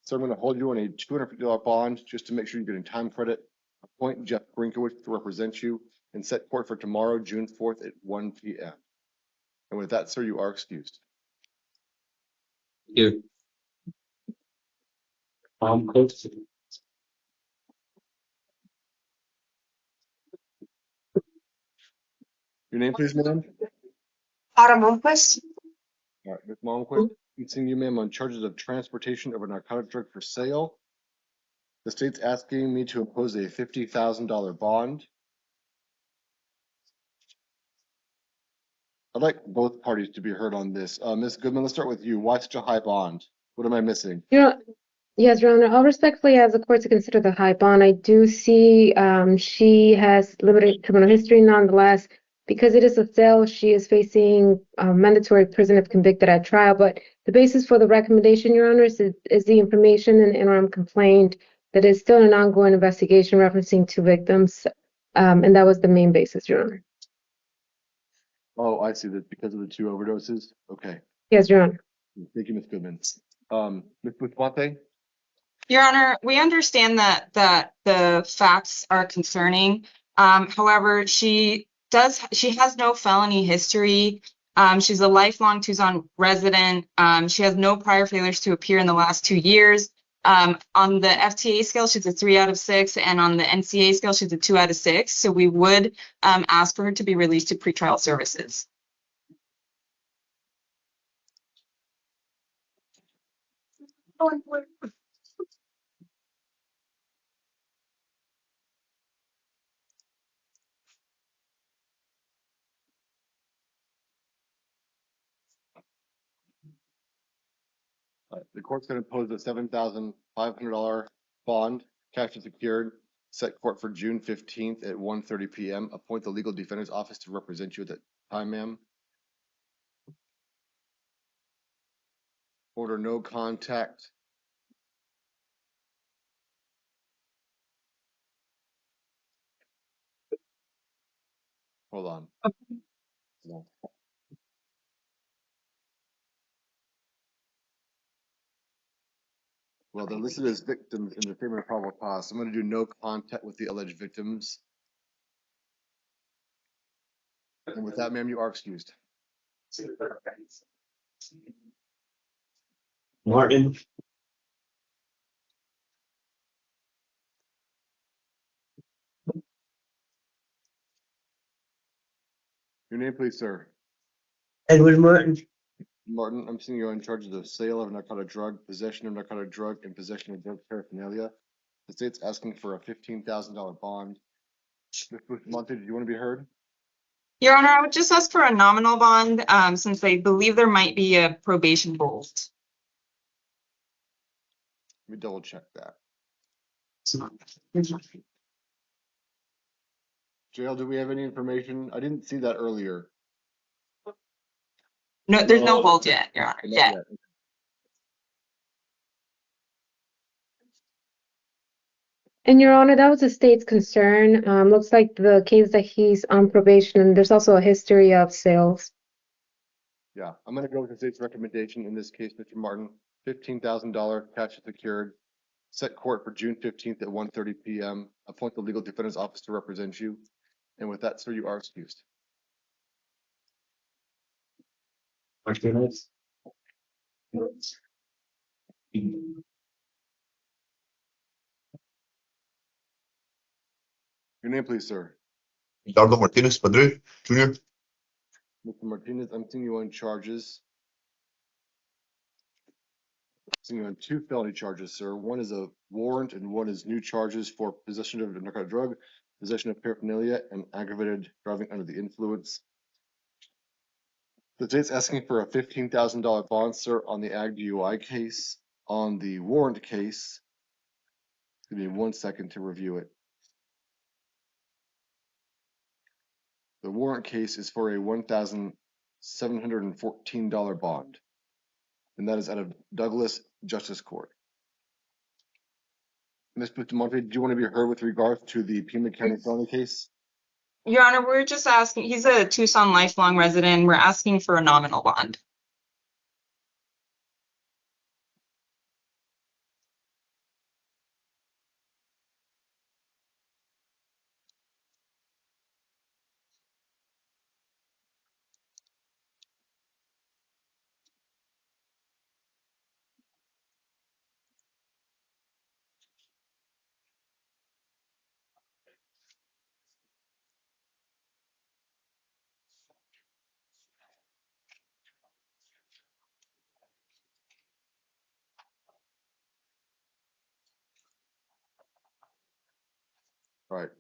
So I'm going to hold you on a $250 bond just to make sure you're getting time credit. Appoint Jeff Brinkowitz to represent you and set court for tomorrow, June 4th at 1 p.m. And with that, sir, you are excused. You. Close. Your name, please, ma'am? Autumn Lundquist. All right, Ms. Malmquist, I'm seeing you, ma'am, on charges of transportation of a narcotic drug for sale. The state's asking me to impose a $50,000 bond. I'd like both parties to be heard on this. Ms. Goodman, let's start with you. Why such a high bond? What am I missing? Yes, Your Honor, I'll respectfully ask the court to consider the high bond. I do see she has limited criminal history nonetheless. Because it is a sale, she is facing mandatory prison if convicted at trial. But the basis for the recommendation, Your Honor, is the information in the interim complaint that is still an ongoing investigation referencing 2 victims. And that was the main basis, Your Honor. Oh, I see that because of the 2 overdoses. Okay. Yes, Your Honor. Thank you, Ms. Goodman. Ms. Bustamante? Your Honor, we understand that the facts are concerning. However, she has no felony history. She's a lifelong Tucson resident. She has no prior failures to appear in the last 2 years. On the FTA scale, she's a 3 out of 6, and on the NCA scale, she's a 2 out of 6. So we would ask for her to be released to pretrial services. The court's going to impose a $7,500 bond, cash and secured, set court for June 15th at 1:30 p.m. Appoint the legal defender's office to represent you at that time, ma'am. Order no contact. Hold on. No. Well, they're listed as victims in the statement of probable cause. I'm going to do no contact with the alleged victims. And with that, ma'am, you are excused. Martin, Your name, please, sir. Edward Martin, Martin, I'm seeing you're in charge of the sale of narcotic drug, possession of narcotic drug, and possession of drug paraphernalia. The state's asking for a $15,000 bond. Mr. Bustamante, did you want to be heard? Your Honor, I would just ask for a nominal bond, since I believe there might be a probation hold. Let me double check that. Jail, do we have any information? I didn't see that earlier. No, there's no hold yet, Your Honor, Not yet. yet. And Your Honor, that was the state's concern. Looks like the case that he's on probation, and there's also a history of sales. Yeah, I'm going to go with the state's recommendation in this case, Mr. Martin. $15,000 cash secured. Set court for June 15th at 1:30 p.m. Appoint the legal defender's office to represent you. And with that, sir, you are excused. Martinez. Your name, please, sir. Ricardo Martinez Padre, Jr. Mr. Martinez, I'm seeing you on charges. Seeing you on 2 felony charges, sir. One is a warrant and one is new charges for possession of a narcotic drug, possession of paraphernalia, and aggravated driving under the influence. The state's asking for a $15,000 bond, sir, on the ag DUI case. On the warrant case, give me 1 second to review it. The warrant case is for a $1,714 bond, and that is out of Douglas Justice Court. Ms. Bustamante, do you want to be heard with regards to the Pima County felony case? Your Honor, we're just asking, he's a Tucson lifelong resident. We're asking for a nominal bond. All right.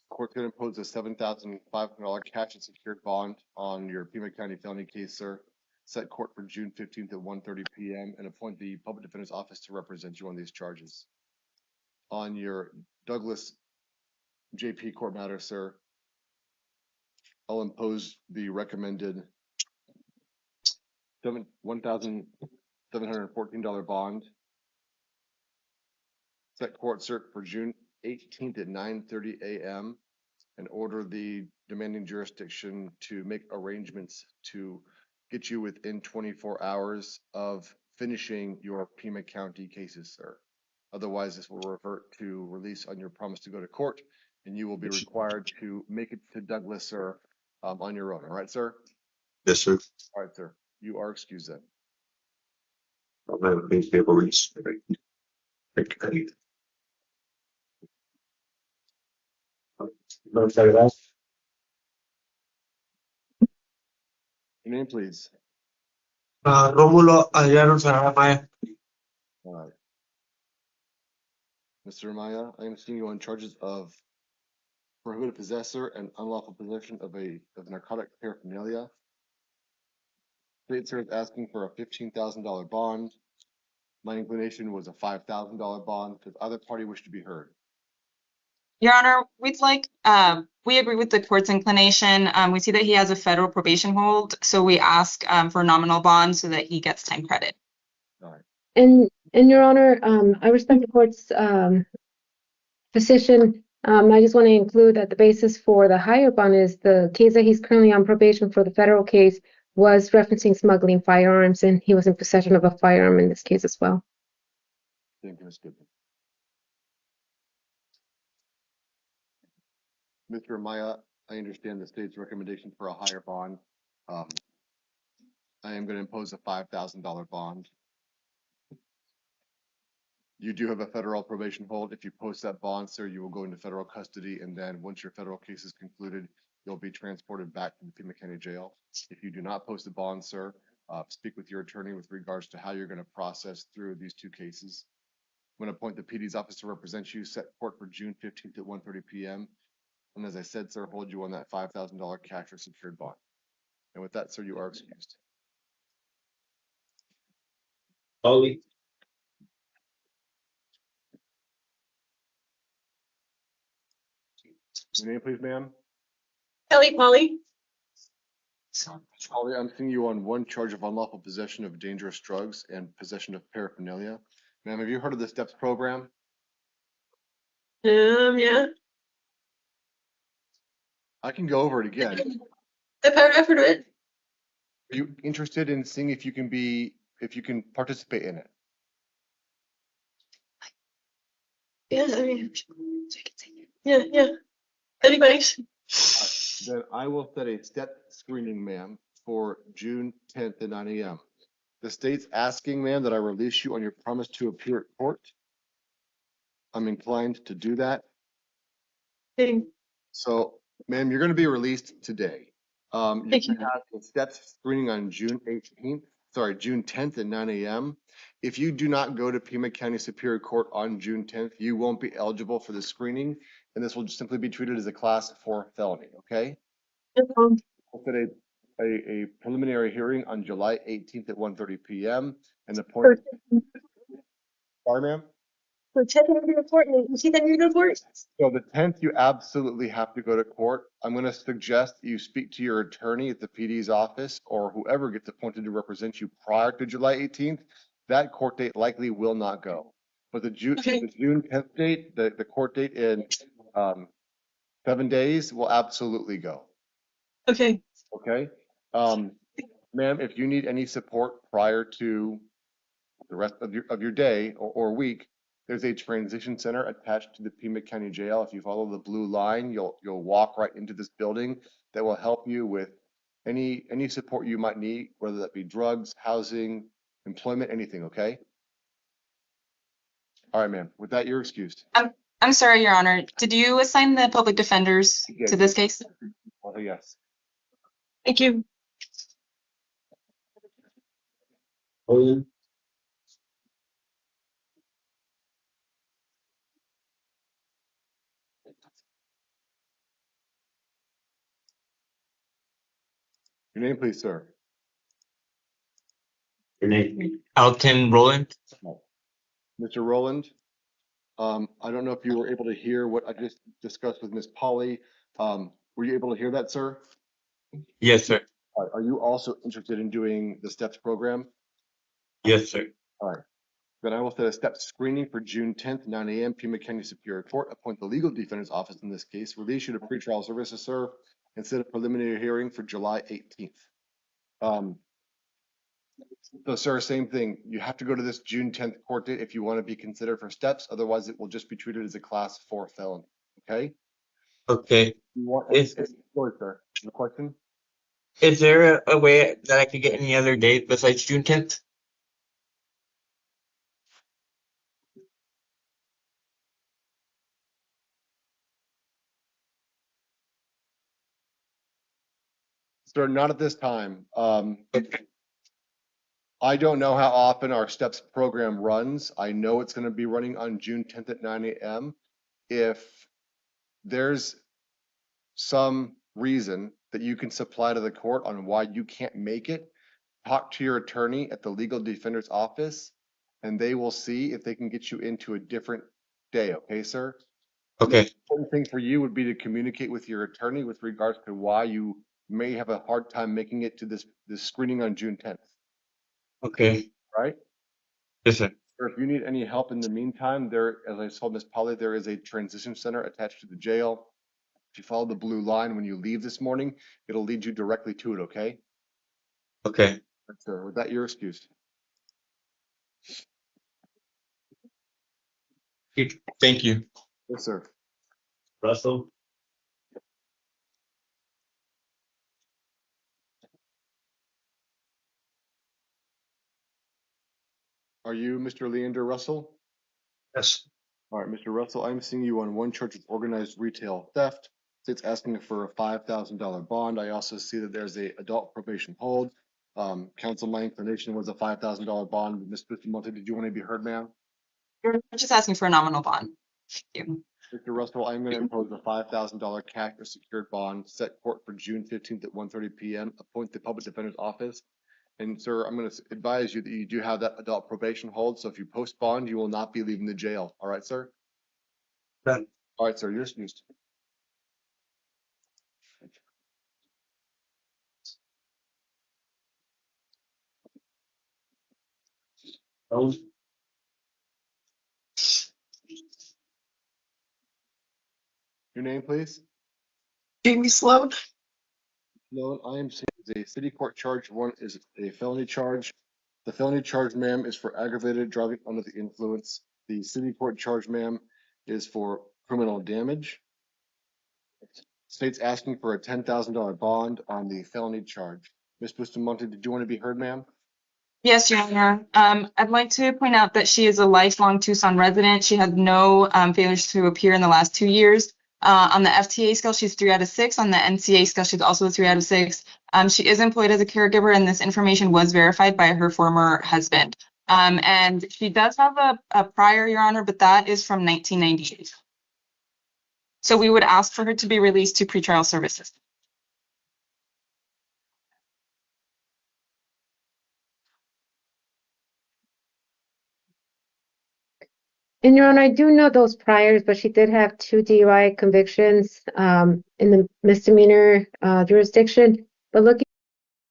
Court's going to impose a $7,500 cash and secured bond on your Pima County felony case, sir. Set court for June 15th at 1:30 p.m. and appoint the public defender's office to represent you on these charges. On your Douglas JP court matter, sir, I'll impose the recommended $1,714 bond. Set court cert for June 18th at 9:30 a.m. and order the demanding jurisdiction to make arrangements to get you within 24 hours of finishing your Pima County cases, sir. Otherwise, this will revert to release on your promise to go to court, and you will be required to make it to Douglas, sir, on your own. All right, sir? Yes, sir. All right, sir. You are excused then. I'll have a case paper release. Your name, please. Rómulo Adriano Saramaya. All right. Mr. Amaya, I am seeing you on charges of prohibited possessor and unlawful possession of narcotic paraphernalia. State sir is asking for a $15,000 bond. My inclination was a $5,000 bond. Does either party wish to be heard? Your Honor, we agree with the court's inclination. We see that he has a federal probation hold, so we ask for a nominal bond so that he gets time credit. All right. And Your Honor, I respect the court's position. I just want to include that the basis for the higher bond is the case that he's currently on probation for. The federal case was referencing smuggling firearms, and he was in possession of a firearm in this case as well. Thank you, Ms. Goodman. Mr. Amaya, I understand the state's recommendation for a higher bond. I am going to impose a $5,000 bond. You do have a federal probation hold. If you post that bond, sir, you will go into federal custody, and then once your federal case is concluded, you'll be transported back to the Pima County Jail. If you do not post a bond, sir, speak with your attorney with regards to how you're going to process through these two cases. I'm going to appoint the PD's office to represent you, set court for June 15th at 1:30 p.m. And as I said, sir, hold you on that $5,000 cash or secured bond. And with that, sir, you are excused. Polly. Your name, please, ma'am? Kelly Polly. Holly, I'm seeing you on one charge of unlawful possession of dangerous drugs and possession of paraphernalia. Ma'am, have you heard of the STEPS program? Yeah. I can go over it again. I've heard of it. Are you interested in seeing if you can participate in it? Yeah, I mean, yeah. That'd be nice. Then I will set a STEP screening, ma'am, for June 10th at 9 a.m. The state's asking, ma'am, that I release you on your promise to appear at court. I'm inclined to do that. Okay. So, ma'am, you're going to be released today. You're going to have a STEP screening on June 10th at 9 a.m. If you do not go to Pima County Superior Court on June 10th, you won't be eligible for the screening, and this will just simply be treated as a class 4 felony, okay? We'll set a preliminary hearing on July 18th at 1:30 p.m. and the point. Sorry, ma'am? So 10th you're going to court, and you see that you're going to court? So the 10th, you absolutely have to go to court. I'm going to suggest you speak to your attorney at the PD's office or whoever gets appointed to represent you prior to July 18th. That court date likely will not go. But the June 10th date, the court date in 7 days will absolutely go. Okay. Okay. Ma'am, if you need any support prior to the rest of your day or week, there's a transition center attached to the Pima County Jail. If you follow the blue line, you'll walk right into this building that will help you with any support you might need, whether that be drugs, housing, employment, anything, okay? All right, ma'am. With that, you're excused. I'm sorry, Your Honor. Did you assign the public defenders to this case? Oh, yes. Thank you. Olin. Your name, please, sir. Your name. Alton Roland. Mr. Rowland, I don't know if you were able to hear what I just discussed with Ms. Polly. Were you able to hear that, sir? Yes, sir. Are you also interested in doing the STEPS program? Yes, sir. All right. Then I will set a STEPS screening for June 10th, 9 a.m. Pima County Superior Court. Appoint the legal defender's office in this case. Release you to pretrial services, sir, and set a preliminary hearing for July 18th. So, sir, same thing. You have to go to this June 10th court date if you want to be considered for STEPS. Otherwise, it will just be treated as a class 4 felony. Okay? Okay. You want sorry, sir. No question? Is there a way that I could get any other date besides June 10th? Sir, not at this time. I don't know how often our STEPS program runs. I know it's going to be running on June 10th at 9 a.m. If there's some reason that you can supply to the court on why you can't make it, talk to your attorney at the legal defender's office, and they will see if they can get you into a different day. Okay, sir? Okay. The important thing for you would be to communicate with your attorney with regards to why you may have a hard time making it to this screening on June 10th. Okay. Right? Yes, sir. Or if you need any help in the meantime, there, as I told Ms. Polly, there is a transition center attached to the jail. If you follow the blue line when you leave this morning, it'll lead you directly to it, okay? Okay. Yes, sir. With that, you're excused. Thank you. Yes, sir. Russell? Are you Mr. Leander Russell? Yes. All right, Mr. Russell, I'm seeing you on one charge of organized retail theft. It's asking for a $5,000 bond. I also see that there's a adult probation hold. Counsel, my inclination was a $5,000 bond. Ms. Bustamante, did you want to be heard, ma'am? You're just asking for a nominal bond. Thank you. Mr. Russell, I'm going to impose a $5,000 cash or secured bond, set court for June 15th at 1:30 p.m. Appoint the public defender's office. And sir, I'm going to advise you that you do have that adult probation hold. So if you post bond, you will not be leaving the jail. All right, sir? Done. All right, sir, you're excused. Oh, Your name, please? Jamie Sloan. No, I am seeing a city court charge. One is a felony charge. The felony charge, ma'am, is for aggravated driving under the influence. The city court charge, ma'am, is for criminal damage. State's asking for a $10,000 bond on the felony charge. Ms. Bustamante, did you want to be heard, ma'am? Yes, Your Honor. I'd like to point out that she is a lifelong Tucson resident. She had no failures to appear in the last 2 years. On the FTA scale, she's 3 out of 6. On the NCA scale, she's also a 3 out of 6. She is employed as a caregiver, and this information was verified by her former husband. And she does have a prior, Your Honor, but that is from 1998. So we would ask for her to be released to pretrial services. And Your Honor, I do know those priors, but she did have 2 DUI convictions in the misdemeanor jurisdiction. But looking,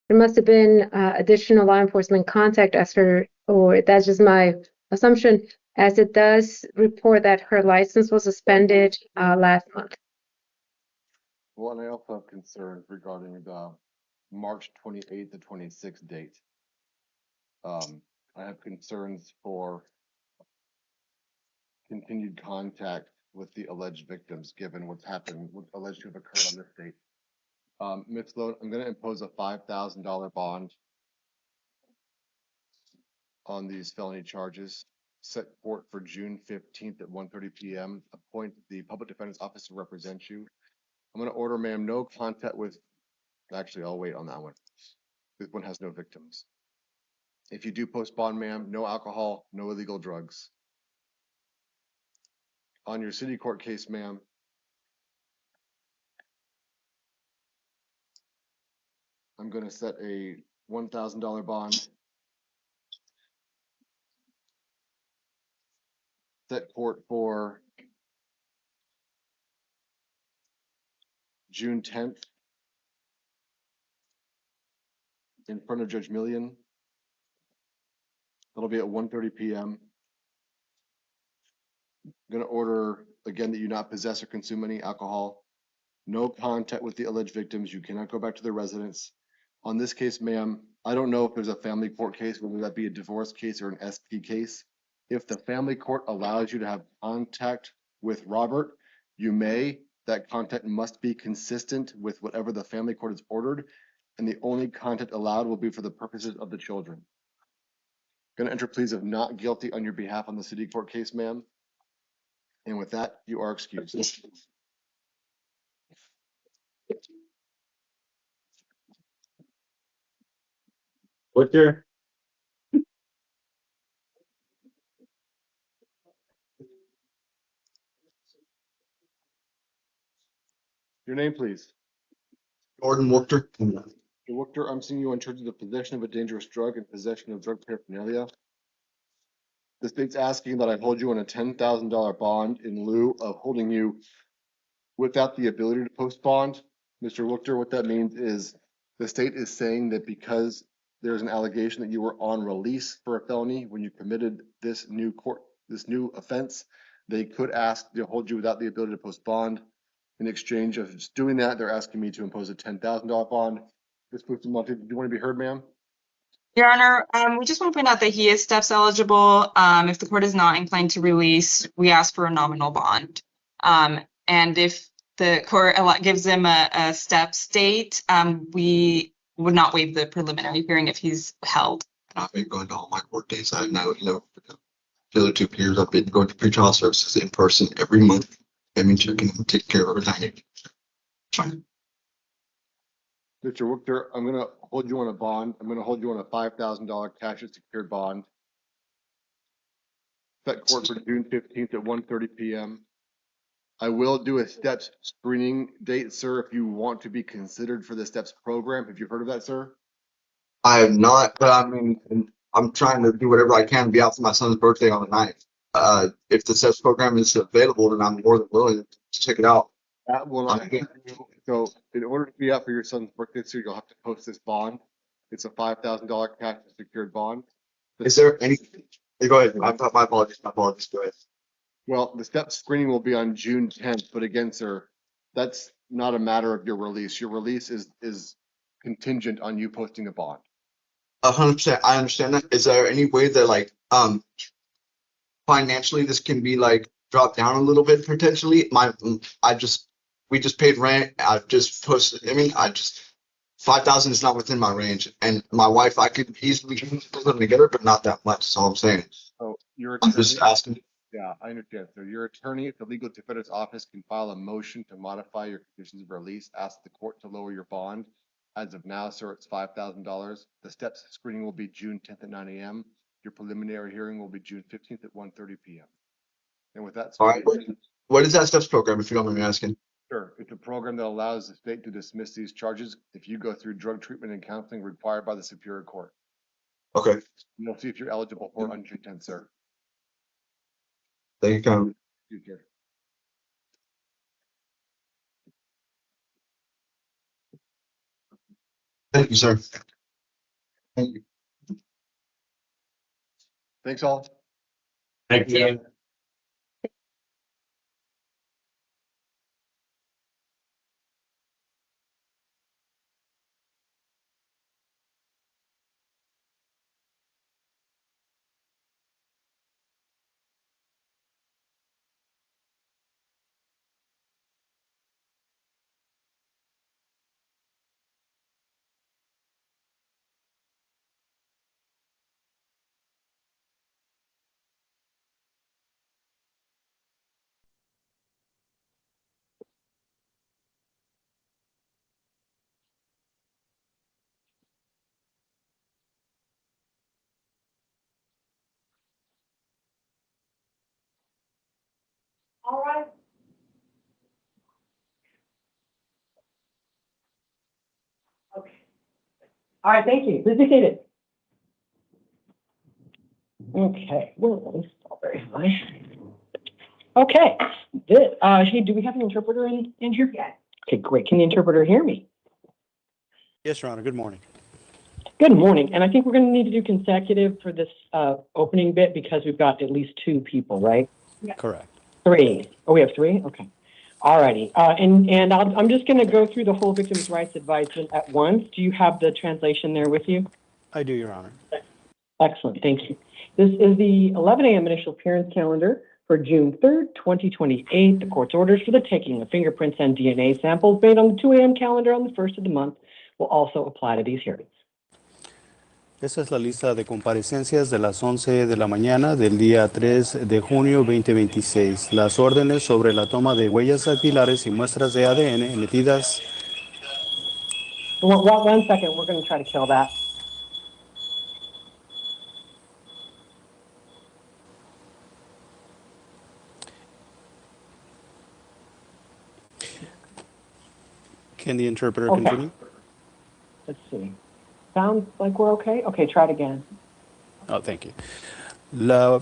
there must have been additional law enforcement contact as her, or that's just my assumption, as it does report that her license was suspended last month. Well, and I also have concerns regarding the March 28th to 26th date. I have concerns for continued contact with the alleged victims, given what's happened, what alleged to have occurred on this date. Ms. Sloan, I'm going to impose a $5,000 bond on these felony charges. Set court for June 15th at 1:30 p.m. Appoint the public defender's office to represent you. I'm going to order, ma'am, no contact with, actually, I'll wait on that one. This one has no victims. If you do post bond, ma'am, no alcohol, no illegal drugs. On your city court case, ma'am, I'm going to set a $1,000 bond. Set court for June 10th in front of Judge Millian. That'll be at 1:30 p.m. I'm going to order, again, that you not possess or consume any alcohol. No contact with the alleged victims. You cannot go back to their residence. On this case, ma'am, I don't know if there's a family court case, whether that be a divorce case or an SP case. If the family court allows you to have contact with Robert, you may. That contact must be consistent with whatever the family court has ordered, and the only contact allowed will be for the purposes of the children. Going to enter pleas of not guilty on your behalf on the city court case, ma'am. And with that, you are excused. what's your, Your name, please. Jordan Wookter. Mr. Wookter, I'm seeing you in charge of the possession of a dangerous drug and possession of drug paraphernalia. The state's asking that I hold you on a $10,000 bond in lieu of holding you without the ability to post bond. Mr. Wookter, what that means is the state is saying that because there's an allegation that you were on release for a felony when you committed this new offense. They could ask to hold you without the ability to post bond. In exchange of just doing that, they're asking me to impose a $10,000 bond. Ms. Bustamante, do you want to be heard, ma'am? Your Honor, we just want to point out that he is steps eligible. If the court is not inclined to release, we ask for a nominal bond. And if the court gives him a steps date, we would not waive the preliminary hearing if he's held. I've been going to all my court dates. I know, the other 2 years I've been going to pretrial services in person every month. I mean, you can take care of everything. Fine. Mr. Wichter, I'm going to hold you on a bond. I'm going to hold you on a $5,000 cash secured bond. Set court for June 15th at 1:30 p.m. I will do a steps screening date, sir, if you want to be considered for the steps program. Have you heard of that, sir? I have not, but I mean, I'm trying to do whatever I can to be out for my son's birthday on the 9th. If the SEPS program is available, then I'm more than willing to check it out. That will not. So in order to be out for your son's birthday, sir, you'll have to post this bond. It's a $5,000 cash secured bond. Is there any? Go ahead. My apologies. My apologies. Go ahead. Well, the step screening will be on June 10th, but again, sir, that's not a matter of your release. Your release is contingent on you posting a bond. 100%. I understand that. Is there any way that, like, financially this can be like dropped down a little bit potentially? We just paid rent. I just posted. I mean, $5,000 is not within my range, and my wife, I could easily put them together, but not that much. That's all I'm saying. So I'm just asking. Yeah, I understand. So your attorney at the legal defender's office can file a motion to modify your conditions of release, ask the court to lower your bond. As of now, sir, it's $5,000. The steps screening will be June 10th at 9 a.m. Your preliminary hearing will be June 15th at 1:30 p.m. And with that, All right. What is that steps program, if you don't mind me asking? Sure. It's a program that allows the state to dismiss these charges if you go through drug treatment and counseling required by the Superior Court. Okay. And we'll see if you're eligible for it on June 10th, sir. Thank you. Thank you, sir. Thank you. Thanks all. Thank you. All right. Okay. All right, thank you. Please be seated. Okay, well, let me stop very high. Okay, hey, do we have an interpreter in here? Yeah. Okay, great. Can the interpreter hear me? Yes, Your Honor. Good morning. Good morning. And I think we're going to need to do consecutive for this opening bit because we've got at least 2 people, right? Yeah. Correct. 3. Oh, we have 3? Okay. All righty. And I'm just going to go through the whole victim's rights advisement at once. Do you have the translation there with you? I do, Your Honor. Excellent. Thank you. This is the 11 a.m. initial appearance calendar for June 3rd, 2028. The court's orders for the taking of fingerprints and DNA samples made on the 2 a.m. calendar on the 1st of the month will also apply to these hearings. Esta es la lista de comparecencias de las 11 de la mañana del día 3 de junio 2026. Las órdenes sobre la toma de huellas dactilares y muestras de ADN emitidas. One second, we're going to try to kill that. Can the interpreter continue? Let's see. Sounds like we're okay. Okay, try it again. Oh, thank you. La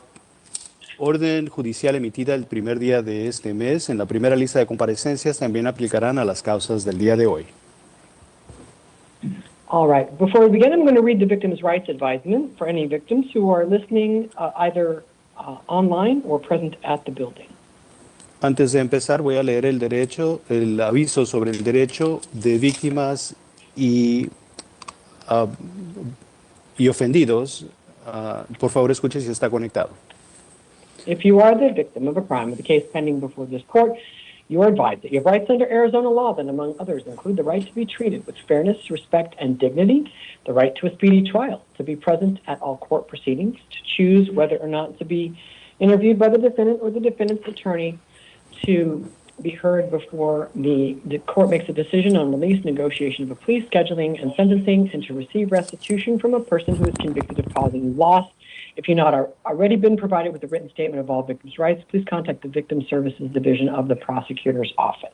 orden judicial emitida el primer día de este mes en la primera lista de comparecencias también aplicarán a las causas del día de hoy. All right. Before we begin, I'm going to read the victim's rights advisement for any victims who are listening either online or present at the building. Antes de empezar, voy a leer el aviso sobre el derecho de víctimas ah, y ofendidos. Por favor, escuche si está conectado. If you are the victim of a crime with a case pending before this court, you are advised that you have rights under Arizona law that, among others, include the right to be treated with fairness, respect, and dignity, the right to a speedy trial, to be present at all court proceedings, to choose whether or not to be interviewed by the defendant or the defendant's attorney, to be heard before the court makes a decision on release, negotiation of a plea, scheduling, and sentencing, and to receive restitution from a person who is convicted of causing loss. If you've not already been provided with a written statement of all victims' rights, please contact the Victim Services Division of the Prosecutor's Office.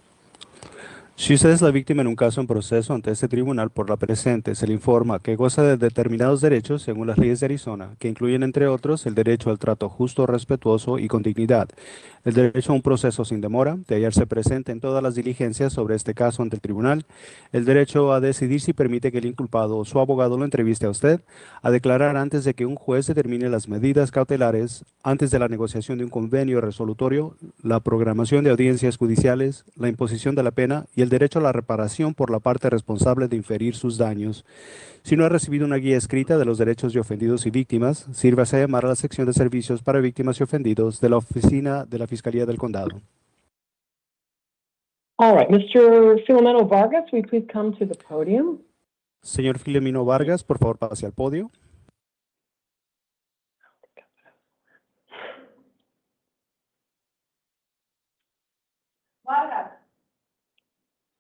Si usted es la víctima en un caso en proceso ante este tribunal por la presente, se le informa que goza de determinados derechos según las leyes de Arizona, que incluyen, entre otros, el derecho al trato justo, respetuoso y con dignidad, el derecho a un proceso sin demora, de hallarse presente en todas las diligencias sobre este caso ante el tribunal, el derecho a decidir si permite que el inculpado o su abogado lo entreviste a usted, a declarar antes de que un juez determine las medidas cautelares, antes de la negociación de un convenio resolutorio, la programación de audiencias judiciales, la imposición de la pena y el derecho a la reparación por la parte responsable de inferir sus daños. Si no ha recibido una guía escrita de los derechos de ofendidos y víctimas, sírvase a llamar a la sección de servicios para víctimas y ofendidos de la oficina de la Fiscalía del Condado. All right, Mr. Filomeno Vargas, will you please come to the podium? Señor Filomeno Vargas, por favor, pase al podio.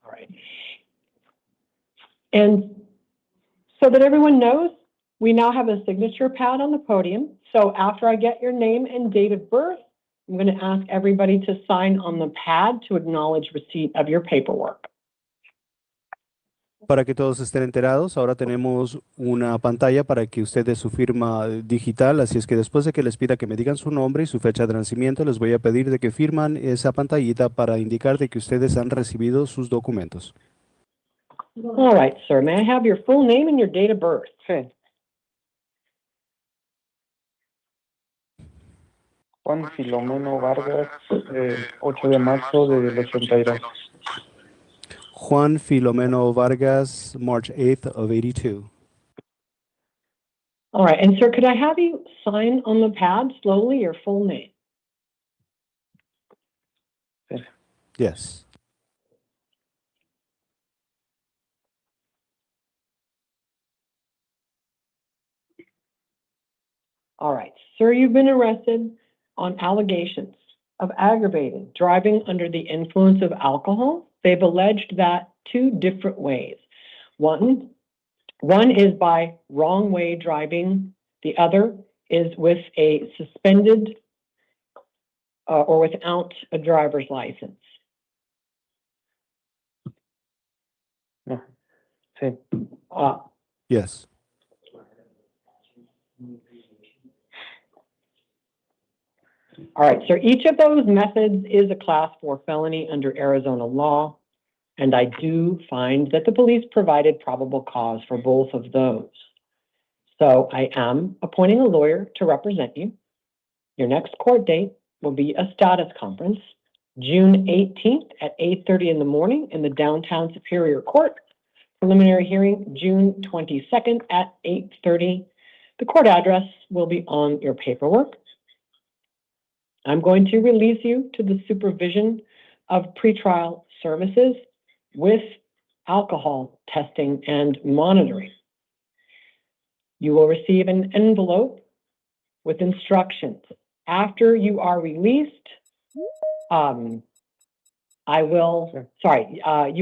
All right. And so that everyone knows, we now have a signature pad on the podium. So after I get your name and date of birth, I'm going to ask everybody to sign on the pad to acknowledge receipt of your paperwork. Para que todos estén enterados, ahora tenemos una pantalla para que usted dé su firma digital, así es que después de que les pida que me digan su nombre y su fecha de nacimiento, les voy a pedir de que firman esa pantallita para indicar de que ustedes han recibido sus documentos. All right, sir. May I have your full name and your date of birth? Sí. Juan Filomeno Vargas, 8 de marzo del 82. Juan Filomeno Vargas, March 8th of 82. All right, and sir, could I have you sign on the pad slowly your full name? Yes. All right, sir, you've been arrested on allegations of aggravated driving under the influence of alcohol. They've alleged that two different ways. One is by wrong way driving. The other is with a suspended or without a driver's license. No. Sí. Yes. All right, so each of those methods is a class 4 felony under Arizona law, and I do find that the police provided probable cause for both of those. So I am appointing a lawyer to represent you. Your next court date will be a status conference, June 18th at 8:30 in the morning in the downtown Superior Court. Preliminary hearing, June 22nd at 8:30. The court address will be on your paperwork. I'm going to release you to the supervision of pretrial services with alcohol testing and monitoring. You will receive an envelope with instructions. After you are released, you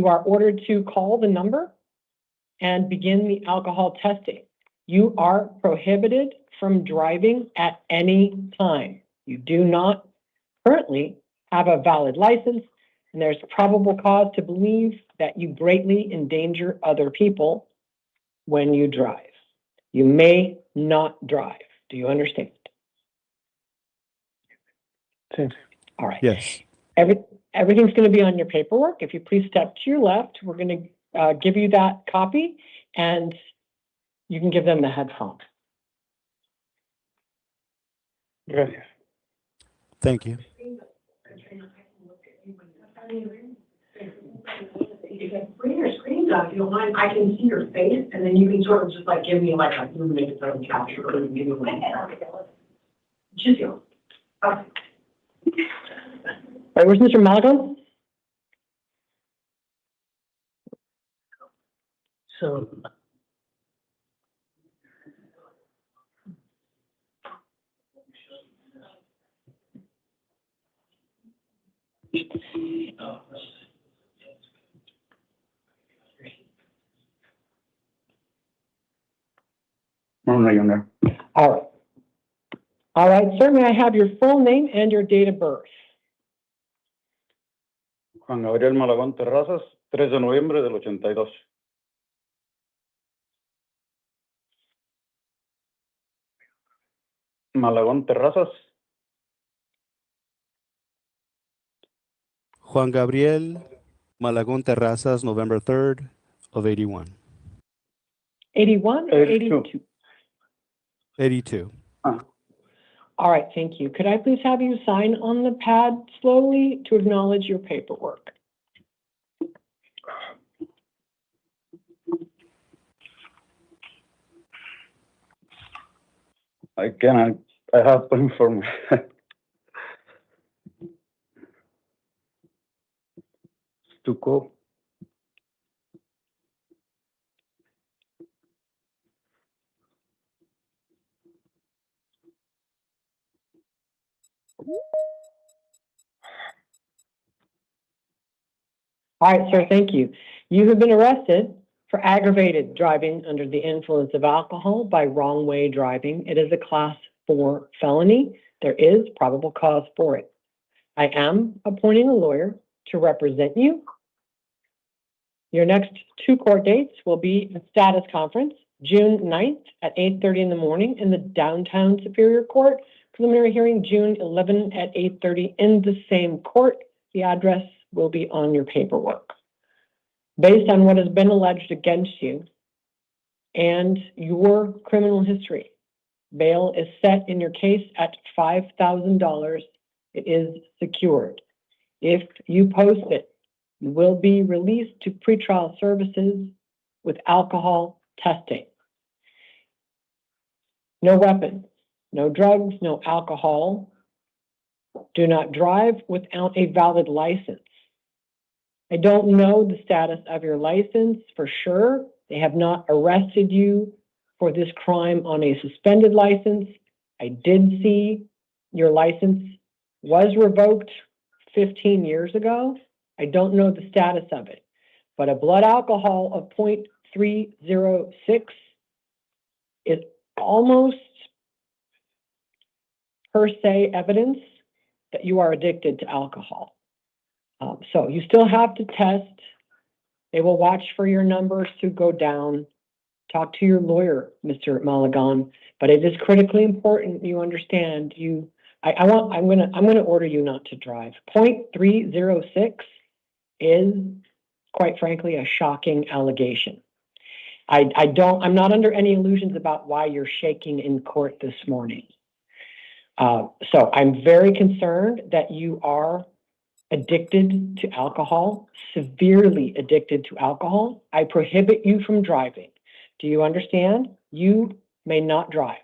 are ordered to call the number and begin the alcohol testing. You are prohibited from driving at any time. You do not currently have a valid license, and there's probable cause to believe that you greatly endanger other people when you drive. You may not drive. Do you understand? Sí. All right. Yes. Everything's going to be on your paperwork. If you please step to your left, we're going to give you that copy. and you can give them the headphones. Gracias. Thank you. You can bring your screen down if you don't mind. I can see your face, and then you can sort of just like give me like a illuminated zone capture or maybe just you. Okay. All right, where's Mr. Malagon? So. No, you're there. All right. All right, sir, may I have your full name and your date of birth? Juan Gabriel Malagón Terrazas, 3 de noviembre del 82. Malagón Terrazas. Juan Gabriel Malagón Terrazas, November 3rd of 81. 81 or 82? 82. All right, thank you. Could I please have you sign on the pad slowly to acknowledge your paperwork? Again, I have to inform. Stucco. All right, sir, thank you. You have been arrested for aggravated driving under the influence of alcohol by wrong way driving. It is a class 4 felony. There is probable cause for it. I am appointing a lawyer to represent you. Your next 2 court dates will be a status conference, June 9th at 8:30 in the morning in the downtown Superior Court. Preliminary hearing, June 11 at 8:30 in the same court. The address will be on your paperwork. Based on what has been alleged against you and your criminal history, bail is set in your case at $5,000. It is secured. If you post it, you will be released to pretrial services with alcohol testing. No weapons, no drugs, no alcohol. Do not drive without a valid license. I don't know the status of your license for sure. They have not arrested you for this crime on a suspended license. I did see your license was revoked 15 years ago. I don't know the status of it, but a blood alcohol of 0.306 is almost per se evidence that you are addicted to alcohol. So you still have to test. They will watch for your numbers to go down. Talk to your lawyer, Mr. Malagon, but it is critically important you understand. I'm gonna order you not to drive. 0.306 is, quite frankly, a shocking allegation. I'm not under any illusions about why you're shaking in court this morning. So I'm very concerned that you are addicted to alcohol, severely addicted to alcohol. I prohibit you from driving. Do you understand? You may not drive.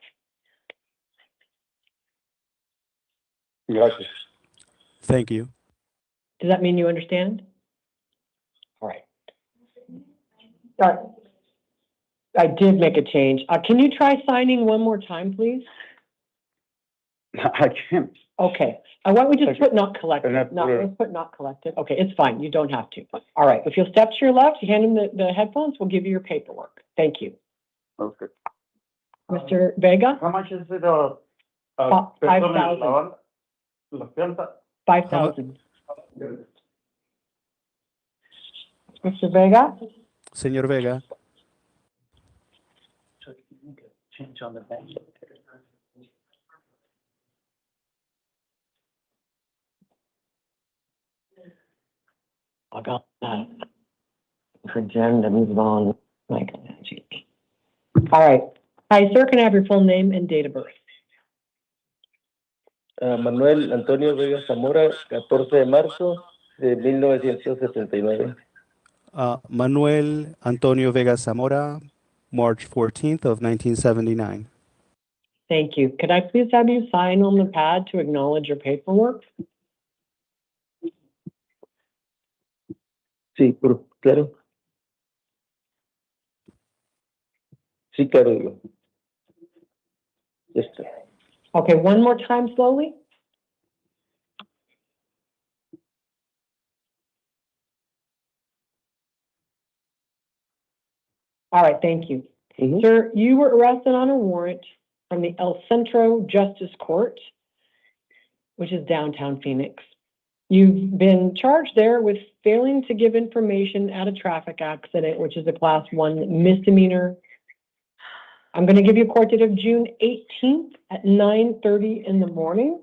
Gracias. Thank you. Does that mean you understand? All right. All right. I did make a change. Can you try signing one more time, please? I can't. Okay. Why don't we just put not collected? Let's put not collected. Okay, it's fine. You don't have to. All right. If you'll step to your left, you hand him the headphones, we'll give you your paperwork. Thank you. Okay. Mr. Vega? How much is it? 5,000. 5,000. Mr. Vega? Señor Vega. Change on the back. I got that. For Jen to move on, like, All right. Hi, sir, can I have your full name and date of birth? Manuel Antonio Vega Zamora, 14 de marzo de 1979. Manuel Antonio Vega Zamora, March 14th of 1979. Thank you. Could I please have you sign on the pad to acknowledge your paperwork? Sí, claro. Sí, claro, digo. Ya está. Okay, one more time slowly. All right, thank you. Sir, you were arrested on a warrant from the El Centro Justice Court, which is downtown Phoenix. You've been charged there with failing to give information at a traffic accident, which is a class 1 misdemeanor. I'm going to give you a court date of June 18th at 9:30 in the morning.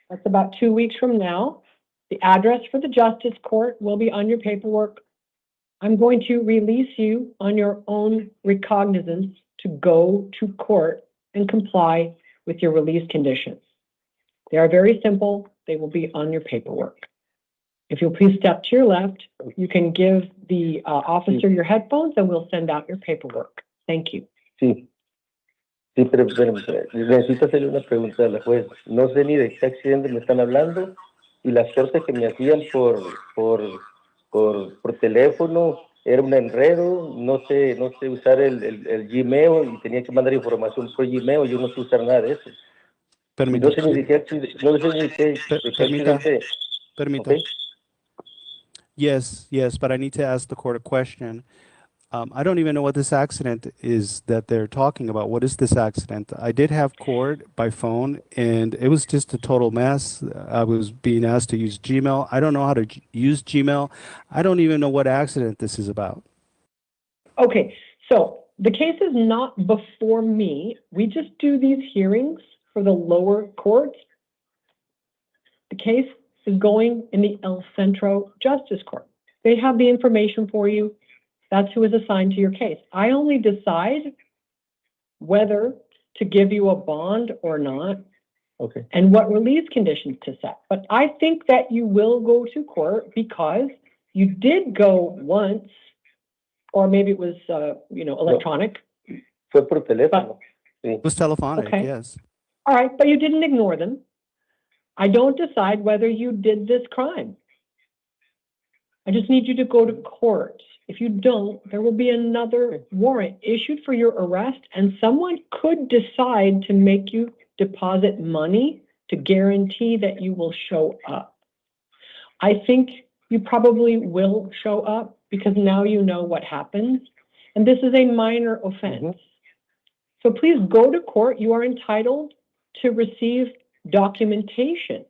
That's about 2 weeks from now. The address for the Justice Court will be on your paperwork. I'm going to release you on your own recognizance to go to court and comply with your release conditions. They are very simple. They will be on your paperwork. If you'll please step to your left, you can give the officer your headphones and we'll send out your paperwork. Thank you. Sí. Sí, pero necesito hacerle una pregunta a la juez. No sé ni de qué accidente me están hablando y las cortes que me hacían por teléfono era un enredo. No sé usar el Gmail y tenía que mandar información por Gmail. Yo no sé usar nada de eso. Y no sé ni de qué accidente. Permita. Okay. Yes, but I need to ask the court a question. I don't even know what this accident is that they're talking about. What is this accident? I did have court by phone, and it was just a total mess. I was being asked to use Gmail. I don't know how to use Gmail. I don't even know what accident this is about. Okay, so the case is not before me. We just do these hearings for the lower courts. The case is going in the El Centro Justice Court. They have the information for you. That's who is assigned to your case. I only decide whether to give you a bond or not, okay, and what release conditions to set. But I think that you will go to court because you did go once, or maybe it was, electronic. Fue por teléfono. It was telephonic, Okay. yes. All right, but you didn't ignore them. I don't decide whether you did this crime. I just need you to go to court. If you don't, there will be another warrant issued for your arrest, and someone could decide to make you deposit money to guarantee that you will show up. I think you probably will show up because now you know what happens, and this is a minor offense. So please go to court. You are entitled to receive documentation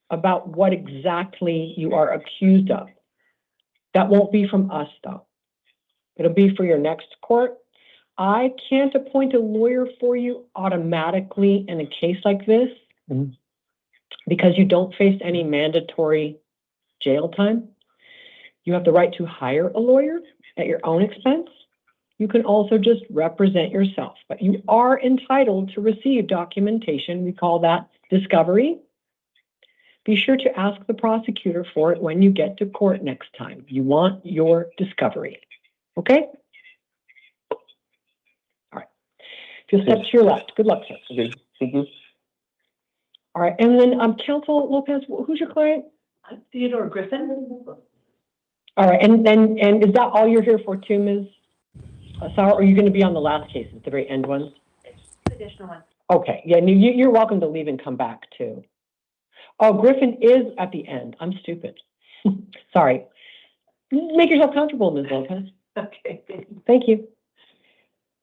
about what exactly you are accused of. That won't be from us, though. It'll be for your next court. I can't appoint a lawyer for you automatically in a case like this because you don't face any mandatory jail time. You have the right to hire a lawyer at your own expense. You can also just represent yourself, but you are entitled to receive documentation. We call that discovery. Be sure to ask the prosecutor for it when you get to court next time. You want your discovery. Okay? All right. If you'll step to your left. Good luck, sir. Okay, thank you. All right. And then Counsel Lopez, who's your client? Theodore Griffin. All right. And is that all you're here for too, Ms. Sauer? Or are you going to be on the last cases, the very end ones? Additional one. Okay. Yeah, you're welcome to leave and come back too. Oh, Griffin is at the end. I'm stupid. Sorry. Make yourself comfortable, Ms. Lopez. Okay. Thank you.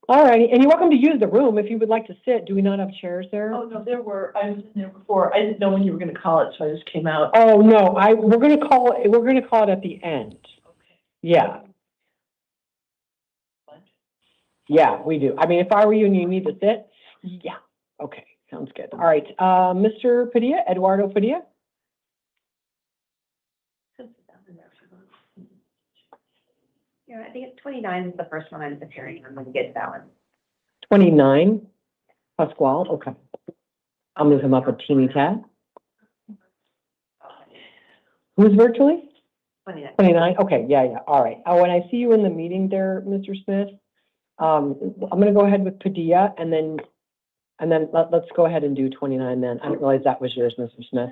All righty. And you're welcome to use the room if you would like to sit. Do we not have chairs there? Oh, no, there were. I was in there before. I didn't know when you were going to call it, so I just came out. Oh, no. We're going to call it at the end. Okay. Yeah. What? Yeah, we do. I mean, if I were you and you need to sit, yeah. Okay. Sounds good. All right. Mr. Padilla, Eduardo Padilla. Yeah, I think it's 29 is the first one I'm appearing. I'm going to get that one. 29, Pasquale, okay. I'll move him up a teeny tad. Who's virtually? 29, okay, yeah, all right. Oh, and I see you in the meeting there, Mr. Smith. I'm gonna go ahead with Padilla, and then let's go ahead and do 29 then. I didn't realize that was yours, Mr. Smith.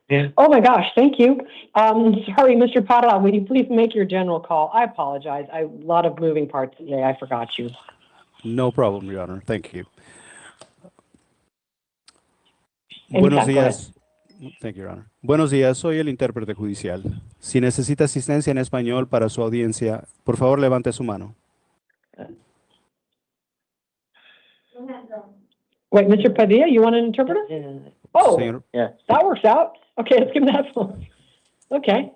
Yeah. Oh my gosh, thank you. Sorry, Mr. Parra, will you please make your general call? I apologize. A lot of moving parts today. I forgot you. No problem, Your Honor. Thank you. Anytime, Buenos go ahead. días. Thank you, Your Honor. Buenos días, soy el intérprete judicial. Si necesita asistencia en español para su audiencia, por favor levante su mano. Wait, Mr. Padilla, you want an interpreter? Oh, Señor, Yeah. that works out. Okay, let's give him that phone. Okay.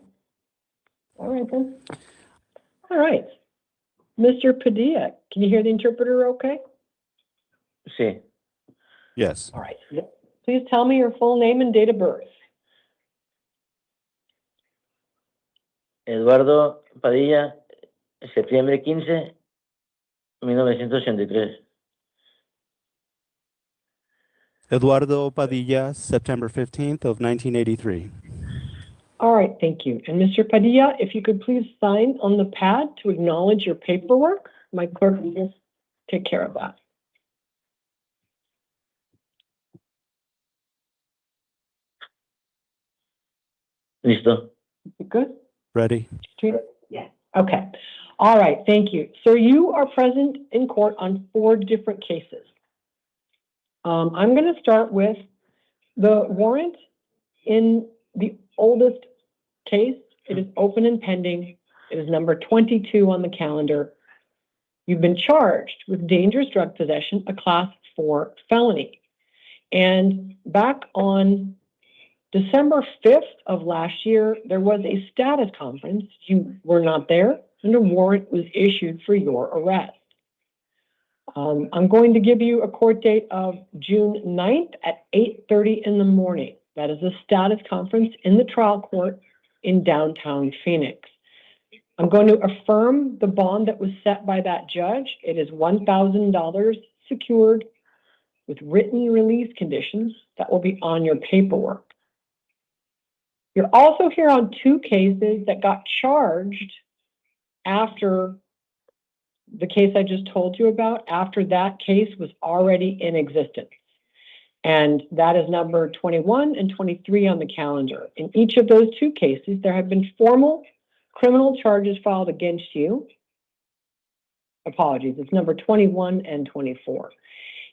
All right then. All right. Mr. Padilla, can you hear the interpreter okay? Sí. yes. All right. Please tell me your full name and date of birth. Eduardo Padilla, septiembre 15, 1983. Eduardo Padilla, September 15th of 1983. All right, thank you. And Mr. Padilla, if you could please sign on the pad to acknowledge your paperwork, my clerk will just take care of that. Listo. You good? Ready? Yeah. Okay. All right, thank you. So you are present in court on 4 different cases. I'm going to start with the warrant in the oldest case. It is open and pending. It is number 22 on the calendar. You've been charged with dangerous drug possession, a class 4 felony. And back on December 5th of last year, there was a status conference. You were not there, and a warrant was issued for your arrest. I'm going to give you a court date of June 9th at 8:30 in the morning. That is a status conference in the trial court in downtown Phoenix. I'm going to affirm the bond that was set by that judge. It is $1,000 secured with written release conditions that will be on your paperwork. You're also here on 2 cases that got charged after the case I just told you about, after that case was already in existence. And that is number 21 and 23 on the calendar. In each of those 2 cases, there have been formal criminal charges filed against you. Apologies, it's number 21 and 24.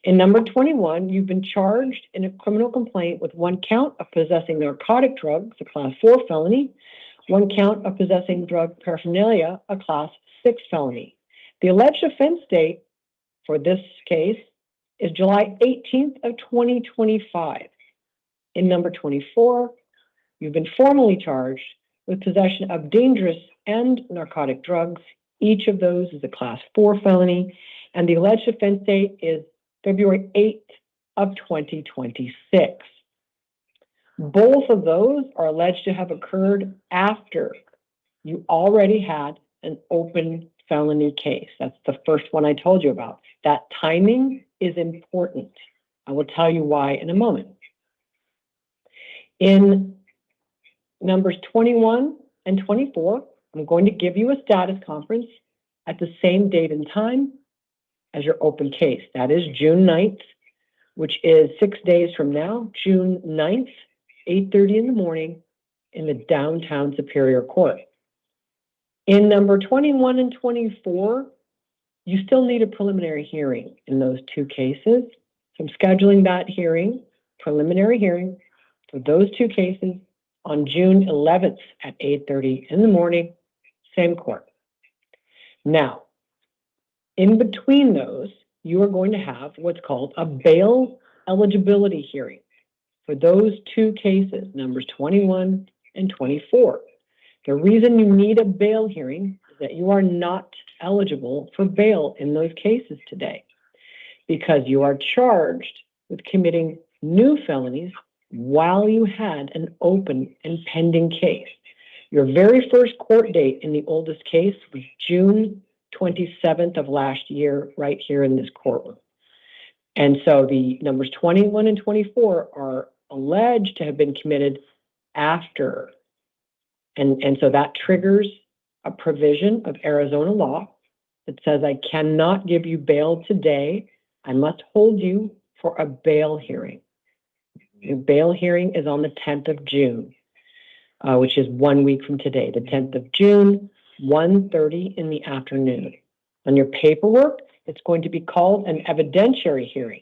In number 21, you've been charged in a criminal complaint with 1 count of possessing narcotic drugs, a class 4 felony, 1 count of possessing drug paraphernalia, a class 6 felony. The alleged offense date for this case is July 18th of 2025. In number 24, you've been formally charged with possession of dangerous and narcotic drugs. Each of those is a class 4 felony, and the alleged offense date is February 8th of 2026. Both of those are alleged to have occurred after you already had an open felony case. That's the first one I told you about. That timing is important. I will tell you why in a moment. In numbers 21 and 24, I'm going to give you a status conference at the same date and time as your open case. That is June 9th, which is 6 days from now, June 9th, 8:30 in the morning in the downtown Superior Court. In number 21 and 24, you still need a preliminary hearing in those 2 cases. So I'm scheduling that hearing, preliminary hearing, for those 2 cases on June 11th at 8:30 in the morning, same court. Now, in between those, you are going to have what's called a bail eligibility hearing for those 2 cases, numbers 21 and 24. The reason you need a bail hearing is that you are not eligible for bail in those cases today because you are charged with committing new felonies while you had an open and pending case. Your very first court date in the oldest case was June 27th of last year, right here in this courtroom. And so the numbers 21 and 24 are alleged to have been committed after. And so that triggers a provision of Arizona law that says I cannot give you bail today. I must hold you for a bail hearing. Your bail hearing is on the 10th of June, which is 1 week from today, the 10th of June, 1:30 in the afternoon. On your paperwork, it's going to be called an evidentiary hearing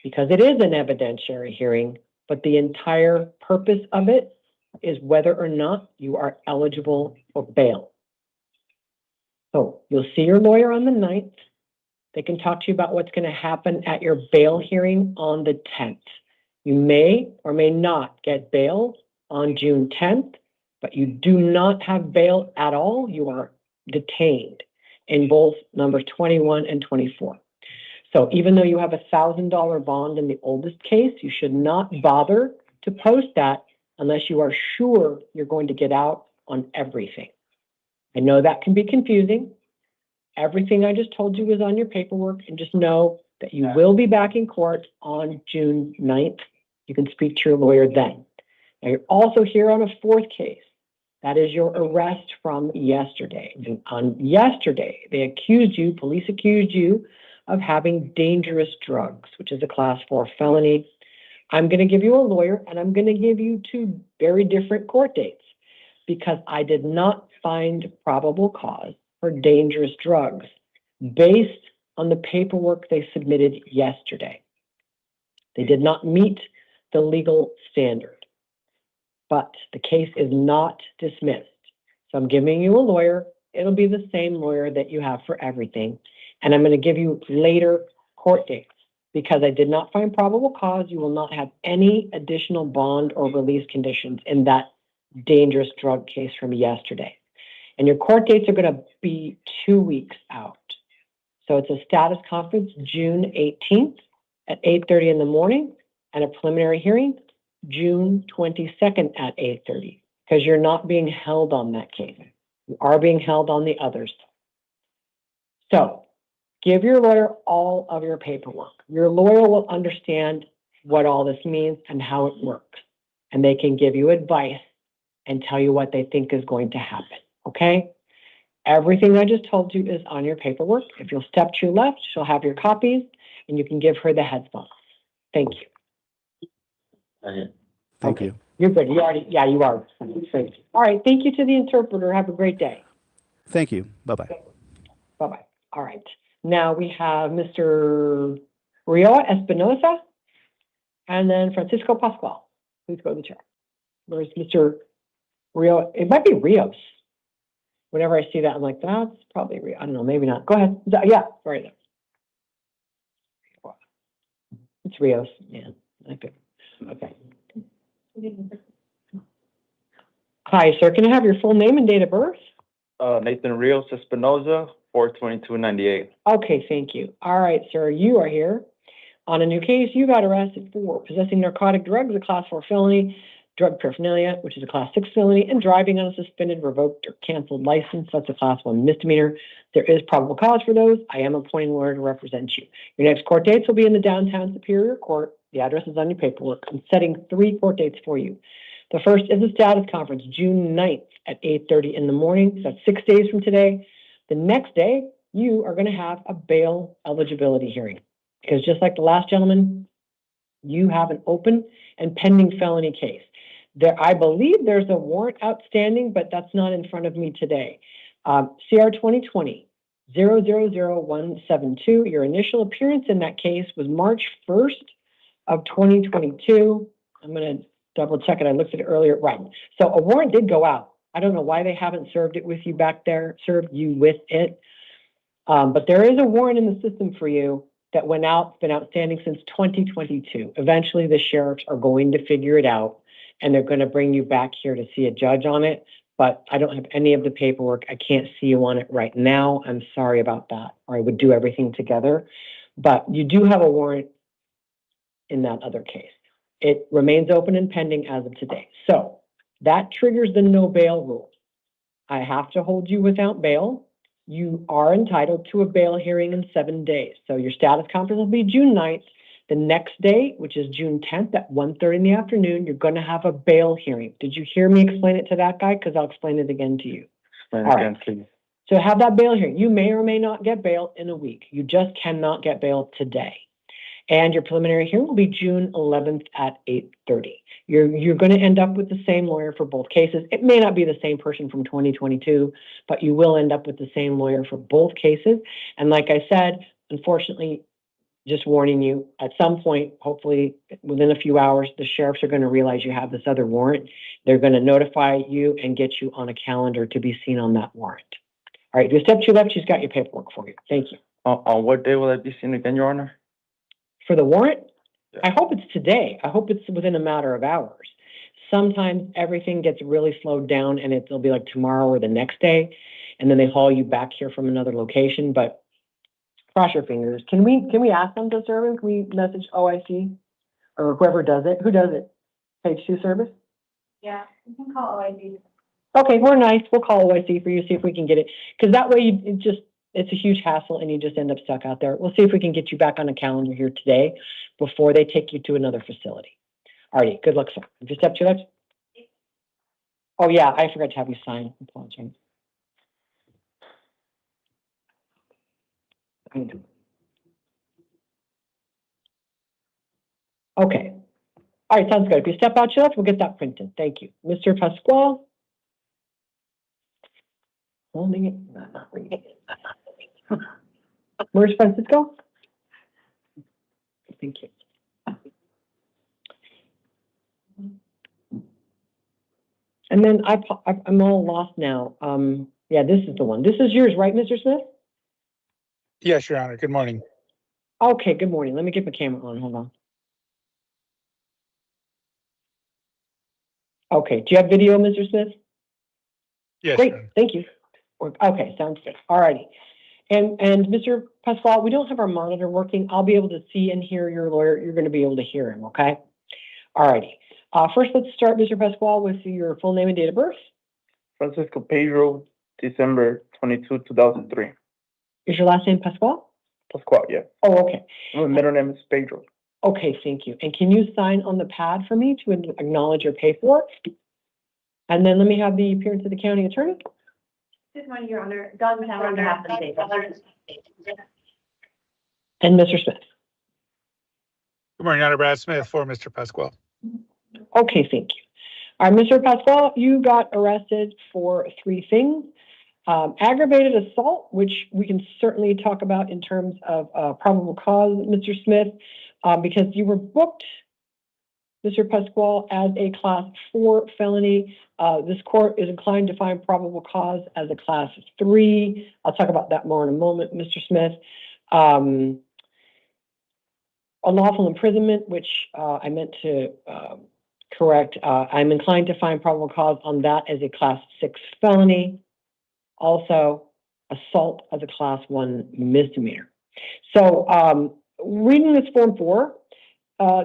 because it is an evidentiary hearing, but the entire purpose of it is whether or not you are eligible for bail. So you'll see your lawyer on the 9th. They can talk to you about what's going to happen at your bail hearing on the 10th. You may or may not get bail on June 10th, but you do not have bail at all. You are detained in both numbers 21 and 24. So even though you have a $1,000 bond in the oldest case, you should not bother to post that unless you are sure you're going to get out on everything. I know that can be confusing. Everything I just told you is on your paperwork, and just know that you will be back in court on June 9th. You can speak to your lawyer then. Now, you're also here on a 4th case. That is your arrest from yesterday. And on yesterday, police accused you of having dangerous drugs, which is a class 4 felony. I'm going to give you a lawyer, and I'm going to give you 2 very different court dates because I did not find probable cause for dangerous drugs based on the paperwork they submitted yesterday. They did not meet the legal standard, but the case is not dismissed. So I'm giving you a lawyer. It'll be the same lawyer that you have for everything. And I'm going to give you later court dates because I did not find probable cause. You will not have any additional bond or release conditions in that dangerous drug case from yesterday. And your court dates are going to be 2 weeks out. So it's a status conference June 18th at 8:30 in the morning and a preliminary hearing June 22nd at 8:30 because you're not being held on that case. You are being held on the others. So give your lawyer all of your paperwork. Your lawyer will understand what all this means and how it works. And they can give you advice and tell you what they think is going to happen. Okay? Everything I just told you is on your paperwork. If you'll step to your left, she'll have your copies and you can give her the headphones. Thank you. Thank you. You're good. You are. All right. Thank you to the interpreter. Have a great day. Thank you. Bye-bye. Bye-bye. All right. Now we have Mr. Rio Espinosa and then Francisco Pascual. Please go to the chair. Where's Mr. Rio? It might be Rios. Whenever I see that, I'm like, that's probably Rio. I don't know, maybe not. Go ahead. Yeah, right there. It's Rios. Yeah. Okay. Hi, sir. Can I have your full name and date of birth? Nathan Rios Espinoza, 42298. Okay, thank you. All right, sir. You are here on a new case. You got arrested for possessing narcotic drugs, a class 4 felony, drug paraphernalia, which is a class 6 felony, and driving on a suspended, revoked, or canceled license. That's a class 1 misdemeanor. There is probable cause for those. I am appointing a lawyer to represent you. Your next court dates will be in the downtown Superior Court. The address is on your paperwork. I'm setting 3 court dates for you. The first is a status conference, June 9th at 8:30 in the morning. So that's 6 days from today. The next day, you are going to have a bail eligibility hearing. Because just like the last gentleman, you have an open and pending felony case. I believe there's a warrant outstanding, but that's not in front of me today. CR 2020-000172. Your initial appearance in that case was March 1st of 2022. I'm going to double check it. I looked at it earlier. Right. So a warrant did go out. I don't know why they haven't served it with you back there, served you with it. But there is a warrant in the system for you that went out, been outstanding since 2022. Eventually the sheriffs are going to figure it out and they're going to bring you back here to see a judge on it. But I don't have any of the paperwork. I can't see you on it right now. I'm sorry about that, or I would do everything together. But you do have a warrant in that other case. It remains open and pending as of today. So that triggers the no bail rule. I have to hold you without bail you are entitled to a bail hearing in 7 days. So your status conference will be June 9th. The next day, which is June 10th at 1:30 in the afternoon, you're going to have a bail hearing. Did you hear me explain it to that guy? Because I'll explain it again to you. Explain All again, right. please. So have that bail hearing. You may or may not get bail in a week. You just cannot get bail today. And your preliminary hearing will be June 11th at 8:30. You're going to end up with the same lawyer for both cases. It may not be the same person from 2022, but you will end up with the same lawyer for both cases. And like I said, unfortunately, just warning you, at some point, hopefully within a few hours, the sheriffs are going to realize you have this other warrant. They're going to notify you and get you on a calendar to be seen on that warrant. All right, if you step to your left, she's got your paperwork for you. Thank you. On what day will that be seen again, Your Honor? For the warrant, I hope it's today. I hope it's within a matter of hours. Sometimes everything gets really slowed down and it'll be like tomorrow or the next day, and then they haul you back here from another location. But cross your fingers. Can we ask them to serve him? Can we message OIC or whoever does it? Who does it? Page 2 service? Yeah, you can call OID. Okay, we're nice. We'll call OIC for you, see if we can get it. Because that way it's a huge hassle and you just end up stuck out there. We'll see if we can get you back on a calendar here today before they take you to another facility. Alrighty, good luck, sir. If you step to your left. Oh yeah, I forgot to have you sign. Apologize. Okay. All right, sounds good. If you step out your left, we'll get that printed. Thank you. Mr. Pasquale. Holding it, not reading it. Where's Francisco? Thank you. And then I'm all lost now. Yeah, this is the one. This is yours, right, Mr. Smith? Yes, Your Honor. Good morning. Okay, good morning. Let me get my camera on. Hold on. Okay, do you have video, Mr. Smith? Yes. Great, thank you. Okay, sounds good. All righty. And Mr. Pasquale, we don't have our monitor working. I'll be able to see and hear your lawyer. You're going to be able to hear him, okay? All righty. First, let's start, Mr. Pasquale, with your full name and date of birth. Francisco Pedro, December 22, 2003. Is your last name Pasquale? Pascual, yeah. Oh, okay. My middle name is Pedro. Okay, thank you. And can you sign on the pad for me to acknowledge your pay for it? And then let me have the appearance of the county attorney. Good morning, Your Honor. Don Tower on behalf of the state. And Mr. Smith. Good morning, Your Honor. Brad Smith for Mr. Pasquale. Okay, thank you. All right, Mr. Pasquale, you got arrested for 3 things. Aggravated assault, which we can certainly talk about in terms of probable cause, Mr. Smith, because you were booked, Mr. Pasquale, as a class 4 felony. This court is inclined to find probable cause as a class 3. I'll talk about that more in a moment, Mr. Smith. Unlawful imprisonment, which I meant to correct. I'm inclined to find probable cause on that as a class 6 felony. Also, assault as a class 1 misdemeanor. So, reading this Form 4,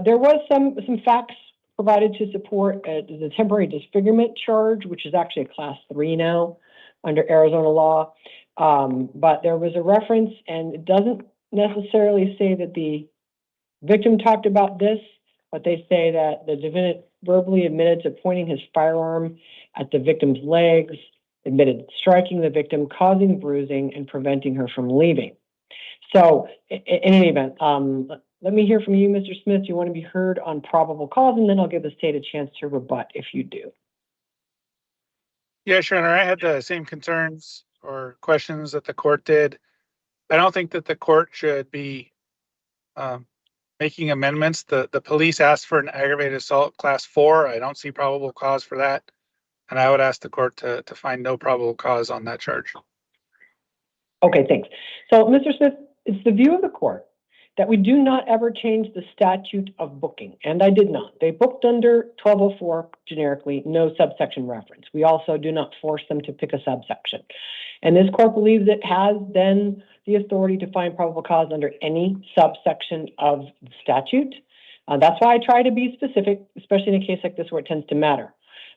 there was some facts provided to support the temporary disfigurement charge, which is actually a class 3 now under Arizona law. But there was a reference, and it doesn't necessarily say that the victim talked about this, but they say that the defendant verbally admitted to pointing his firearm at the victim's legs, admitted striking the victim, causing bruising, and preventing her from leaving. So, in any event, let me hear from you, Mr. Smith. You want to be heard on probable cause, and then I'll give the state a chance to rebut if you do. Yes, Your Honor. I had the same concerns or questions that the court did. I don't think that the court should be making amendments. The police asked for an aggravated assault class 4. I don't see probable cause for that. And I would ask the court to find no probable cause on that charge. Okay, thanks. So, Mr. Smith, it's the view of the court that we do not ever change the statute of booking, and I did not. They booked under 1204 generically, no subsection reference. We also do not force them to pick a subsection. And this court believes it has then the authority to find probable cause under any subsection of the statute. That's why I try to be specific, especially in a case like this where it tends to matter.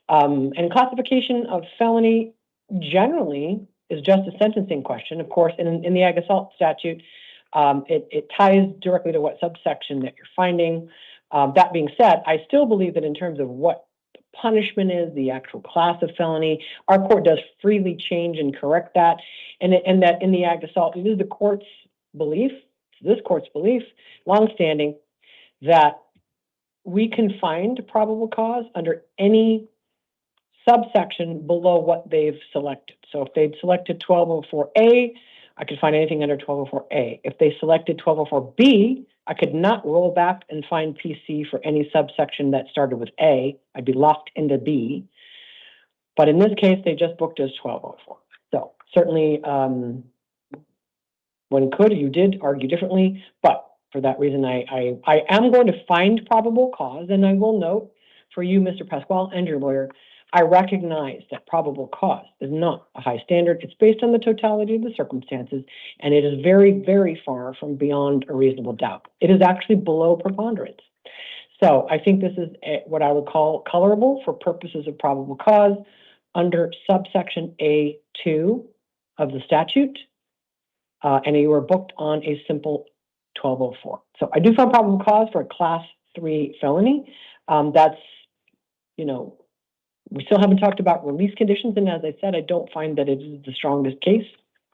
And classification of felony, generally, is just a sentencing question. Of course, in the ag assault statute, it ties directly to what subsection that you're finding. That being said, I still believe that in terms of what the punishment is, the actual class of felony, our court does freely change and correct that. And that in the ag assault, it is the court's belief, this court's belief, longstanding, that we can find probable cause under any subsection below what they've selected. So if they'd selected 1204A, I could find anything under 1204A. If they selected 1204B, I could not roll back and find PC for any subsection that started with A. I'd be locked into B. But in this case, they just booked as 1204. So certainly, one could, you did argue differently, but for that reason, I am going to find probable cause, and I will note for you, Mr. Pasquale, and your lawyer, I recognize that probable cause is not a high standard. It's based on the totality of the circumstances, and it is very, very far from beyond a reasonable doubt. It is actually below preponderance. So I think this is what I would call colorable for purposes of probable cause under subsection A2 of the statute, and you were booked on a simple 1204. So I do find probable cause for a class 3 felony. That's, you know, we still haven't talked about release conditions, and as I said, I don't find that it is the strongest case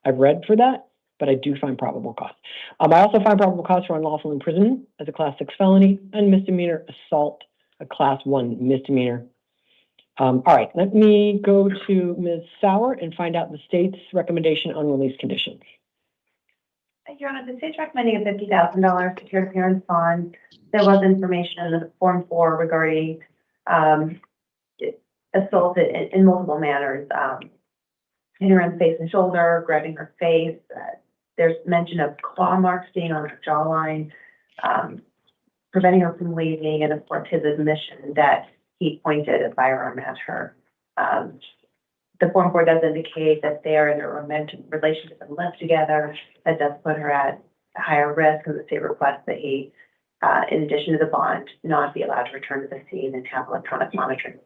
I've read for that, but I do find probable cause. I also find probable cause for unlawful imprisonment as a class 6 felony and misdemeanor assault, a class 1 misdemeanor. All right, let me go to Ms. Sauer and find out the state's recommendation on release conditions. Your Honor, the state's recommending a $50,000 secured appearance bond. There was information in the Form 4 regarding assault in multiple manners, hitting her in the face and shoulder, grabbing her face. There's mention of claw marks being on her jawline, preventing her from leaving, and of course his admission that he pointed a firearm at her. The Form 4 does indicate that they are in a romantic relationship and live together. That does put her at a higher risk, and the state requests that he, in addition to the bond, not be allowed to return to the scene and have electronic monitoring.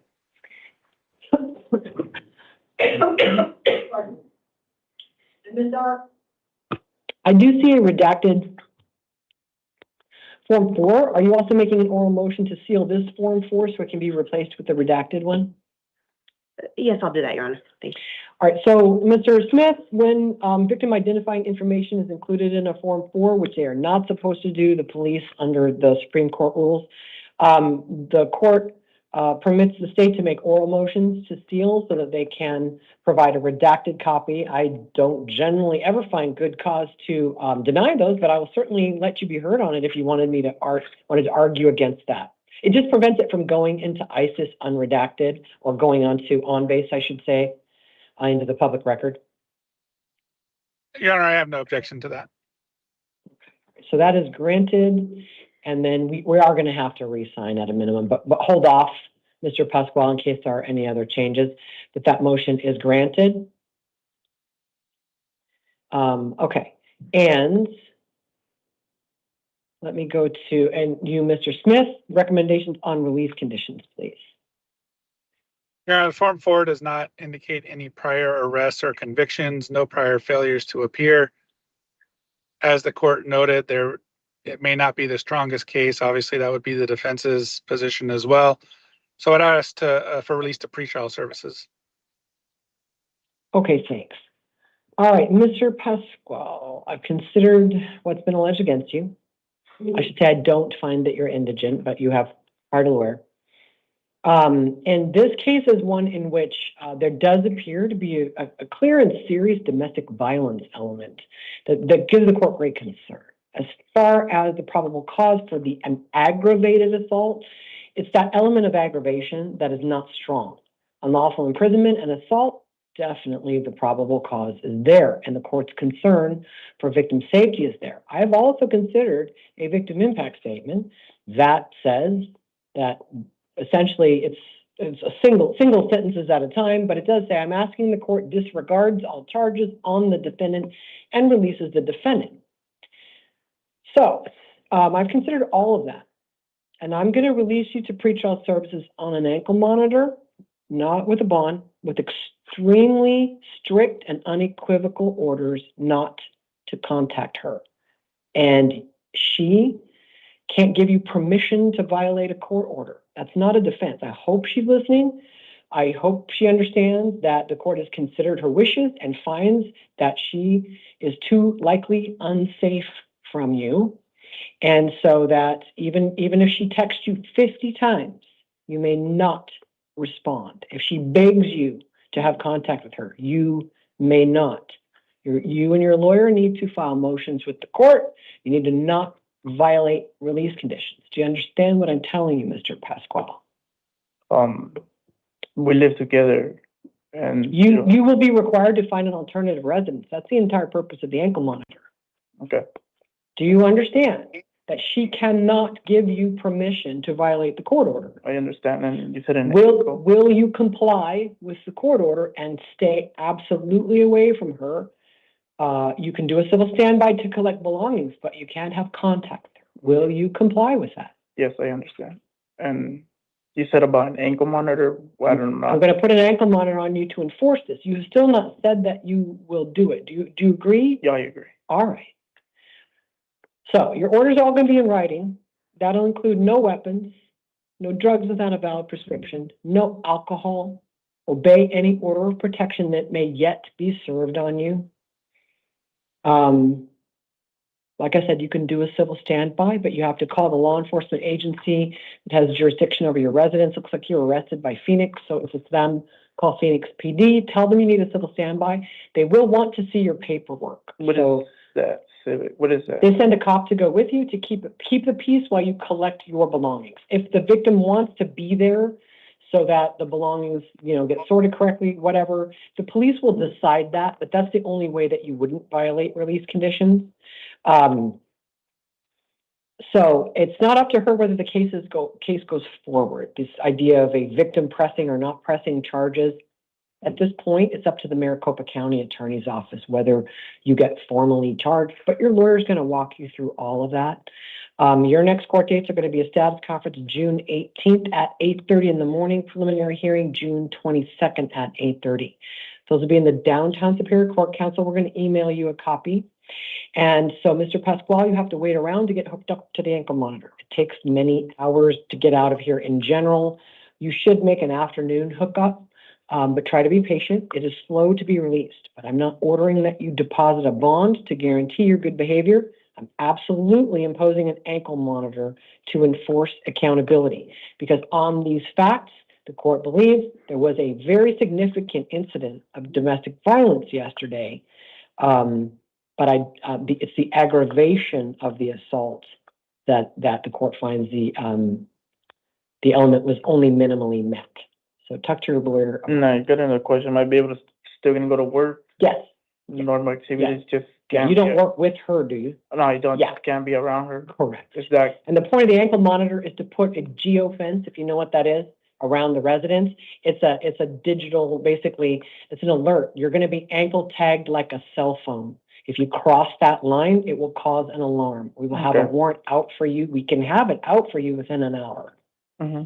Ms. Sauer, I do see a redacted Form 4. Are you also making an oral motion to seal this Form 4 so it can be replaced with the redacted one? Yes, I'll do that, Your Honor. Thank you. All right, so Mr. Smith, when victim identifying information is included in a Form 4, which they are not supposed to do, the police under the Supreme Court rules, the court permits the state to make oral motions to seal so that they can provide a redacted copy. I don't generally ever find good cause to deny those, but I will certainly let you be heard on it if you wanted me to argue against that. It just prevents it from going into ISIS unredacted, or going on base, I should say, into the public record. Your Honor, I have no objection to that. So that is granted, and then we are going to have to re-sign at a minimum, but hold off, Mr. Pasquale, in case there are any other changes, but that motion is granted. Okay, and let me go to, and you, Mr. Smith, recommendations on release conditions, please. Your Honor, Form 4 does not indicate any prior arrests or convictions, no prior failures to appear. As the court noted, it may not be the strongest case. Obviously, that would be the defense's position as well. So I'd ask for release to pretrial services. Okay, thanks. All right, Mr. Pasquale, I've considered what's been alleged against you. I should say I don't find that you're indigent, but you have hardware. And this case is one in which there does appear to be a clear and serious domestic violence element that gives the court great concern. As far as the probable cause for an aggravated assault, it's that element of aggravation that is not strong. Unlawful imprisonment and assault, definitely the probable cause is there, and the court's concern for victim safety is there. I have also considered a victim impact statement that says that essentially it's a single sentences at a time, but it does say, I'm asking the court disregards all charges on the defendant and releases the defendant. So I've considered all of that, and I'm going to release you to pretrial services on an ankle monitor, not with a bond, with extremely strict and unequivocal orders not to contact her. And she can't give you permission to violate a court order. That's not a defense. I hope she's listening. I hope she understands that the court has considered her wishes and finds that she is too likely unsafe from you. And so that even if she texts you 50 times, you may not respond. If she begs you to have contact with her, you may not. You and your lawyer need to file motions with the court. You need to not violate release conditions. Do you understand what I'm telling you, Mr. Pasquale? We live together, and You will be required to find an alternative residence. That's the entire purpose of the ankle monitor. Okay. Do you understand that she cannot give you permission to violate the court order? I understand, and you said in Will you comply with the court order and stay absolutely away from her? You can do a civil standby to collect belongings, but you can't have contact with her. Will you comply with that? Yes, I understand. And you said about an ankle monitor. Well, I don't know. I'm going to put an ankle monitor on you to enforce this. You have still not said that you will do it. Do you agree? Yeah, I agree. All right. So your orders are all going to be in writing. That'll include no weapons, no drugs without a valid prescription, no alcohol. Obey any order of protection that may yet be served on you. Like I said, you can do a civil standby, but you have to call the law enforcement agency that has jurisdiction over your residence. Looks like you were arrested by Phoenix, so if it's them, call Phoenix PD. Tell them you need a civil standby. They will want to see your paperwork. What is that? What is that? They send a cop to go with you to keep the peace while you collect your belongings. If the victim wants to be there so that the belongings, get sorted correctly, whatever, the police will decide that, but that's the only way that you wouldn't violate release conditions. So it's not up to her whether the case goes forward. This idea of a victim pressing or not pressing charges, at this point, it's up to the Maricopa County Attorney's Office whether you get formally charged, but your lawyer's going to walk you through all of that. Your next court dates are going to be a status conference June 18th at 8:30 in the morning, preliminary hearing June 22nd at 8:30. Those will be in the downtown Superior Court Council. We're going to email you a copy. And so, Mr. Pasquale, you have to wait around to get hooked up to the ankle monitor. It takes many hours to get out of here in general. You should make an afternoon hookup, but try to be patient. It is slow to be released, but I'm not ordering that you deposit a bond to guarantee your good behavior. I'm absolutely imposing an ankle monitor to enforce accountability, because on these facts, the court believes there was a very significant incident of domestic violence yesterday. But it's the aggravation of the assault that the court finds the element was only minimally met. So talk to your lawyer. No, you got another question. Might be able to still gonna go to work. Yes. Normal activities, Yes. just You don't work with her, do you? No, you don't. Yeah. Just can't be around her. Correct. Is that? And the point of the ankle monitor is to put a geofence, if you know what that is, around the residence. It's a digital, basically, it's an alert. You're going to be ankle tagged like a cell phone. If you cross that line, it will cause an alarm. We will have a warrant out for you. We can have it out for you within an hour. Mm-hmm.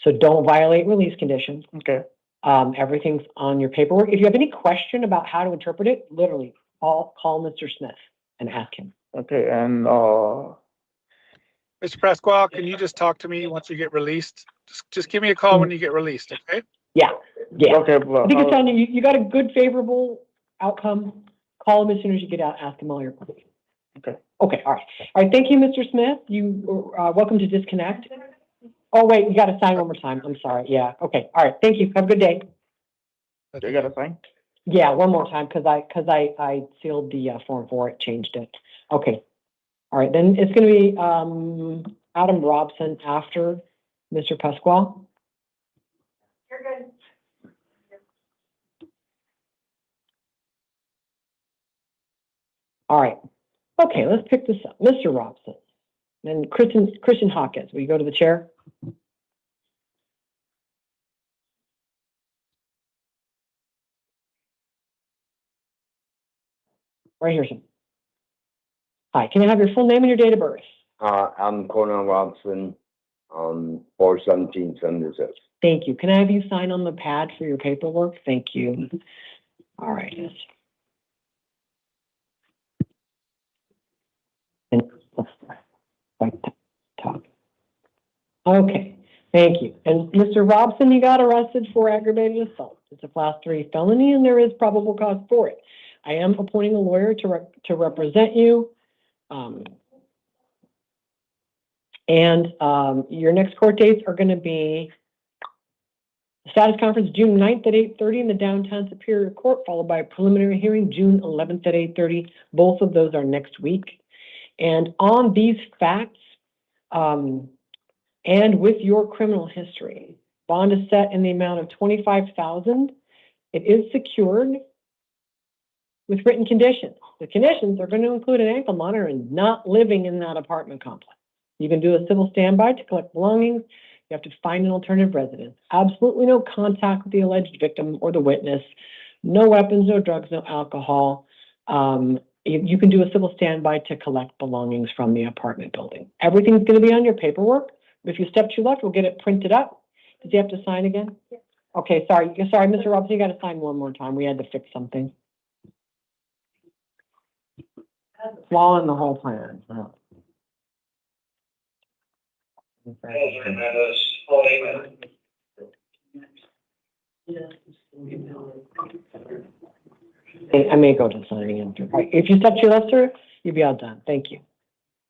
So don't violate release conditions. Okay. Everything's on your paperwork. If you have any question about how to interpret it, literally call Mr. Smith and ask him. Okay, and Mr. Pasquale, can you just talk to me once you get released? Just give me a call when you get released, okay? Yeah. Okay, well, I think it's telling you got a good, favorable outcome. Call him as soon as you get out. Ask him all your questions. Okay. Okay. All right. Thank you, Mr. Smith. You are welcome to disconnect. Oh, wait, you got to sign one more time. I'm sorry. Yeah. Okay. All right. Thank you. Have a good day. You got to sign? Yeah, one more time because I sealed the form for it, changed it. Okay. All right. Then it's going to be Adam Robson after Mr. Pasquale. You're good. All right. Okay, let's pick this up. Mr. Robson. Then Christian Hawkins. Will you go to the chair? Right here, sir. Hi, can I have your full name and your date of birth? I'm Conan Robson, 4/17/76. Thank you. Can I have you sign on the pad for your paperwork? Thank you. All right. And right top. Okay, thank you. And Mr. Robson, you got arrested for aggravated assault. It's a class 3 felony and there is probable cause for it. I am appointing a lawyer to represent you. Your next court dates are going to be status conference June 9th at 8:30 in the downtown Superior Court, followed by a preliminary hearing June 11th at 8:30. Both of those are next week. And on these facts, and with your criminal history, bond is set in the amount of $25,000. It is secured with written conditions. The conditions are going to include an ankle monitor and not living in that apartment complex. You can do a civil standby to collect belongings. You have to find an alternative residence. Absolutely no contact with the alleged victim or the witness. No weapons, no drugs, no alcohol. You can do a civil standby to collect belongings from the apartment building. Everything's going to be on your paperwork. If you step to your left, we'll get it printed up. Does he have to sign again? Yes. Okay, sorry, Mr. Robson, you got to sign one more time. We had to fix something. Flaw in the whole plan. Oh. I may go to signing in. All right, if you step to your left, sir, you'll be all done. Thank you.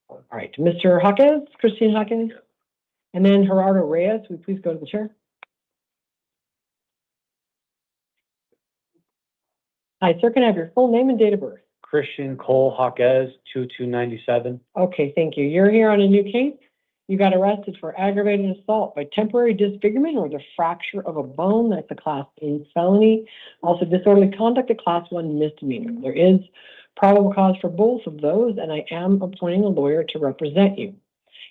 All right, Mr. Hawkins, Christine Hawkins, and then Gerardo Reyes, will you please go to the chair? Hi, sir, can I have your full name and date of birth? Christian Cole Hawkes, 2297. Okay, thank you. You're here on a new case. You got arrested for aggravated assault by temporary disfigurement or the fracture of a bone. That's a class A felony. Also, disorderly conduct, a class 1 misdemeanor. There is probable cause for both of those, and I am appointing a lawyer to represent you.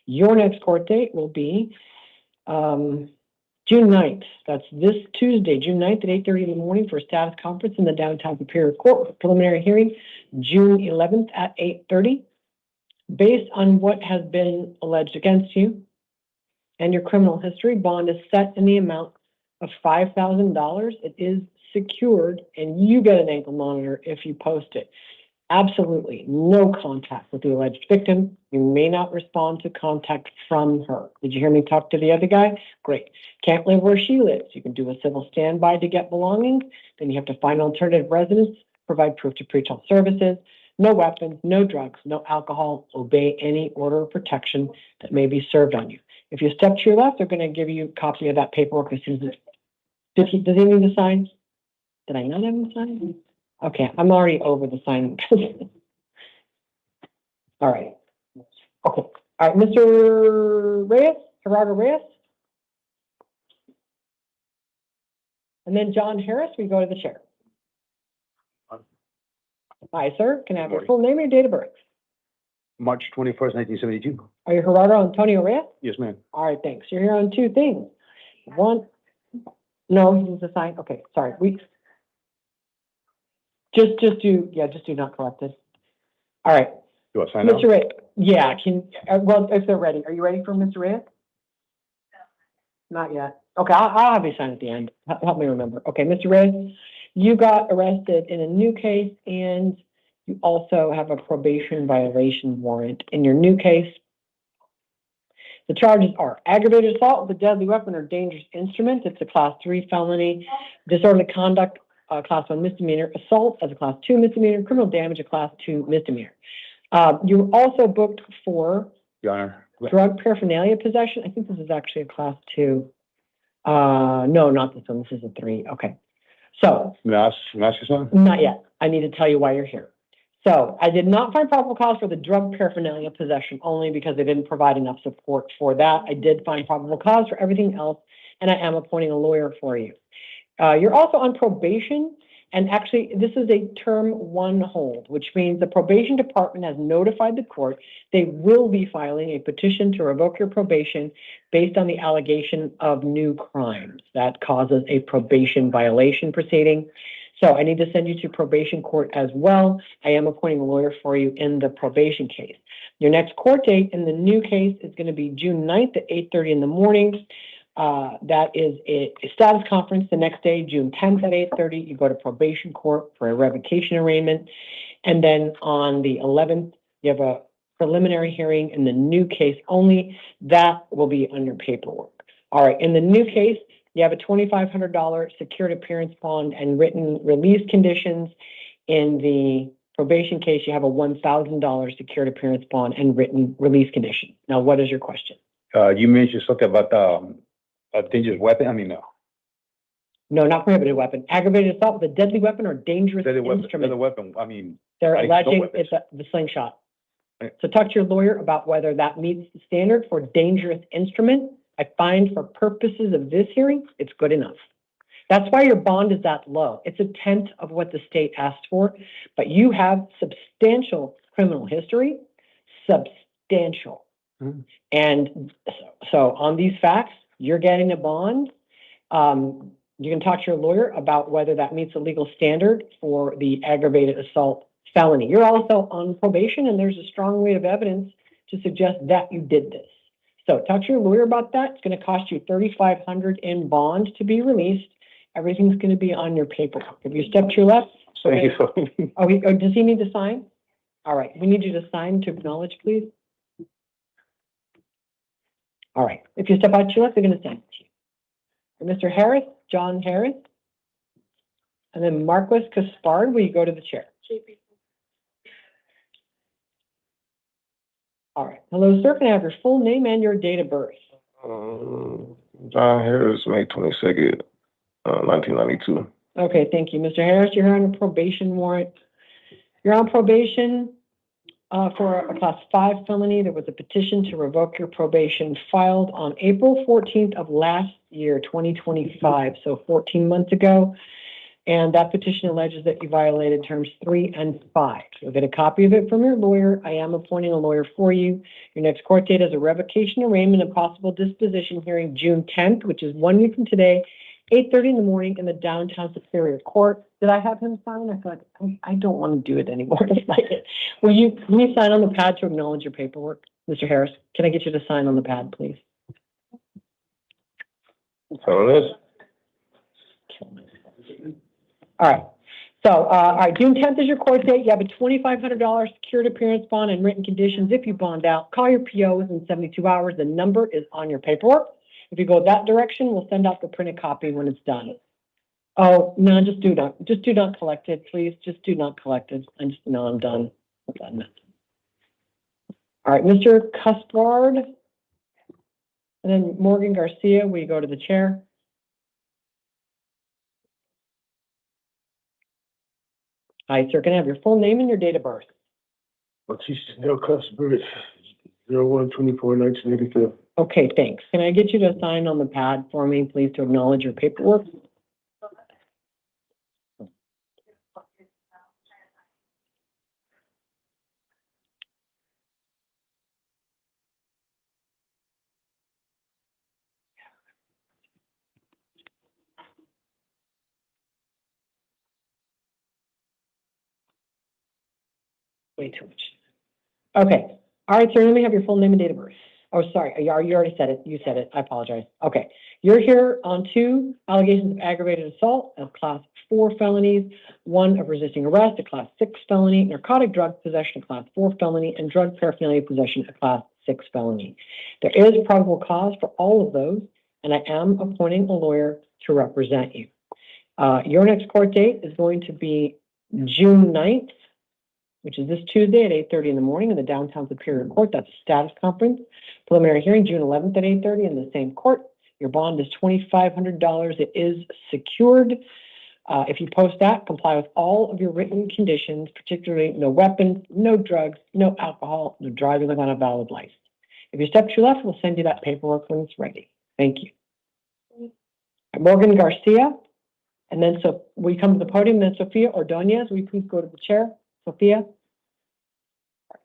Your next court date will be June 9th. That's this Tuesday, June 9th at 8:30 in the morning for a status conference in the downtown Superior Court with preliminary hearing June 11th at 8:30. Based on what has been alleged against you and your criminal history, bond is set in the amount of $5,000. It is secured, and you get an ankle monitor if you post it. Absolutely no contact with the alleged victim. You may not respond to contact from her. Did you hear me talk to the other guy? Great. Can't live where she lives. You can do a civil standby to get belongings. Then you have to find alternative residence, provide proof to pretrial services. No weapons, no drugs, no alcohol. Obey any order of protection that may be served on you. If you step to your left, they're going to give you a copy of that paperwork as soon as does he need to sign? Did I not have him sign? Okay, I'm already over the sign. All right. Okay. All right, Mr. Reyes, Gerardo Reyes. And then John Harris, we go to the chair. Hi, sir. Can I have your full name and your date of birth? March 21st, 1972. Are you Gerardo Antonio Reyes? Yes, ma'am. All right, thanks. You're here on two things. One, no, he needs to sign. Okay, sorry. Just do not collect it. All right. Do I sign out? Mr. Reyes, yeah, well, if they're ready. Are you ready for Mr. Reyes? Not yet. Okay, I'll have you sign at the end. Help me remember. Okay, Mr. Reyes, you got arrested in a new case and you also have a probation violation warrant in your new case. The charges are aggravated assault with a deadly weapon or dangerous instrument. It's a class 3 felony, disorderly conduct, class 1 misdemeanor, assault as a class 2 misdemeanor, criminal damage, a class 2 misdemeanor. You were also booked for Your Honor. drug paraphernalia possession. I think this is actually a class 2. No, not this one. This is a 3. Okay. So. May I ask you something? Not yet. I need to tell you why you're here. So I did not find probable cause for the drug paraphernalia possession only because they didn't provide enough support for that. I did find probable cause for everything else, and I am appointing a lawyer for you. You're also on probation, and actually this is a term 1 hold, which means the probation department has notified the court they will be filing a petition to revoke your probation based on the allegation of new crimes. That causes a probation violation proceeding. So I need to send you to probation court as well. I am appointing a lawyer for you in the probation case. Your next court date in the new case is going to be June 9th at 8:30 in the morning. That is a status conference the next day, June 10th at 8:30. You go to probation court for a revocation arraignment. And then on the 11th, you have a preliminary hearing in the new case only. That will be on your paperwork. All right, in the new case, you have a $2,500 secured appearance bond and written release conditions. In the probation case, you have a $1,000 secured appearance bond and written release conditions. Now, what is your question? You mentioned something about a dangerous weapon. I mean, no. No, not prohibited weapon. Aggravated assault with a deadly weapon or dangerous instrument. Deadly weapon. I mean, They're I alleging don't it's the slingshot. So talk to your lawyer about whether that meets the standard for dangerous instrument. I find for purposes of this hearing, it's good enough. That's why your bond is that low. It's a tenth of what the state asked for, but you have substantial criminal history, substantial. And so on these facts, you're getting a bond. You can talk to your lawyer about whether that meets the legal standard for the aggravated assault felony. You're also on probation, and there's a strong weight of evidence to suggest that you did this. So talk to your lawyer about that. It's going to cost you $3,500 in bond to be released. Everything's going to be on your paperwork. If you step to your left, Thank you. oh, does he need to sign? All right, we need you to sign to acknowledge, please. All right, if you step out to your left, they're going to sign to you. And Mr. Harris, John Harris, and then Marquis Caspard, will you go to the chair? All right. Hello, sir. Can I have your full name and your date of birth? John Harris, May 22nd, 1992. Okay, thank you. Mr. Harris, you're here on a probation warrant. You're on probation for a class 5 felony. There was a petition to revoke your probation filed on April 14th of last year, 2025, so 14 months ago. And that petition alleges that you violated terms 3 and 5. You'll get a copy of it from your lawyer. I am appointing a lawyer for you. Your next court date is a revocation arraignment and possible disposition hearing June 10th, which is 1 week from today, 8:30 in the morning in the downtown Superior Court. Did I have him sign? I thought, I don't want to do it anymore. Can you sign on the pad to acknowledge your paperwork? Mr. Harris, can I get you to sign on the pad, please? So this. All right. So, all right, June 10th is your court date. You have a $2,500 secured appearance bond and written conditions. If you bond out, call your PO within 72 hours. The number is on your paperwork. If you go that direction, we'll send out the printed copy when it's done. Oh, no, just do not collect it, please. Just do not collect it. I'm done. I'm done. All right, Mr. Cuspard, and then Morgan Garcia, we go to the chair. Hi, sir. Can I have your full name and your date of birth? Batista Del Cuspard, 01/24/1982. Okay, thanks. Can I get you to sign on the pad for me, please, to acknowledge your paperwork? Way too much. Okay. All right, sir. Let me have your full name and date of birth. Oh, sorry. You already said it. You said it. I apologize. Okay. You're here on 2 allegations of aggravated assault, of class 4 felonies, 1 of resisting arrest, a class 6 felony, narcotic drug possession, a class 4 felony, and drug paraphernalia possession, a class 6 felony. There is probable cause for all of those, and I am appointing a lawyer to represent you. Your next court date is going to be June 9th, which is this Tuesday at 8:30 in the morning in the downtown Superior Court. That's a status conference. Preliminary hearing June 11th at 8:30 in the same court. Your bond is $2,500. It is secured. If you post that, comply with all of your written conditions, particularly no weapons, no drugs, no alcohol, no driving without a valid license. If you step to your left, we'll send you that paperwork when it's ready. Thank you. Morgan Garcia. And then so we come to the podium, then Sophia Ordonez. Will you please go to the chair? Sophia.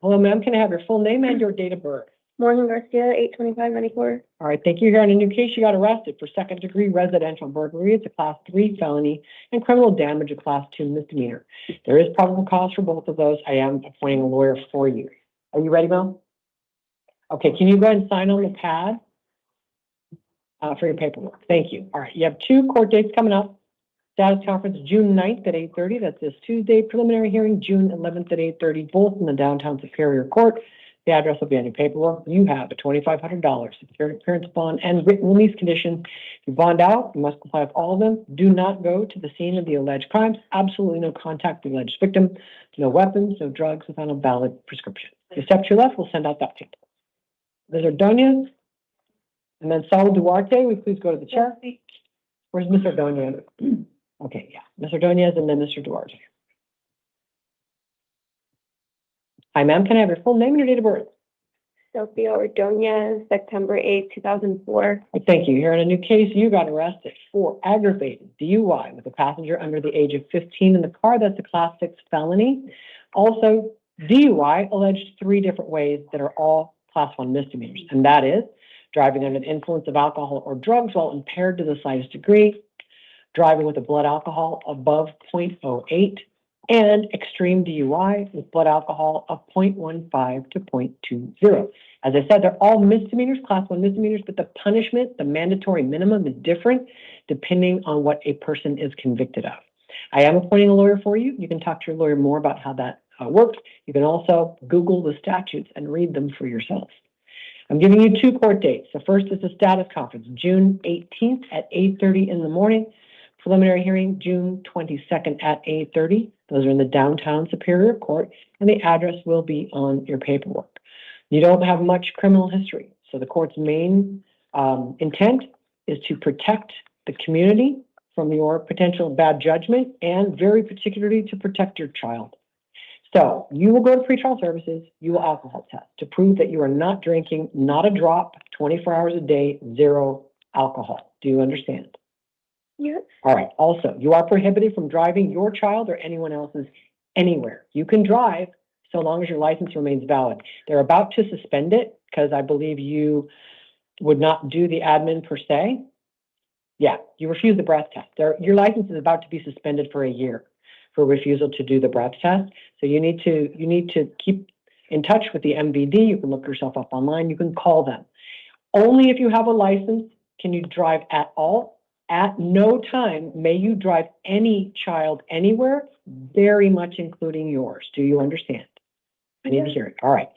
Hello, ma'am. Can I have your full name and your date of birth? Morgan Garcia, 8/25/94. All right. Thank you. Here on a new case, you got arrested for second-degree residential burglary. It's a class 3 felony, and criminal damage, a class 2 misdemeanor. There is probable cause for both of those. I am appointing a lawyer for you. Are you ready, Mel? Okay. Can you go ahead and sign on the pad? for your paperwork. Thank you. All right, you have 2 court dates coming up. Status conference, June 9th at 8:30. That's this Tuesday. Preliminary hearing, June 11th at 8:30, both in the downtown Superior Court. The address will be on your paperwork. You have a $2,500 security appearance bond and written release condition. If you bond out, you must comply with all of them. Do not go to the scene of the alleged crimes. Absolutely no contact with the alleged victim. No weapons, no drugs without a valid prescription. If you step to your left, we'll send out that paper. Ms. Ordonez, and then Saul Duarte, will you please go to the chair? Where's Ms. Ordonez? Okay, yeah, Ms. Ordonez and then Mr. Duarte. Hi, ma'am. Can I have your full name and your date of birth? Sophia Ordonez, September 8th, 2004. Thank you. Here in a new case, you got arrested for aggravated DUI with a passenger under the age of 15 in the car. That's a class 6 felony. Also, DUI alleged 3 different ways that are all class 1 misdemeanors, and that is driving under the influence of alcohol or drugs while impaired to the slightest degree, driving with a blood alcohol above 0.08, and extreme DUI with blood alcohol of 0.15 to 0.20. As I said, they're all misdemeanors, class 1 misdemeanors, but the punishment, the mandatory minimum, is different depending on what a person is convicted of. I am appointing a lawyer for you. You can talk to your lawyer more about how that works. You can also Google the statutes and read them for yourself. I'm giving you 2 court dates. The first is the status conference, June 18th at 8:30 in the morning. Preliminary hearing, June 22nd at 8:30. Those are in the downtown Superior Court, and the address will be on your paperwork. You don't have much criminal history, so the court's main intent is to protect the community from your potential bad judgment and very particularly to protect your child. So you will go to pretrial services, you will alcohol test to prove that you are not drinking, not a drop, 24 hours a day, 0 alcohol. Do you understand? Yes. All right. Also, you are prohibited from driving your child or anyone else's anywhere. You can drive so long as your license remains valid. They're about to suspend it because I believe you would not do the admin per se. Yeah, you refuse the breath test. Your license is about to be suspended for a year for refusal to do the breath test. So you need to keep in touch with the MVD. You can look yourself up online. You can call them. Only if you have a license can you drive at all. At no time may you drive any child anywhere, very much including yours. Do you understand? I need to hear it. All right.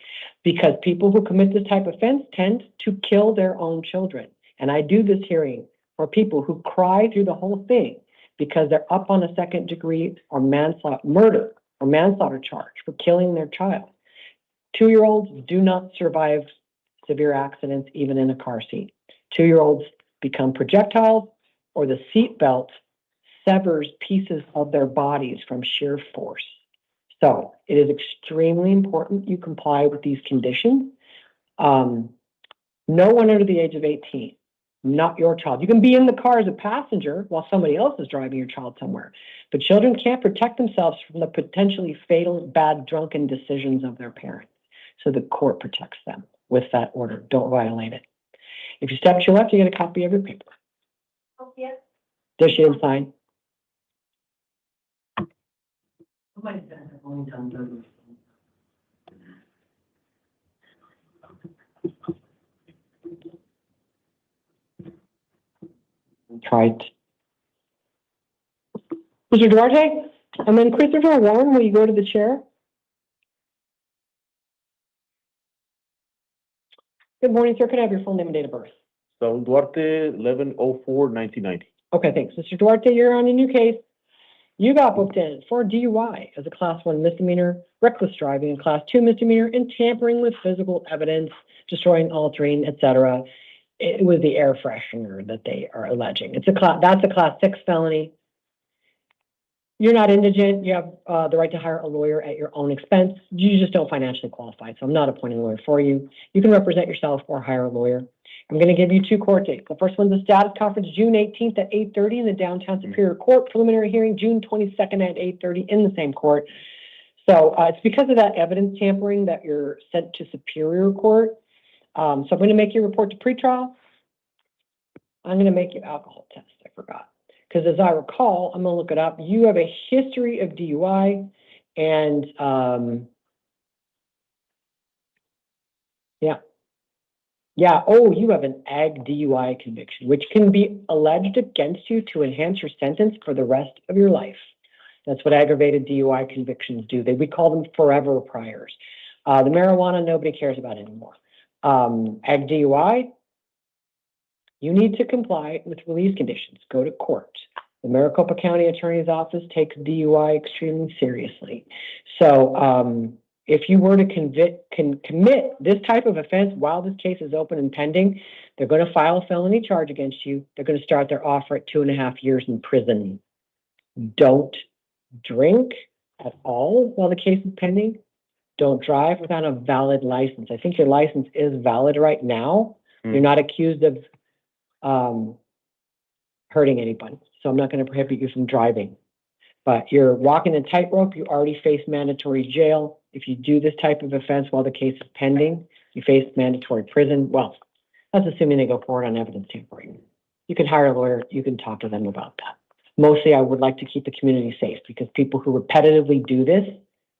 Because people who commit this type of offense tend to kill their own children. And I do this hearing for people who cry through the whole thing because they're up on a 2nd degree or murder or manslaughter charge for killing their child. 2-year-olds do not survive severe accidents, even in a car seat. 2-year-olds become projectiles, or the seat belt severs pieces of their bodies from sheer force. So it is extremely important you comply with these conditions. No one under the age of 18, not your child. You can be in the car as a passenger while somebody else is driving your child somewhere, but children can't protect themselves from the potentially fatal, bad, drunken decisions of their parents. So the court protects them with that order. Don't violate it. If you step to your left, you get a copy of your paper. Yes. Does she sign? Right. Mr. Duarte, and then Christopher Warren, will you go to the chair? Good morning, sir. Can I have your full name and date of birth? Saul Duarte, 11/04/1990. Okay, thanks. Mr. Duarte, you're on a new case. You got booked in for DUI as a class 1 misdemeanor, reckless driving, a class 2 misdemeanor, and tampering with physical evidence, destroying, altering, etc. It was the air freshener that they are alleging. That's a class 6 felony. You're not indigent. You have the right to hire a lawyer at your own expense. You just don't financially qualify, so I'm not appointing a lawyer for you. You can represent yourself or hire a lawyer. I'm going to give you 2 court dates. The first one's the status conference, June 18th at 8:30 in the downtown Superior Court. Preliminary hearing, June 22nd at 8:30 in the same court. So it's because of that evidence tampering that you're sent to Superior Court. So I'm going to make you report to pretrial. I'm going to make you alcohol test. I forgot. Because as I recall, I'm going to look it up. You have a history of DUI and, yeah, Yeah, oh, you have an ag DUI conviction, which can be alleged against you to enhance your sentence for the rest of your life. That's what aggravated DUI convictions do. We call them forever priors. The marijuana, nobody cares about anymore. Ag DUI, you need to comply with release conditions. Go to court. The Maricopa County Attorney's Office takes DUI extremely seriously. So if you were to commit this type of offense while this case is open and pending, they're going to file a felony charge against you. They're going to start their offer at 2.5 years in prison. Don't drink at all while the case is pending. Don't drive without a valid license. I think your license is valid right now. You're not accused of hurting anybody. So I'm not going to prohibit you from driving. But you're walking a tightrope. You already face mandatory jail. If you do this type of offense while the case is pending, you face mandatory prison. Well, that's assuming they go forward on evidence tampering. You can hire a lawyer. You can talk to them about that. Mostly, I would like to keep the community safe because people who repetitively do this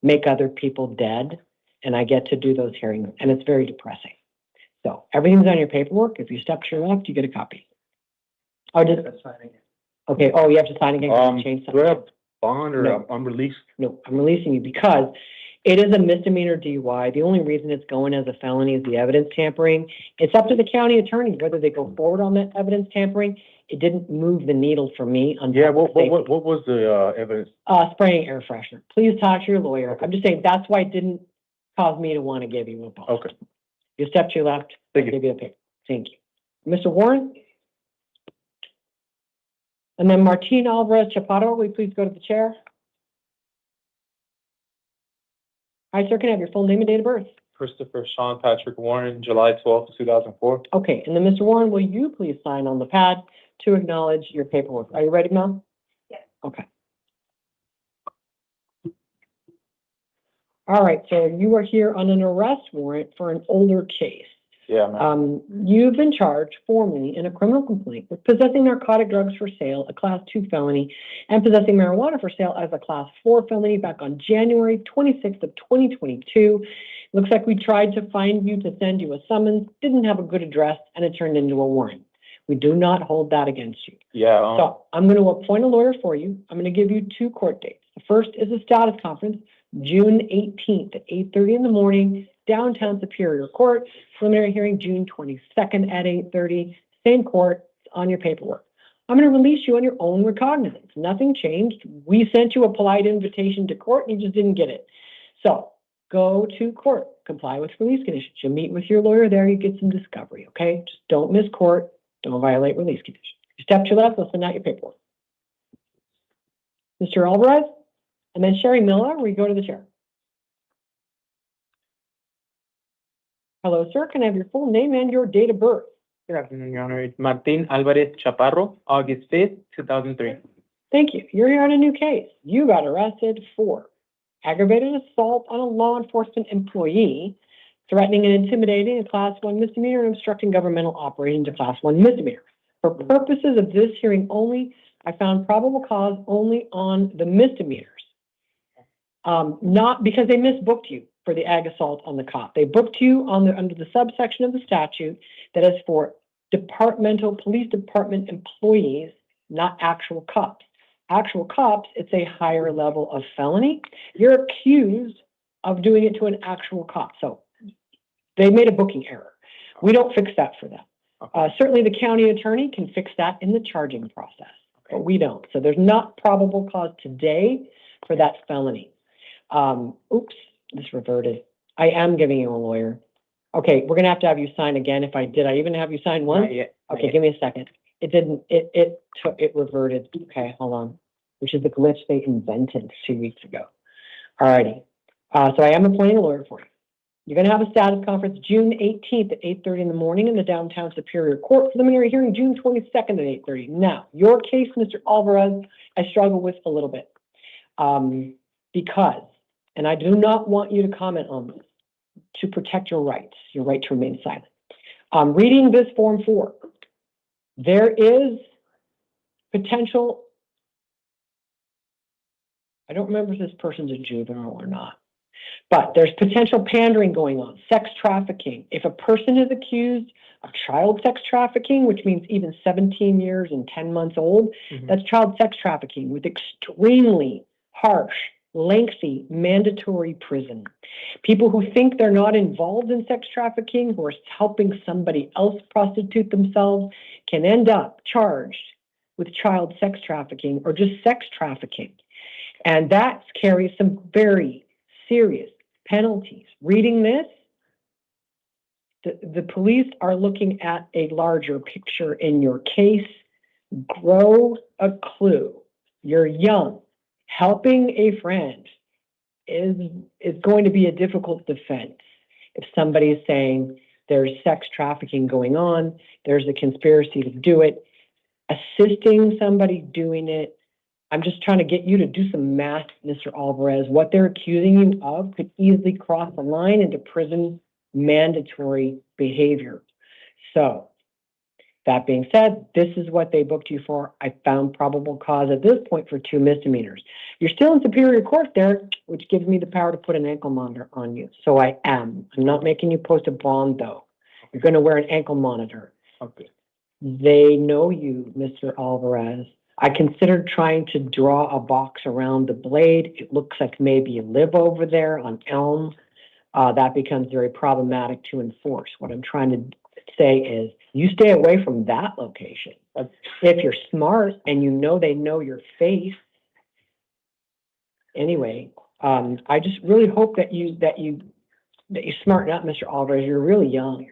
make other people dead, and I get to do those hearings, and it's very depressing. So everything's on your paperwork. If you step to your left, you get a copy. Oh, okay. Oh, you have to sign again. Change something. Do I have bond or No. I'm released? No, I'm releasing you because it is a misdemeanor DUI. The only reason it's going as a felony is the evidence tampering. It's up to the county attorney whether they go forward on that evidence tampering. It didn't move the needle for me on What was the evidence? spraying air freshener. Please talk to your lawyer. I'm just saying that's why it didn't cause me to want to give you a bond. Okay. You step to your left. Thank I'll give you a paper. Thank you. Mr. Warren? And then Martin Alvarez Chaparro, will you please go to the chair? Hi, sir. Can I have your full name and date of birth? Christopher Sean Patrick Warren, July 12th, 2004. Okay. And then Mr. Warren, will you please sign on the pad to acknowledge your paperwork? Are you ready, Mel? Yes. Okay. All right. So you are here on an arrest warrant for an older case. Yeah, ma'am. You've been charged formally in a criminal complaint with possessing narcotic drugs for sale, a class 2 felony, and possessing marijuana for sale as a class 4 felony back on January 26th of 2022. Looks like we tried to find you to send you a summons, didn't have a good address, and it turned into a warrant. We do not hold that against you. Yeah. So I'm going to appoint a lawyer for you. I'm going to give you 2 court dates. The first is a status conference, June 18th at 8:30 in the morning, downtown Superior Court. Preliminary hearing June 22nd at 8:30. Same court, on your paperwork. I'm going to release you on your own recognizance. Nothing changed. We sent you a polite invitation to court and you just didn't get it. So go to court, comply with release conditions. You meet with your lawyer there, you get some discovery, okay? Just don't miss court. Don't violate release conditions. You step to your left, we'll send out your paperwork. Mr. Alvarez, and then Sherry Miller, we go to the chair. Hello, sir. Can I have your full name and your date of birth? Good afternoon, Your Honor. It's Martin Alvarez Chaparro, August 5th, 2003. Thank you. You're here on a new case. You got arrested for aggravated assault on a law enforcement employee, threatening and intimidating a class 1 misdemeanor, and obstructing governmental operations a class 1 misdemeanor. For purposes of this hearing only, I found probable cause only on the misdemeanors. Not because they misbooked you for the ag assault on the cop. They booked you under the subsection of the statute that is for police department employees, not actual cops. Actual cops, it's a higher level of felony. You're accused of doing it to an actual cop. So they made a booking error. We don't fix that for them. Certainly the county attorney can fix that in the charging process, but we don't. So there's not probable cause today for that felony. Oops, this reverted. I am giving you a lawyer. Okay, we're gonna have you sign again. If I did, I even have you sign once? Not yet. Okay, give me a second. It didn't, it reverted. Okay, hold on. Which is the glitch they invented 2 weeks ago. All righty. So I am appointing a lawyer for you. You're gonna have a status conference June 18th at 8:30 in the morning in the downtown Superior Court. Preliminary hearing June 22nd at 8:30. Now, your case, Mr. Alvarez, I struggle with a little bit. Because, and I do not want you to comment on this, to protect your rights, your right to remain silent. Reading this Form 4, there is potential, I don't remember if this person's a juvenile or not, But there's potential pandering going on, sex trafficking. If a person is accused of child sex trafficking, which means even 17 years and 10 months old, that's child sex trafficking with extremely harsh, lengthy, mandatory prison. People who think they're not involved in sex trafficking, who are helping somebody else prostitute themselves, can end up charged with child sex trafficking or just sex trafficking. And that carries some very serious penalties. Reading this, the police are looking at a larger picture in your case. Grow a clue. You're young. Helping a friend is going to be a difficult defense. If somebody is saying there's sex trafficking going on, there's a conspiracy to do it, assisting somebody doing it, I'm just trying to get you to do some math, Mr. Alvarez. What they're accusing you of could easily cross the line into prison mandatory behavior. So, that being said, this is what they booked you for. I found probable cause at this point for 2 misdemeanors. You're still in Superior Court there, which gives me the power to put an ankle monitor on you. So I am. I'm not making you post a bond, though. You're going to wear an ankle monitor. Okay. They know you, Mr. Alvarez. I considered trying to draw a box around the blade. It looks like maybe you live over there on Elm. That becomes very problematic to enforce. What I'm trying to say is you stay away from that location. If you're smart and you know they know your face. Anyway, I just really hope that you smarten up, Mr. Alvarez. You're really young.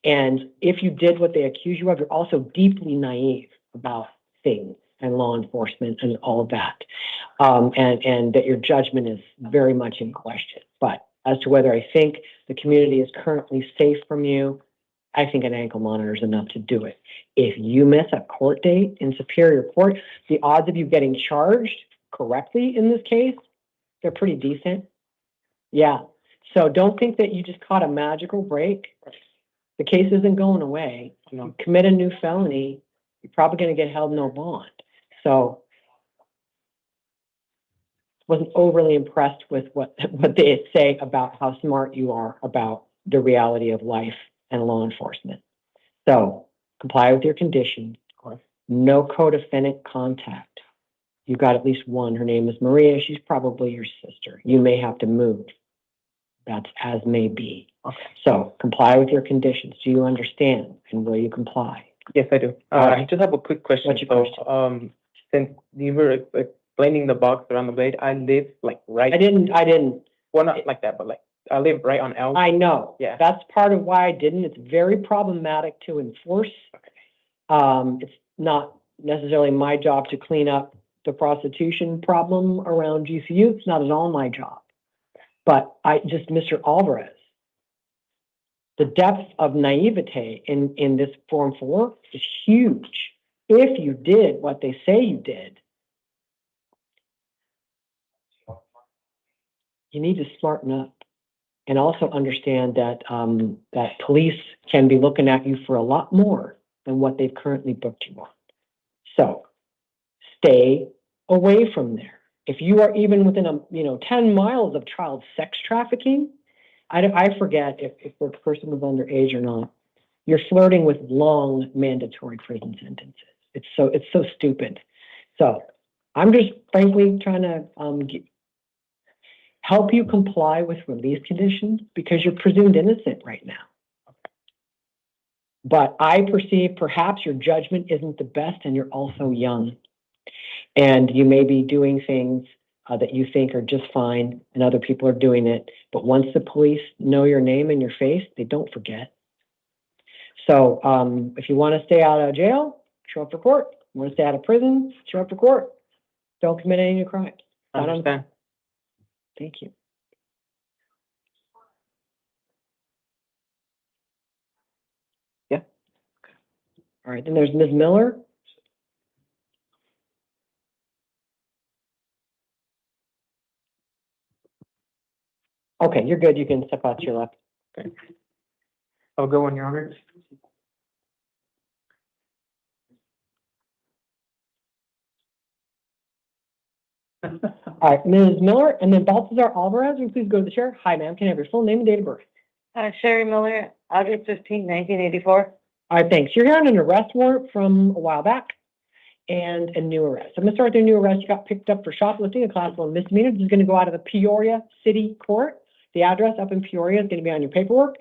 And if you did what they accuse you of, you're also deeply naive about things and law enforcement and all of that. And that your judgment is very much in question. But as to whether I think the community is currently safe from you, I think an ankle monitor is enough to do it. If you miss a court date in Superior Court, the odds of you getting charged correctly in this case, they're pretty decent. Yeah. So don't think that you just caught a magical break. The case isn't going away. You know, commit a new felony, you're probably going to get held no bond. So wasn't overly impressed with what they say about how smart you are about the reality of life and law enforcement. So comply with your conditions. No co-defendant contact. You've got at least one. Her name is Maria. She's probably your sister. You may have to move. That's as may be. Okay. So comply with your conditions. Do you understand? And will you comply? Yes, I do. I just have a quick question. What's your question? Since you were explaining the box around the blade, I live like right. I didn't. Well, not like that, but like I live right on Elm. I know. Yeah. That's part of why I didn't. It's very problematic to enforce. Okay. It's not necessarily my job to clean up the prostitution problem around GCU. It's not at all my job. But Mr. Alvarez, the depth of naivete in this Form 4 is huge. If you did what they say you did, you need to smarten up and also understand that that police can be looking at you for a lot more than what they've currently booked you on. So stay away from there. If you are even within 10 miles of child sex trafficking, I forget if the person was underage or not. You're flirting with long mandatory prison sentences. It's so stupid. So I'm just frankly trying to help you comply with release conditions because you're presumed innocent right now. But I perceive perhaps your judgment isn't the best and you're also young. And you may be doing things that you think are just fine and other people are doing it. But once the police know your name and your face, they don't forget. So if you want to stay out of jail, show up for court. You want to stay out of prison, show up for court. Don't commit any new crimes. I understand. Thank you. Yeah. All right, then there's Ms. Miller. Okay, you're good. You can step out to your left. Okay. I'll go on, Your Honor. All right, Ms. Miller, and then Balthazar Alvarez, will you please go to the chair? Hi, ma'am, can I have your full name and date of birth? Sherry Miller, August 15, 1984. All right, thanks. You're here on an arrest warrant from a while back and a new arrest. I'm gonna start with your new arrest. You got picked up for shoplifting, a class 1 misdemeanor. This is gonna go out of the Peoria City Court. The address up in Peoria is gonna be on your paperwork,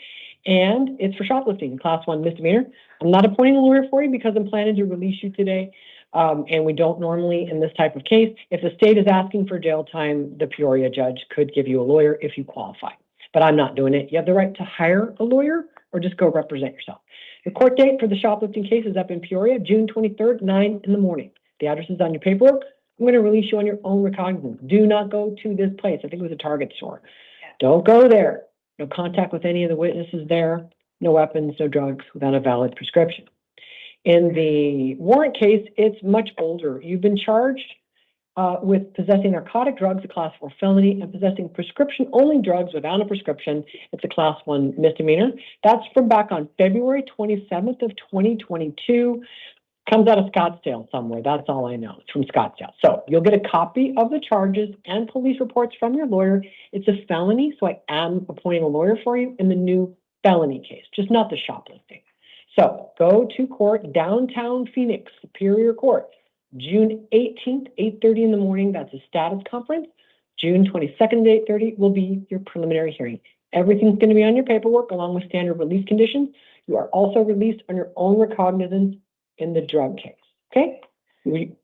and it's for shoplifting, class 1 misdemeanor. I'm not appointing a lawyer for you because I'm planning to release you today. And we don't normally in this type of case. If the state is asking for jail time, the Peoria judge could give you a lawyer if you qualify. But I'm not doing it. You have the right to hire a lawyer or just go represent yourself. The court date for the shoplifting case is up in Peoria, June 23rd, 9 in the morning. The address is on your paperwork. I'm going to release you on your own recognizance. Do not go to this place. I think it was a Target store. Don't go there. No contact with any of the witnesses there. No weapons, no drugs without a valid prescription. In the warrant case, it's much older. You've been charged with possessing narcotic drugs, a class 4 felony, and possessing prescription-only drugs without a prescription. It's a class 1 misdemeanor. That's from back on February 27th of 2022. Comes out of Scottsdale somewhere. That's all I know. It's from Scottsdale. So you'll get a copy of the charges and police reports from your lawyer. It's a felony, so I am appointing a lawyer for you in the new felony case, just not the shoplifting. So go to court, downtown Phoenix, Superior Court, June 18th, 8:30 in the morning. That's a status conference. June 22nd, 8:30 will be your preliminary hearing. Everything's going to be on your paperwork along with standard release conditions. You are also released on your own recognizance in the drug case. Okay? Can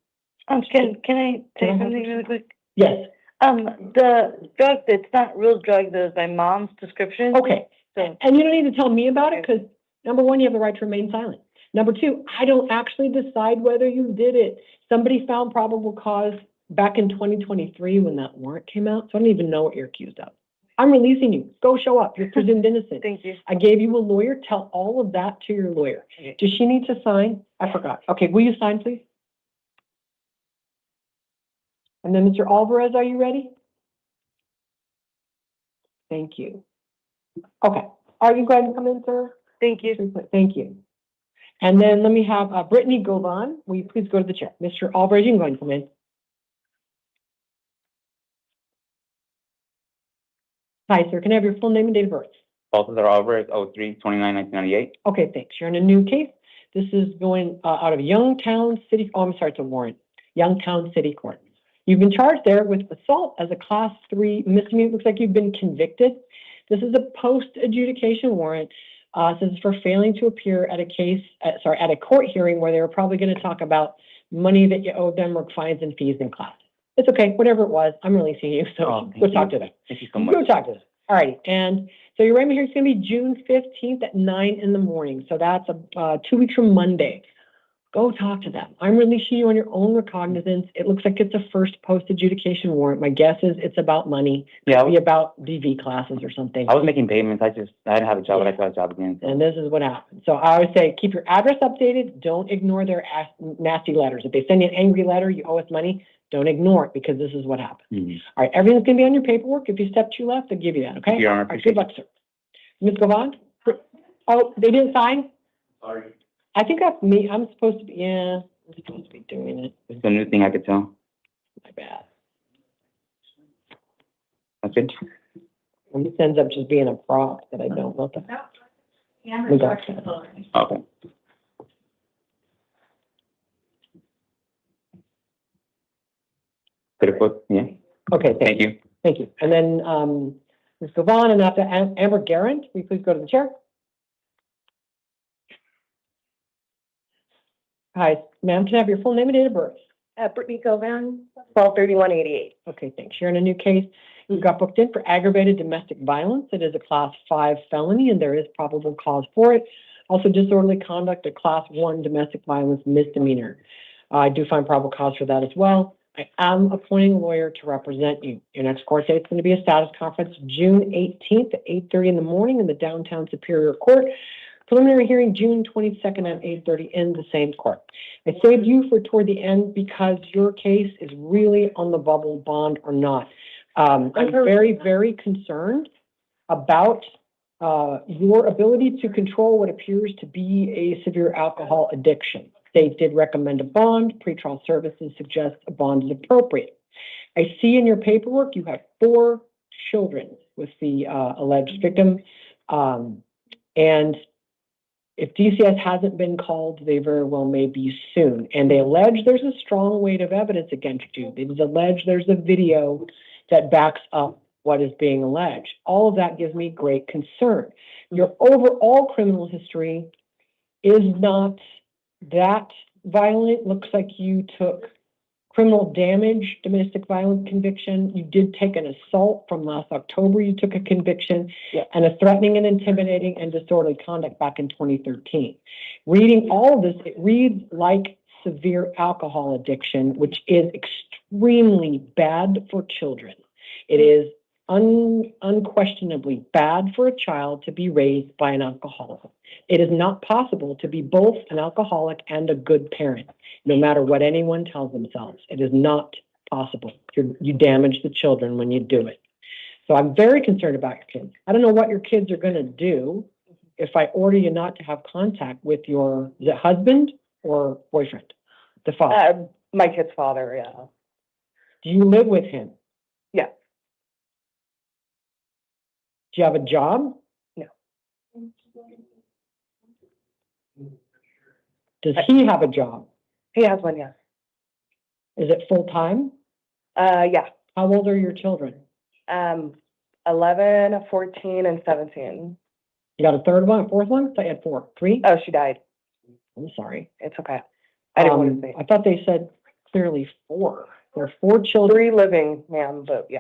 I say something really quick? Yes. The drug, it's not real drug, that's my mom's prescription. Okay. So, and you don't need to tell me about it because, number one, you have the right to remain silent. Number two, I don't actually decide whether you did it. Somebody found probable cause back in 2023 when that warrant came out, so I don't even know what you're accused of. I'm releasing you. Go show up. You're presumed innocent. Thank you. I gave you a lawyer. Tell all of that to your lawyer. Okay. Does she need to sign? I forgot. Okay, will you sign, please? And then, Mr. Alvarez, are you ready? Thank you. Okay. Are you going to come in, sir? Thank you. Thank you. And then let me have Brittany Govan. Will you please go to the chair? Mr. Alvarez, you can go and come in. Hi, sir. Can I have your full name and date of birth? Balthazar Alvarez, 03/29/1998. Okay, thanks. You're in a new case. This is going out of Youngtown City. Oh, I'm sorry, it's a warrant. Youngtown City Court. You've been charged there with assault as a class 3 misdemeanor. It looks like you've been convicted. This is a post-adjudication warrant. This is for failing to appear at a court hearing where they were probably going to talk about money that you owed them or fines and fees in class. It's okay, whatever it was, I'm releasing you, so go talk to them. Thank you so much. Go talk to them. All right, and so your arraignment here is going to be June 15th at 9 in the morning. So that's 2 weeks from Monday. Go talk to them. I'm releasing you on your own recognizance. It looks like it's a first post-adjudication warrant. My guess is it's about money. Yeah, Maybe about DV classes or something. I was making payments. I didn't have a job, but I got a job again. And this is what happened. So I would say keep your address updated. Don't ignore their nasty letters. If they send you an angry letter, you owe us money, don't ignore it because this is what happened. Mm-hmm. All right, everything's going to be on your paperwork. If you step to your left, they'll give you that, okay? Thank you, Your Honor. All right, good luck, sir. Ms. Govan? Oh, they didn't sign? Sorry. I think that's me. I'm supposed to be, yeah, I'm supposed to be doing it. It's a new thing I could tell. My bad. That's good. And this ends up just being a prop that I don't look at. Yeah, We got Okay. Could have put, yeah. Okay, Thank you. Thank you. And then, Ms. Govan and after Amber Garant, will you please go to the chair? Hi, ma'am, can I have your full name and date of birth? Brittany Govan, 12/31/88. Okay, thanks. You're in a new case. You got booked in for aggravated domestic violence. It is a class 5 felony and there is probable cause for it. Also disorderly conduct, a class 1 domestic violence misdemeanor. I do find probable cause for that as well. I am appointing a lawyer to represent you. Your next court date is going to be a status conference June 18th at 8:30 in the morning in the downtown Superior Court. Preliminary hearing June 22nd at 8:30 in the same court. I saved you for toward the end because your case is really on the bubble, bond or not. I'm very, very concerned about your ability to control what appears to be a severe alcohol addiction. They did recommend a bond. Pretrial services suggest a bond is appropriate. I see in your paperwork, you have 4 children with the alleged victim. And if DCS hasn't been called, they very well may be soon. And they allege there's a strong weight of evidence against you. It is alleged there's a video that backs up what is being alleged. All of that gives me great concern. Your overall criminal history is not that violent. Looks like you took criminal damage, domestic violence conviction. You did take an assault from last October. You took a conviction and a threatening and intimidating and disorderly conduct back in 2013. Reading all of this, it reads like severe alcohol addiction, which is extremely bad for children. It is unquestionably bad for a child to be raised by an alcoholic. It is not possible to be both an alcoholic and a good parent, no matter what anyone tells themselves. It is not possible. You damage the children when you do it. So I'm very concerned about your kids. I don't know what your kids are going to do if I order you not to have contact with your, is it husband or boyfriend? The father. My kid's father, yeah. Do you live with him? Yeah. Do you have a job? No. Does he have a job? He has one, yes. Is it full-time? Yeah. How old are your children? 11, 14, and 17. You got a third one, a fourth one? I thought you had 4. 3? Oh, she died. I'm sorry. It's okay. I didn't want to say. I thought they said clearly 4. There are 4 children. 3 living, ma'am, but yeah.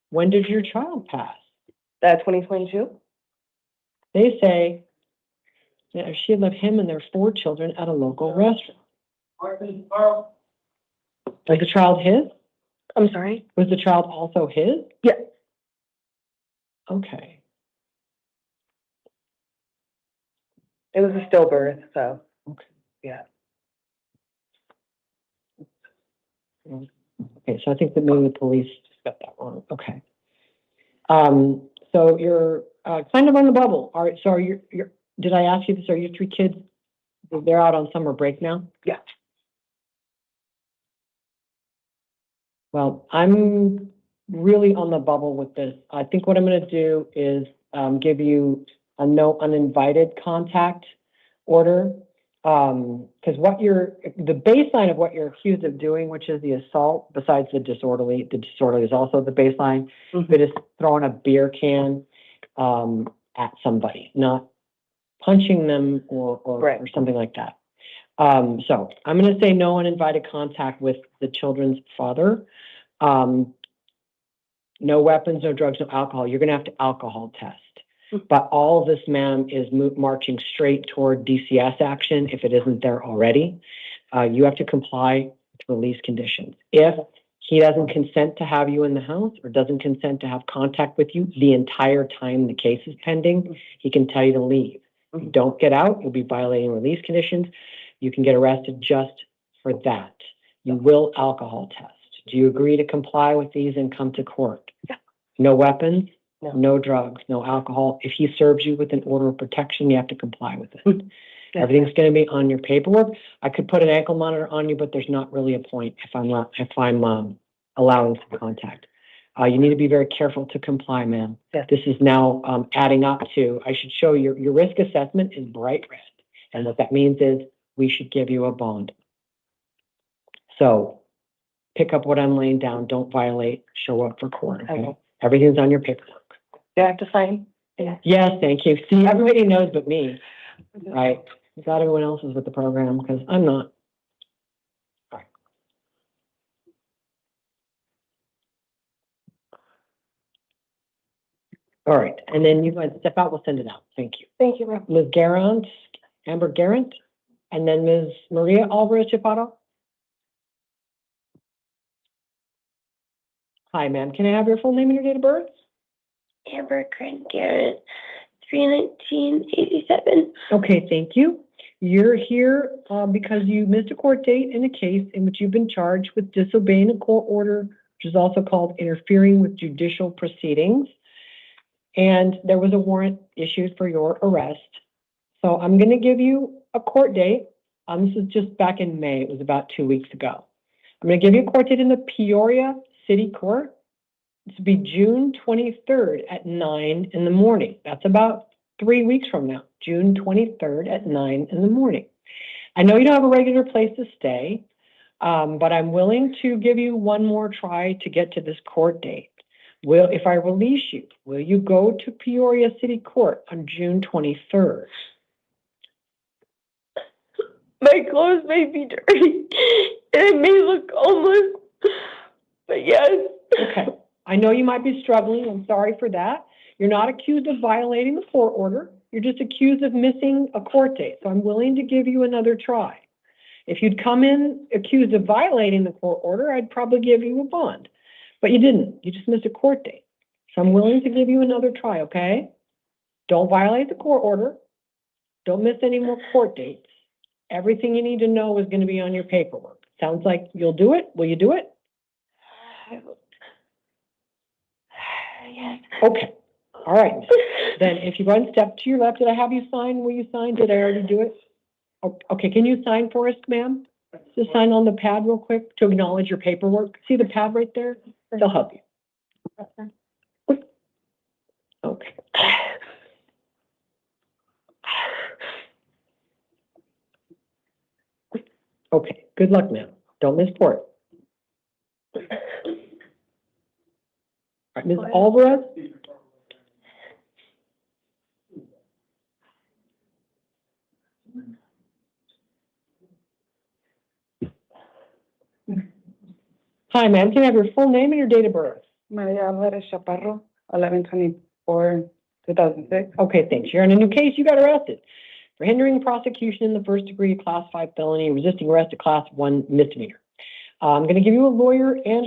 When did your child pass? 2022. They say that she had left him and their 4 children at a local restaurant. Was the child his? I'm sorry? Was the child also his? Yeah. Okay. It was a stillbirth, so. Okay. Yeah. Okay, so I think that maybe the police got that wrong. Okay. So you're kind of on the bubble. All right, so are you, did I ask you this? Are your 3 kids, they're out on summer break now? Yeah. Well, I'm really on the bubble with this. I think what I'm going to do is give you a no uninvited contact order. Because the baseline of what you're accused of doing, which is the assault, besides the disorderly is also the baseline, but it's throwing a beer can at somebody, not punching them or something like that. So I'm going to say no uninvited contact with the children's father. No weapons, no drugs, no alcohol. You're going to have to alcohol test. But all of this, ma'am, is marching straight toward DCS action if it isn't there already. You have to comply with release conditions. If he doesn't consent to have you in the house or doesn't consent to have contact with you the entire time the case is pending, he can tell you to leave. If you don't get out, you'll be violating release conditions. You can get arrested just for that. You will alcohol test. Do you agree to comply with these and come to court? Yeah. No weapons? No drugs, no alcohol. If he serves you with an order of protection, you have to comply with it. Everything's going to be on your paperwork. I could put an ankle monitor on you, but there's not really a point if I'm allowing some contact. You need to be very careful to comply, ma'am. Yes. This is now adding up to, I should show you, your risk assessment is bright red. And what that means is we should give you a bond. So pick up what I'm laying down. Don't violate. Show up for court. Okay. Everything's on your paperwork. Do I have to sign? Yeah. Yes, thank you. See, everybody knows but me, right? I'm glad everyone else is with the program because I'm not. All right. All right, and then you guys step out. We'll send it out. Thank you. Thank you, ma'am. Ms. Garant, Amber Garant, and then Ms. Maria Alvarez Chaparro. Hi, ma'am. Can I have your full name and your date of birth? Amber Garrett, 3/19/87. Okay, thank you. You're here because you missed a court date in a case in which you've been charged with disobeying a court order, which is also called interfering with judicial proceedings. And there was a warrant issued for your arrest. So I'm going to give you a court date. This is just back in May. It was about 2 weeks ago. I'm going to give you a court date in the Peoria City Court. This will be June 23rd at 9 in the morning. That's about 3 weeks from now, June 23rd at 9 in the morning. I know you don't have a regular place to stay, but I'm willing to give you one more try to get to this court date. If I release you, will you go to Peoria City Court on June 23rd? My clothes may be dirty, and I may look homeless, but yes. Okay. I know you might be struggling. I'm sorry for that. You're not accused of violating the court order. You're just accused of missing a court date. So I'm willing to give you another try. If you'd come in accused of violating the court order, I'd probably give you a bond. But you didn't. You just missed a court date. So I'm willing to give you another try, okay? Don't violate the court order. Don't miss any more court dates. Everything you need to know is going to be on your paperwork. Sounds like you'll do it. Will you do it? Yes. Okay. All right. Then if you go and step to your left, did I have you sign? Will you sign? Did I already do it? Oh, okay. Can you sign for us, ma'am? Just sign on the pad real quick to acknowledge your paperwork. See the pad right there? They'll help you. Okay. Okay. Good luck, ma'am. Don't miss court. All right, Ms. Alvarez? Hi, ma'am. Can I have your full name and your date of birth? Maria Alvarez Chaparro, 11/24/2006. Okay, thanks. You're in a new case. You got arrested for hindering prosecution in the first degree, Class 5 felony, resisting arrest, a Class 1 misdemeanor. I'm going to give you a lawyer and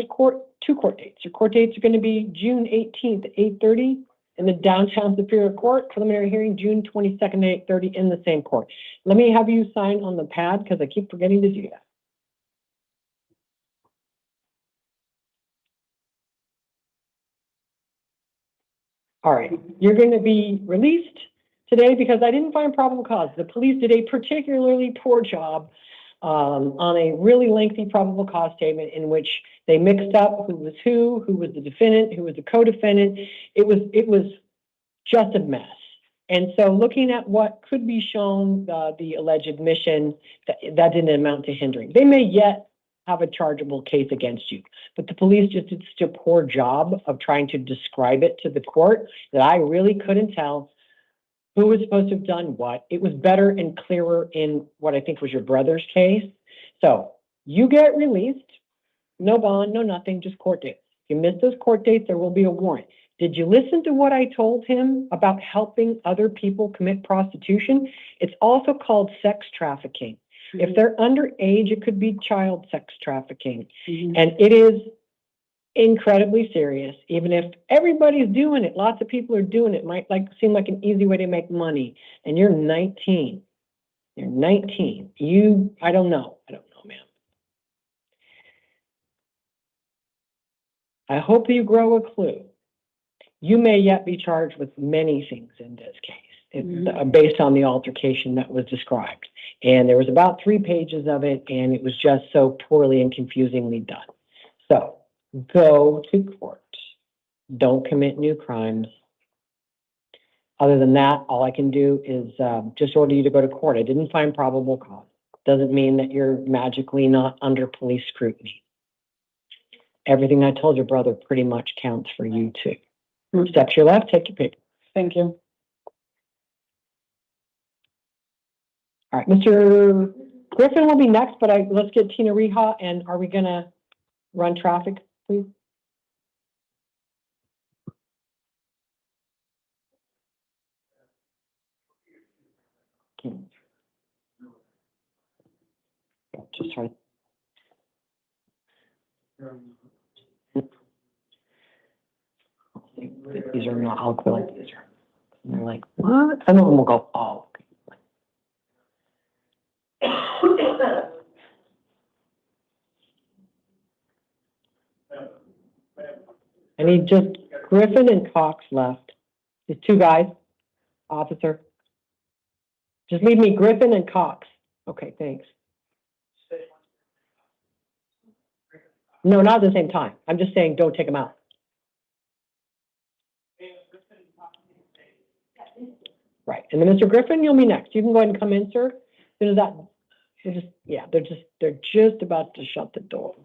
two court dates. Your court dates are going to be June 18th at 8:30 in the downtown Superior Court. Preliminary hearing June 22nd at 8:30 in the same court. Let me have you sign on the pad because I keep forgetting to do that. All right, you're going to be released today because I didn't find probable cause. The police did a particularly poor job on a really lengthy probable cause statement in which they mixed up who was the defendant, who was the co-defendant. It was just a mess. And so looking at what could be shown, the alleged admission, that didn't amount to hindering. They may yet have a chargeable case against you, but the police just did such a poor job of trying to describe it to the court that I really couldn't tell who was supposed to have done what. It was better and clearer in what I think was your brother's case. So you get released, no bond, no nothing, just court dates. If you miss those court dates, there will be a warrant. Did you listen to what I told him about helping other people commit prostitution? It's also called sex trafficking. If they're underage, it could be child sex trafficking. And it is incredibly serious. Even if everybody's doing it, lots of people are doing it, might seem like an easy way to make money. And you're 19. You're 19. I don't know, ma'am. I hope you grow a clue. You may yet be charged with many things in this case. It's based on the altercation that was described. And there was about 3 pages of it, and it was just so poorly and confusingly done. So go to court. Don't commit new crimes. Other than that, all I can do is just order you to go to court. I didn't find probable cause. Doesn't mean that you're magically not under police scrutiny. Everything I told your brother pretty much counts for you too. Step to your left, take your paper. Thank you. All right, Mr. Griffin will be next, but let's get Tina Reha, and are we gonna run traffic, please? Okay. Just try. These are not, I'll go like these are. And they're like, what? Some of them will go, oh, okay. I need just Griffin and Cox left. There's 2 guys, officer. Just leave me Griffin and Cox. Okay, thanks. No, not at the same time. I'm just saying, don't take them out. Right, and then Mr. Griffin, you'll be next. You can go ahead and come in, sir. There's that, they're just about to shut the door.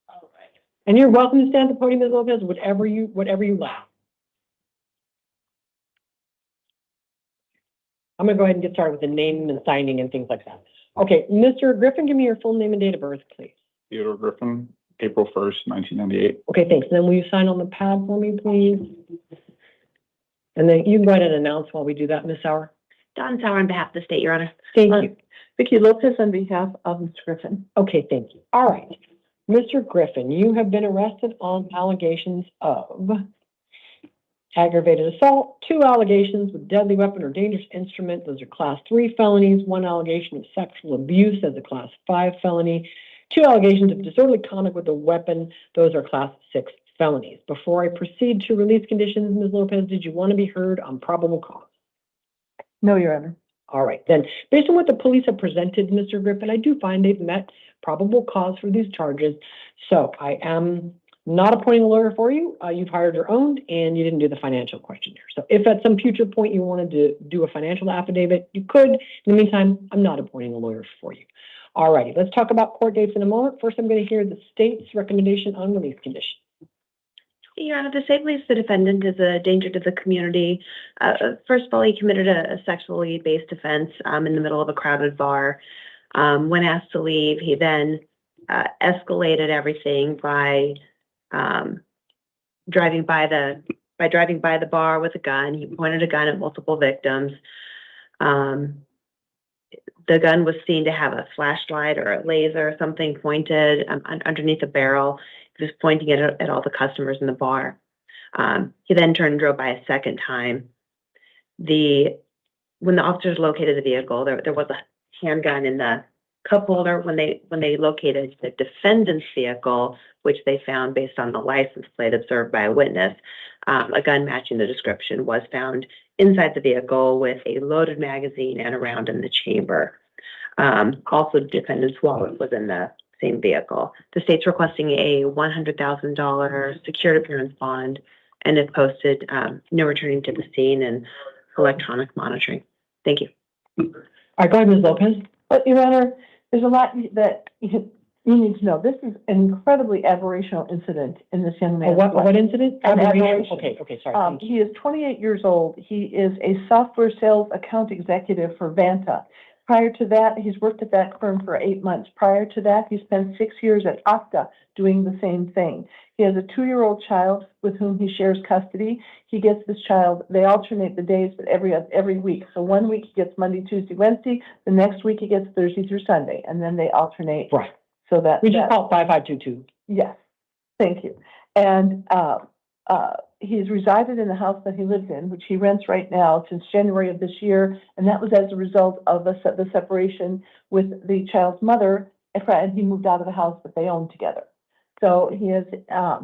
All right. And you're welcome to stand at the podium, Ms. Lopez, whatever you like. I'm gonna go ahead and get started with the name and signing and things like that. Okay, Mr. Griffin, give me your full name and date of birth, please. Theodore Griffin, April 1st, 1998. Okay, thanks. Then will you sign on the pad for me, please? And then you can go ahead and announce while we do that, Ms. Sauer. Don Sauer on behalf of the state, Your Honor. Thank you. Vicki Lopez on behalf of Mr. Griffin. Okay, thank you. All right. Mr. Griffin, you have been arrested on allegations of aggravated assault, 2 allegations with deadly weapon or dangerous instrument. Those are class 3 felonies, 1 allegation of sexual abuse as a class 5 felony, 2 allegations of disorderly conduct with a weapon. Those are class 6 felonies. Before I proceed to release conditions, Ms. Lopez, did you want to be heard on probable cause? No, Your Honor. All right, then, based on what the police have presented, Mr. Griffin, I do find they've met probable cause for these charges. So I am not appointing a lawyer for you. You've hired your own, and you didn't do the financial questionnaire. So if at some future point you wanted to do a financial affidavit, you could. In the meantime, I'm not appointing a lawyer for you. All righty, let's talk about court dates in a moment. First, I'm going to hear the state's recommendation on release conditions. Your Honor, the state believes the defendant is a danger to the community. First of all, he committed a sexually based offense in the middle of a crowded bar. When asked to leave, he then escalated everything by driving by the bar with a gun. He pointed a gun at multiple victims. The gun was seen to have a flashlight or a laser or something pointed underneath the barrel. He was pointing it at all the customers in the bar. He then turned and drove by a second time. When the officers located the vehicle, there was a handgun in the cup holder. When they located the defendant's vehicle, which they found based on the license plate observed by a witness, a gun matching the description was found inside the vehicle with a loaded magazine and a round in the chamber. Also, the defendant's wallet was in the same vehicle. The state's requesting a $100,000 secured appearance bond, and if posted, no returning to the scene and electronic monitoring. Thank you. All right, go ahead, Ms. Lopez. Your Honor, there's a lot that you need to know. This is an incredibly aberrational incident in this young man's life. What incident? Aberration. Okay, sorry. He is 28 years old. He is a software sales account executive for Vanta. Prior to that, he's worked at that firm for 8 months. Prior to that, he spent 6 years at Okta doing the same thing. He has a 2-year-old child with whom he shares custody. He gets this child, they alternate the days, but every week. So 1 week he gets Monday, Tuesday, Wednesday. The next week he gets Thursday through Sunday, and then they alternate. Right. So that We just call it 5522. Yes, thank you. And he's resided in the house that he lives in, which he rents right now since January of this year, and that was as a result of the separation with the child's mother, and he moved out of the house that they owned together. So he has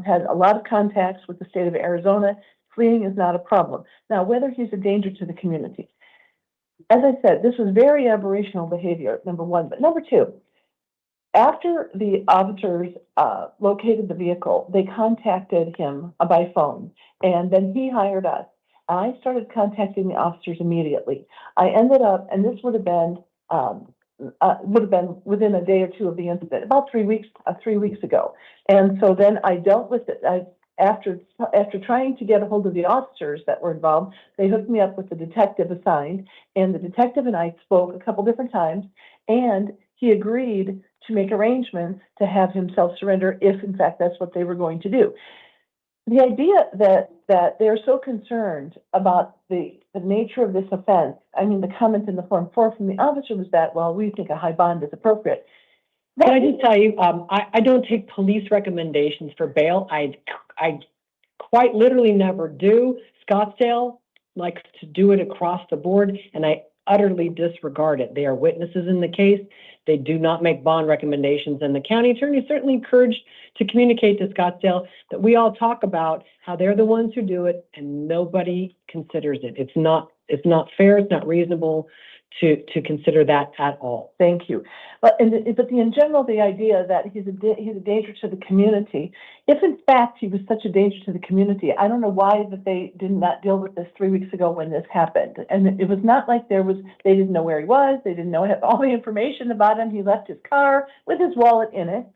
had a lot of contacts with the state of Arizona. Fleeing is not a problem. Now, whether he's a danger to the community, as I said, this was very aberrational behavior, number one. But number two, after the officers located the vehicle, they contacted him by phone, and then he hired us. I started contacting the officers immediately. I ended up, and this would have been within a day or two of the incident, about 3 weeks ago. And so then I dealt with it. After trying to get a hold of the officers that were involved, they hooked me up with the detective assigned, and the detective and I spoke a couple different times, and he agreed to make arrangements to have himself surrender if, in fact, that's what they were going to do. The idea that they're so concerned about the nature of this offense, I mean, the comment in the Form 4 from the officer was that, well, we think a high bond is appropriate. Can I just tell you, I don't take police recommendations for bail. I quite literally never do. Scottsdale likes to do it across the board, and I utterly disregard it. They are witnesses in the case. They do not make bond recommendations, and the county attorney is certainly encouraged to communicate to Scottsdale that we all talk about how they're the ones who do it, and nobody considers it. It's not it's not fair, it's not reasonable to consider that at all. Thank you. But in general, the idea that he's a danger to the community, if in fact he was such a danger to the community, I don't know why that they did not deal with this 3 weeks ago when this happened. And it was not like they didn't know where he was, they didn't know all the information about him. He left his car with his wallet in it.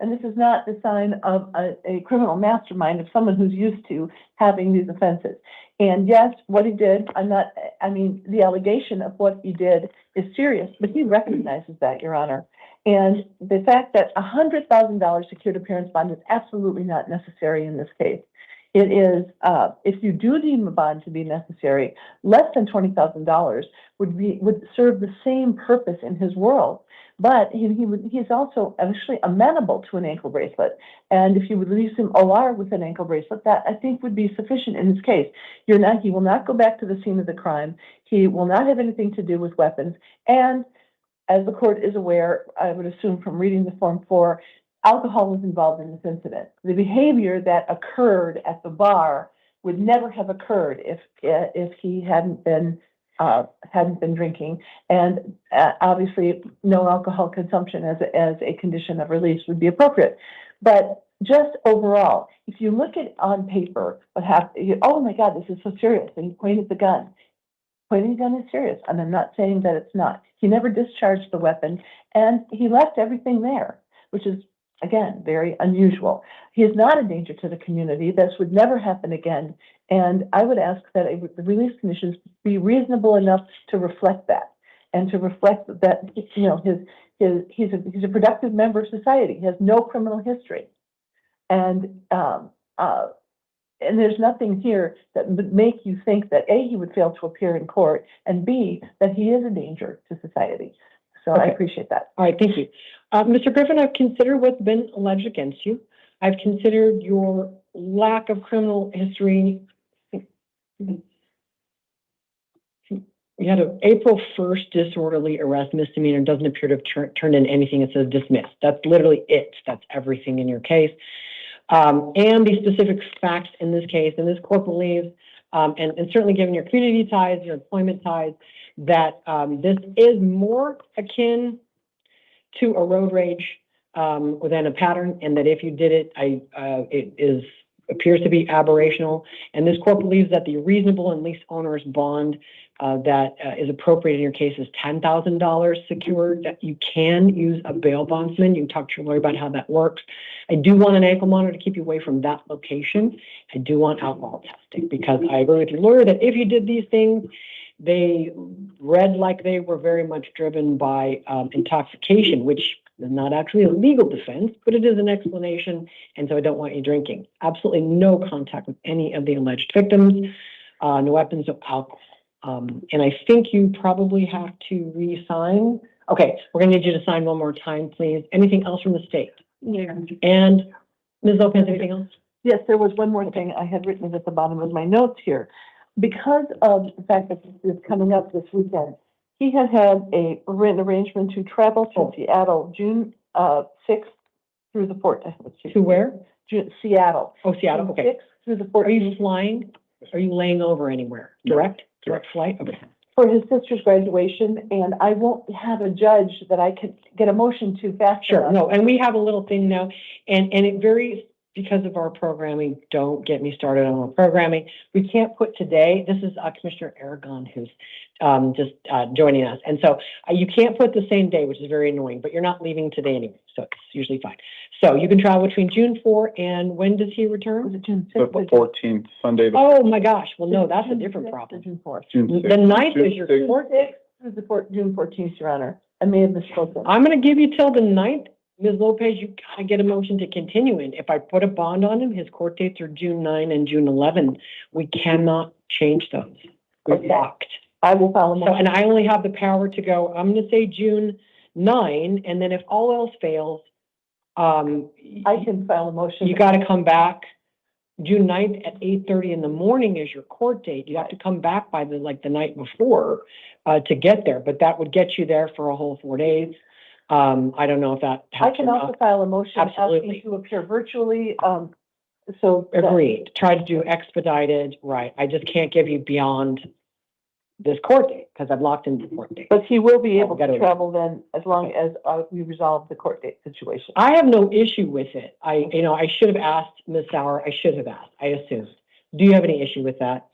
And this is not the sign of a criminal mastermind, of someone who's used to having these offenses. And yes, what he did, the allegation of what he did is serious, but he recognizes that, Your Honor. And the fact that $100,000 secured appearance bond is absolutely not necessary in this case. It is, if you do deem a bond to be necessary, less than $20,000 would serve the same purpose in his world. But he's also actually amenable to an ankle bracelet. And if you would release him OR with an ankle bracelet, that I think would be sufficient in his case. He will not go back to the scene of the crime. He will not have anything to do with weapons. And as the court is aware, I would assume from reading the Form 4, alcohol was involved in this incident. The behavior that occurred at the bar would never have occurred if he hadn't been drinking, and obviously no alcohol consumption as a condition of release would be appropriate. But just overall, if you look at on paper what happened, oh my God, this is so serious, and he pointed the gun. Pointing the gun is serious, and I'm not saying that it's not. He never discharged the weapon, and he left everything there, which is, again, very unusual. He is not a danger to the community. This would never happen again. And I would ask that the release conditions be reasonable enough to reflect that, and to reflect that, you know, he's a productive member of society. He has no criminal history, and there's nothing here that would make you think that A, he would fail to appear in court, and B, that he is a danger to society. So I appreciate that. All right, thank you. Mr. Griffin, I've considered what's been alleged against you. I've considered your lack of criminal history. You had an April 1st disorderly arrest misdemeanor, doesn't appear to have turned in anything. It says dismissed. That's literally it. That's everything in your case. And the specific facts in this case, and this court believes, and certainly given your community ties, your employment ties, that this is more akin to a road rage than a pattern, and that if you did it, it appears to be aberrational. And this court believes that the reasonable and least onerous bond that is appropriate in your case is $10,000 secured, that you can use a bail bondsman. You can talk to your lawyer about how that works. I do want an ankle monitor to keep you away from that location. I do want alcohol testing, because I agree with your lawyer that if you did these things, they read like they were very much driven by intoxication, which is not actually a legal defense, but it is an explanation, and so I don't want you drinking. Absolutely no contact with any of the alleged victims, no weapons, no alcohol. And I think you probably have to re-sign. Okay, we're gonna need you to sign one more time, please. Anything else from the state? Yeah. And Ms. Lopez, anything else? Yes, there was one more thing I had written at the bottom of my notes here. Because of the fact that this is coming up this weekend, he had a written arrangement to travel to Seattle June 6th through the 14th. To where? Seattle. Oh, Seattle, June okay. 6th through the 14th. Are you flying? Are you laying over anywhere? Direct flight? Okay. For his sister's graduation, and I won't have a judge that I could get a motion to fast Sure, enough. no, and we have a little thing now, and it varies because of our programming. Don't get me started on our programming. We can't put today, this is Commissioner Aragon who's just joining us. And so you can't put the same day, which is very annoying, but you're not leaving today anyway, so it's usually fine. So you can travel between June 4 and when does he return? Was it June The 6th? 14th, Sunday. Oh my gosh, well, no, that's a different problem. June 4th. June The 6th. 9th June is your 6th. court. Through the June 14th, Your Honor. I may have misspoken. I'm gonna give you till the 9th. Ms. Lopez, you gotta get a motion to continue in. If I put a bond on him, his court dates are June 9 and June 11. We cannot change those. We're locked. I will file a So, motion. and I only have the power to go, I'm gonna say June 9, and then if all else fails, I can file a motion. you gotta come back. June 9th at 8:30 in the morning is your court date. You have to come back by the night before to get there, but that would get you there for a whole 4 days. I don't know if that I helps can or also not. file a motion Absolutely. asking to appear virtually, so. Agreed. Try to do expedited, right. I just can't give you beyond this court date, because I've locked in the court date. But he will be able gotta- to travel then, as long as we resolve the court date situation. I have no issue with it. I should have asked Ms. Sauer, I assumed. Do you have any issue with that?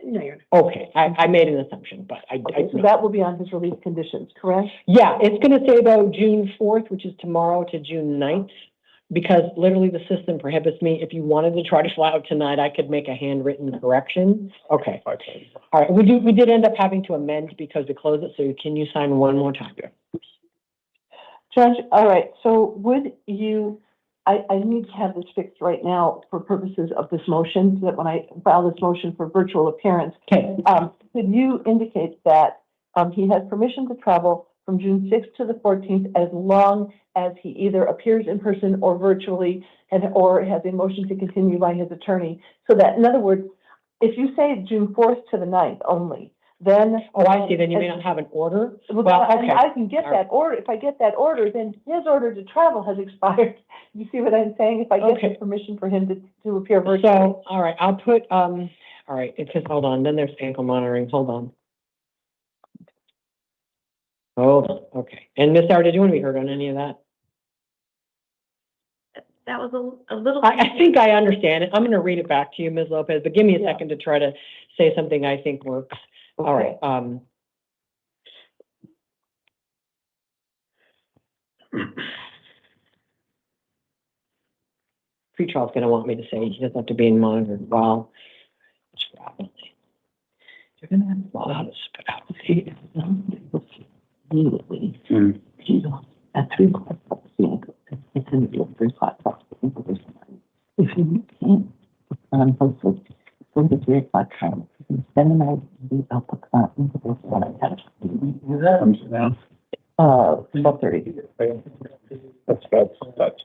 No, you're Okay, I made an assumption, but so that will be on his release conditions, correct? Yeah, it's gonna say about June 4th, which is tomorrow, to June 9th, because literally the system prohibits me. If you wanted to try to fly out tonight, I could make a handwritten correction. Okay. All right, we did end up having to amend because we closed it, so can you sign one more time? Judge, all right, so would you, I need to have this fixed right now for purposes of this motion, so that when I file this motion for virtual appearance, Okay. could you indicate that, he has permission to travel from June 6th to the 14th, as long as he either appears in person or virtually, or has a motion to continue by his attorney? So that, in other words, if you say June 4th to the 9th only, then. Oh, I see, then you may not have an order? Well, okay. I can get that order. If I get that order, then his order to travel has expired. You see what I'm saying? If I get the permission for him to appear virtually. So, all right, I'll put, all right, it says, hold on, then there's ankle monitoring, hold on. Hold on, okay. And Ms. Sauer, did you want to be heard on any of that? That was a little. I think I understand it. I'm going to read it back to you, Ms. Lopez, but give me a second to try to say something I think works. All right. Pretrial's going to want me to say he doesn't have to be monitored while traveling. You're going to have to how to spit out At 3 o'clock, it's in the 3 o'clock. If you can't, posted for the 3 o'clock time, then I will put that into this one. I have to do that. 12:30. That's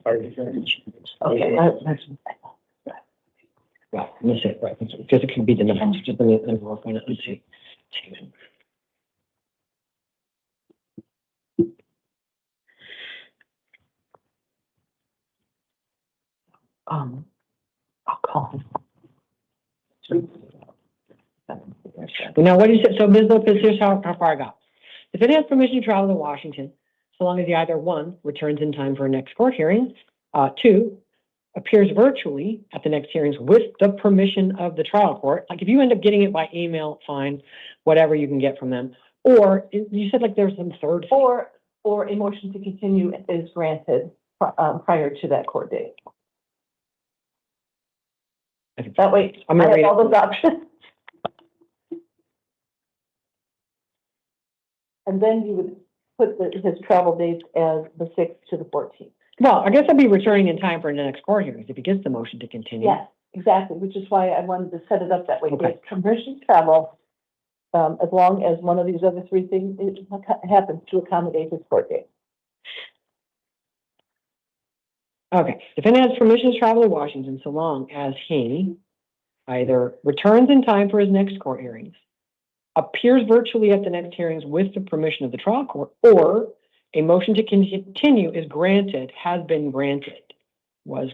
already. Okay, that's. Well, let me say, right, because it could be the numbers, just let me work on it and see. I'll call him. Now, what do you say? So Ms. Lopez, here's how far I got. If it has permission to travel to Washington, so long as he either 1, returns in time for a next court hearing, 2, appears virtually at the next hearings with the permission of the trial court. Like if you end up getting it by email, fine, whatever you can get from them. Or you said like there's some third. Or a motion to continue is granted prior to that court date. That way, I'm gonna I read have all it. those options. And then you would put his travel dates as the 6th to the 14th. Well, I guess I'd be returning in time for the next court hearings if he gets the motion to continue. Yes, exactly, which is why I wanted to set it up that way. Okay. It's permission to travel, as long as one of these other 3 things happens to accommodate his court date. Okay, defendant has permission to travel to Washington so long as he either returns in time for his next court hearings, appears virtually at the next hearings with the permission of the trial court, or a motion to continue is granted, has been granted, was.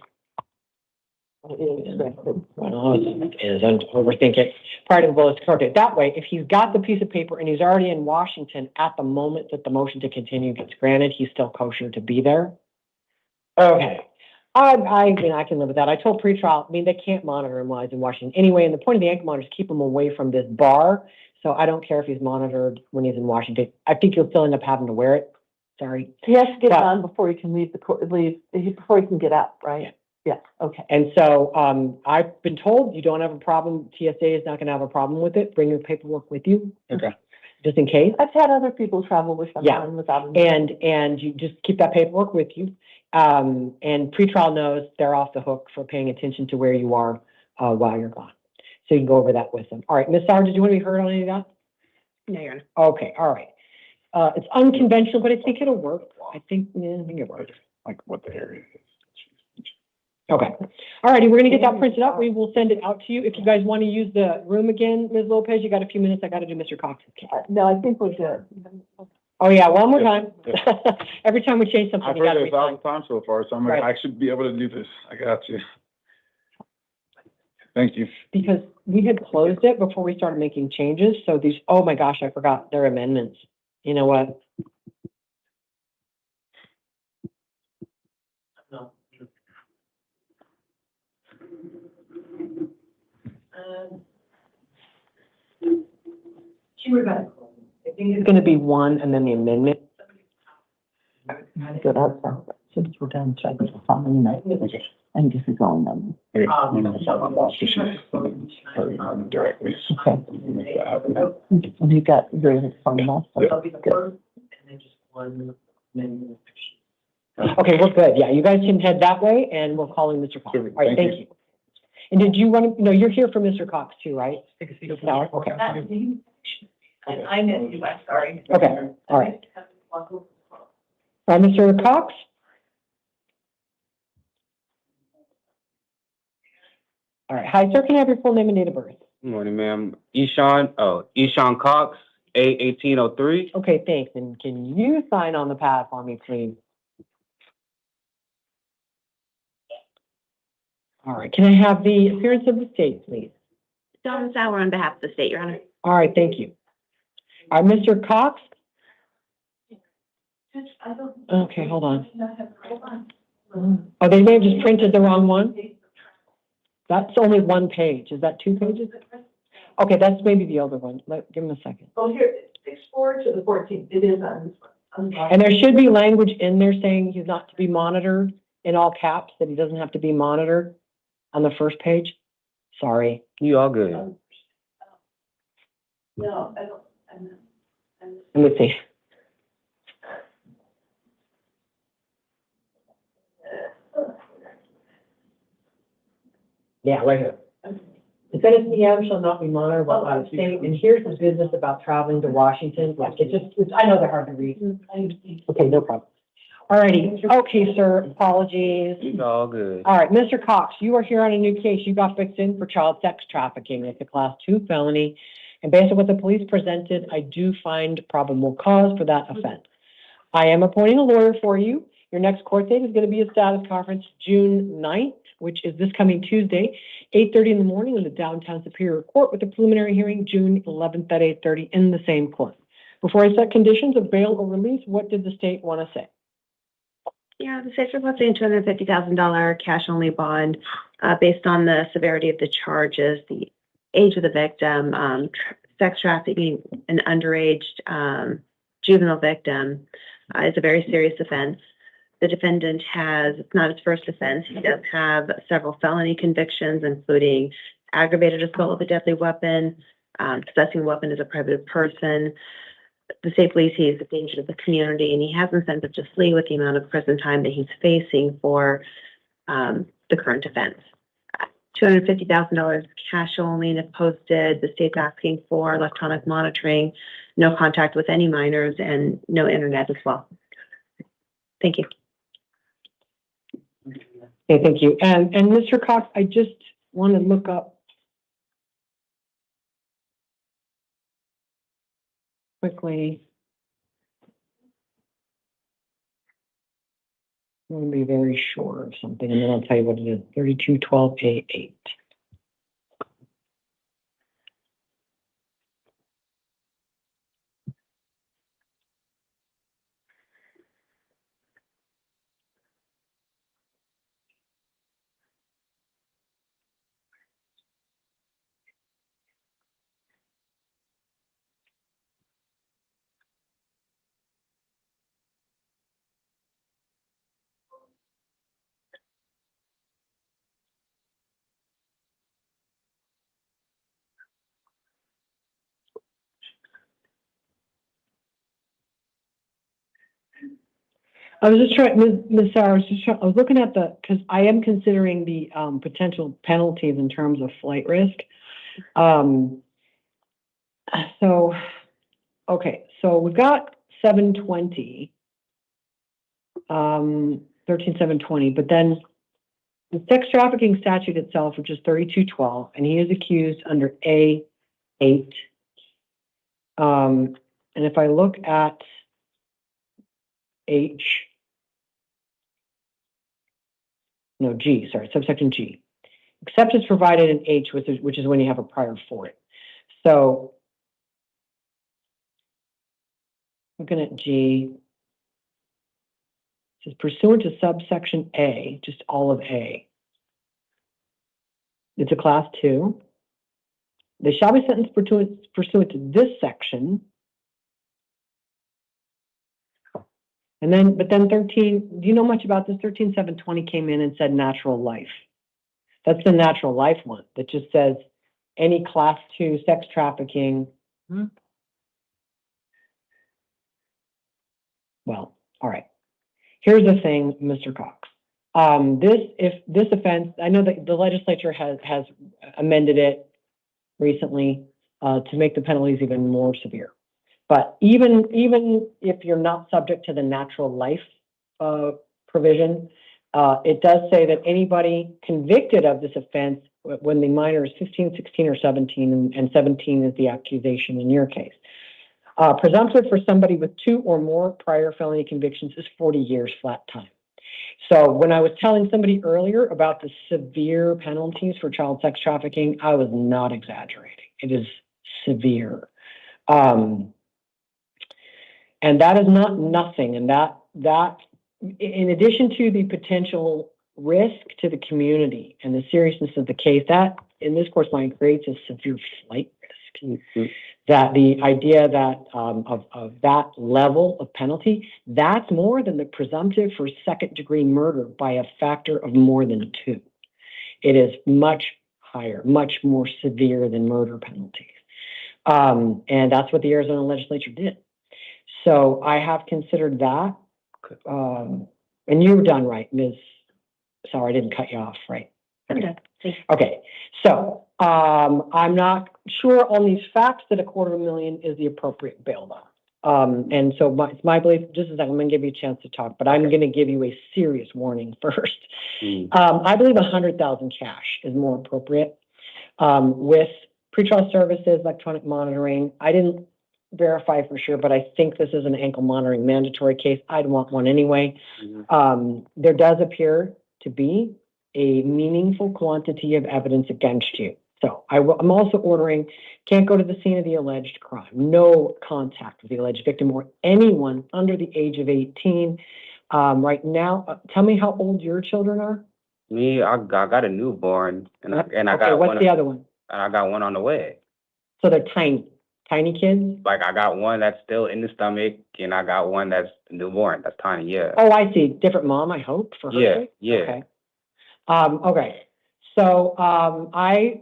Is overthinking prior to the bullet's court date. That way, if he's got the piece of paper and he's already in Washington at the moment that the motion to continue gets granted, he's still kosher to be there. Okay. I mean, I can live with that. I told pretrial, I mean, they can't monitor him while he's in Washington anyway, and the point of the ankle monitor is keep him away from this bar. So I don't care if he's monitored when he's in Washington. I think you'll still end up having to wear it. Sorry. He has to get it on before he can leave the court, before he can get out, right? Yeah, okay. And so I've been told you don't have a problem. TSA is not going to have a problem with it. Bring your paperwork with you. Okay. Just in case. I've had other people travel with someone without them. And you just keep that paperwork with you. And pretrial knows they're off the hook for paying attention to where you are while you're gone. So you can go over that with them. All right, Ms. Sauer, did you want to be heard on any of that? No, you're not. Okay, all right. It's unconventional, but I think it'll work. I think it works. Like what the area is. Okay. All righty, we're gonna get that printed up. We will send it out to you. If you guys want to use the room again, Ms. Lopez, you got a few minutes. I got to do Mr. Cox's case. No, I think we're good. Oh, yeah, one more time. Every time we change something, I've you got heard to this all the time so far, so I'm like, Right. I should be able to do this. I got you. Thank you. Because we had closed it before we started making changes, so these, oh my gosh, I forgot, they're amendments. You know what? No. I think it's gonna be one and then the amendment. Good, since we're done, check the following night, and this is going on. Directly. Okay. You got your phone off. Good. Okay, we're good. Yeah, you guys can head that way and we'll call in Mr. Cox. All right, thank you. And did you want to, no, you're here for Mr. Cox too, right? No, okay. I missed you, I'm sorry. Okay, all right. Mr. Cox? All right, hi, sir, can I have your full name and date of birth? Good morning, ma'am. Eshawn Cox, A1803. Okay, thanks. And can you sign on the pad for me, please? All right, can I have the appearance of the state, please? Dawn Sauer on behalf of the state, Your Honor. All right, thank you. All right, Mr. Cox? Okay, hold on. Oh, they may have just printed the wrong one. That's only one page. Is that 2 pages? Okay, that's maybe the other one. Give him a second. Oh, here, 6/4 to the 14th, it is on. And there should be language in there saying he's not to be monitored in all caps, that he doesn't have to be monitored on the first page. Sorry. You all good. No, I don't. Let me see. Yeah, right here. The Senate PM shall not be monitored while out of state, and here's the business about traveling to Washington. Like, I know they're hard to read. Okay, no problem. All righty. Okay, sir, apologies. You all good. All right, Mr. Cox, you are here on a new case. You got fixed in for child sex trafficking. It's a Class 2 felony. And based on what the police presented, I do find probable cause for that offense. I am appointing a lawyer for you. Your next court date is going to be a status conference June 9th, which is this coming Tuesday, 8:30 in the morning in the downtown Superior Court, with a preliminary hearing June 11th at 8:30 in the same court. Before I set conditions of bail or release, what did the state want to say? Yeah, the state's requesting $250,000 cash-only bond based on the severity of the charges, the age of the victim, sex trafficking, an underage juvenile victim is a very serious offense. The defendant it's not his first offense. He does have several felony convictions, including aggravated assault with a deadly weapon, possessing a weapon as a private person. The state believes he is a danger to the community, and he has incentive to flee with the amount of prison time that he's facing for the current offense. $250,000 cash only, and if posted, the state's asking for electronic monitoring, no contact with any minors, and no internet as well. Thank you. Okay, thank you. And Mr. Cox, I just want to look up quickly. I'm going to be very sure of something, and then I'll tell you what it is. 3212A8. I was just trying, Ms. Sarah, I was looking at because I am considering the potential penalties in terms of flight risk. Okay, so we've got 720, 13720, but then the sex trafficking statute itself, which is 3212, and he is accused under A8. And if I look at subsection G. except it's provided in H, which is when you have a prior for it. So looking at G, it says pursuant to subsection A, just all of A. It's a class 2. They shall be sentenced pursuant to this section. And then, but then 13, do you know much about this? 13720 came in and said natural life. That's the natural life one that just says any class 2 sex trafficking. Well, all right. Here's the thing, Mr. Cox. If this offense, I know that the legislature has amended it recently to make the penalties even more severe. But even if you're not subject to the natural life provision, it does say that anybody convicted of this offense when the minor is 15, 16, or 17, and 17 is the accusation in your case. Presumptive for somebody with 2 or more prior felony convictions is 40 years flat time. So when I was telling somebody earlier about the severe penalties for child sex trafficking, I was not exaggerating. It is severe. And that is not nothing. And that in addition to the potential risk to the community and the seriousness of the case, that in this course line creates a severe flight risk. That the idea that of that level of penalty, that's more than the presumptive for second-degree murder by a factor of more than 2. It is much higher, much more severe than murder penalties. And that's what the Arizona legislature did. So I have considered that. And you were done, right, Ms. Sorry, I didn't cut you off, right? Okay. Okay. So I'm not sure on these facts that $250,000 is the appropriate bail amount. And so it's my belief, just a second, I'm going to give you a chance to talk, but I'm going to give you a serious warning first. I believe $100,000 cash is more appropriate with pretrial services, electronic monitoring. I didn't verify for sure, but I think this is an ankle monitoring mandatory case. I'd want one anyway. There does appear to be a meaningful quantity of evidence against you. So I'm also ordering, can't go to the scene of the alleged crime, no contact with the alleged victim or anyone under the age of 18. Right now, tell me how old your children are. Me, I got a newborn, and I Okay, got what's the other one? And I got one on the way. So they're tiny kids? Like I got one that's still in the stomach, and I got one that's newborn. That's tiny, yeah. Oh, I see. Different mom, I hope, for her sake? Yeah. Okay. Okay. So I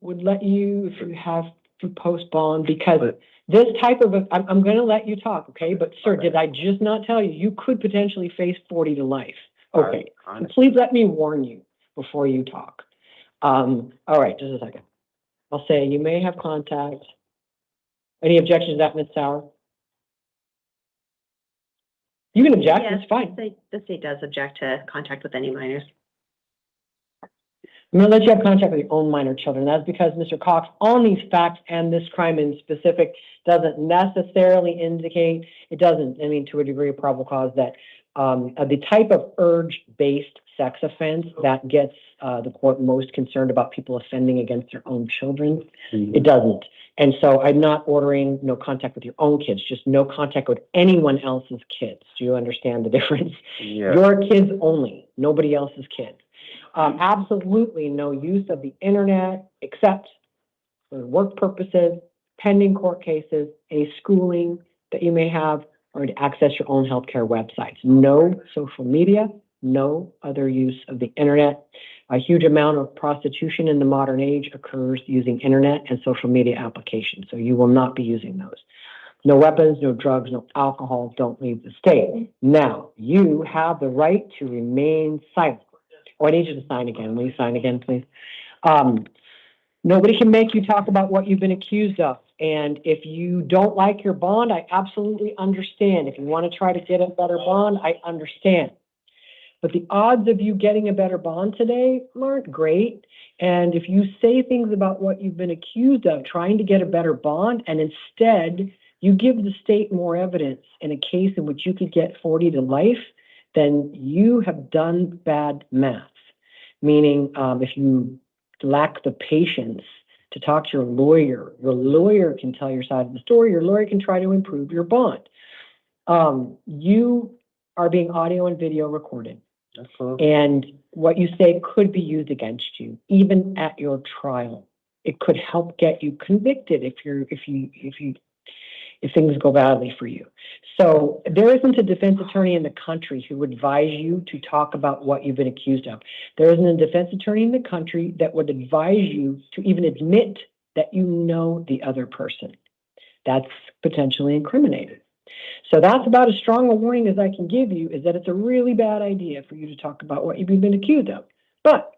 would let you, if you have to post bond, because this type of, I'm going to let you talk, okay? But sir, did I just not tell you, you could potentially face 40 to life. Okay. So please let me warn you before you talk. All right, just a second. I'll say you may have contact. Any objections to that, Ms. Sauer? You can object, Yes, it's fine. the state does object to contact with any minors. I'm going to let you have contact with your own minor children. That's because Mr. Cox, on these facts and this crime in specific, doesn't necessarily indicate, it doesn't, I mean, to a degree of probable cause that the type of urge-based sex offense that gets the court most concerned about people offending against their own children, it doesn't. And so I'm not ordering no contact with your own kids, just no contact with anyone else's kids. Do you understand the difference? Yeah. Your kids only, nobody else's kids. Absolutely no use of the internet except for work purposes, pending court cases, any schooling that you may have, or to access your own healthcare websites. No social media, no other use of the internet. A huge amount of prostitution in the modern age occurs using internet and social media applications, so you will not be using those. No weapons, no drugs, no alcohol, don't leave the state. Now, you have the right to remain silent. Oh, I need you to sign again. Will you sign again, please? Nobody can make you talk about what you've been accused of. And if you don't like your bond, I absolutely understand. If you want to try to get a better bond, I understand. But the odds of you getting a better bond today aren't great. And if you say things about what you've been accused of, trying to get a better bond, and instead you give the state more evidence in a case in which you could get 40 to life, then you have done bad math. meaning if you lack the patience to talk to your lawyer can tell your side of the story, your lawyer can try to improve your bond. You are being audio and video recorded. That's cool. And what you say could be used against you, even at your trial. It could help get you convicted if things go badly for you. So there isn't a defense attorney in the country who would advise you to talk about what you've been accused of. There isn't a defense attorney in the country that would advise you to even admit that you know the other person. That's potentially incriminating. So that's about as strong a warning as I can give you, is that it's a really bad idea for you to talk about what you've been accused of. But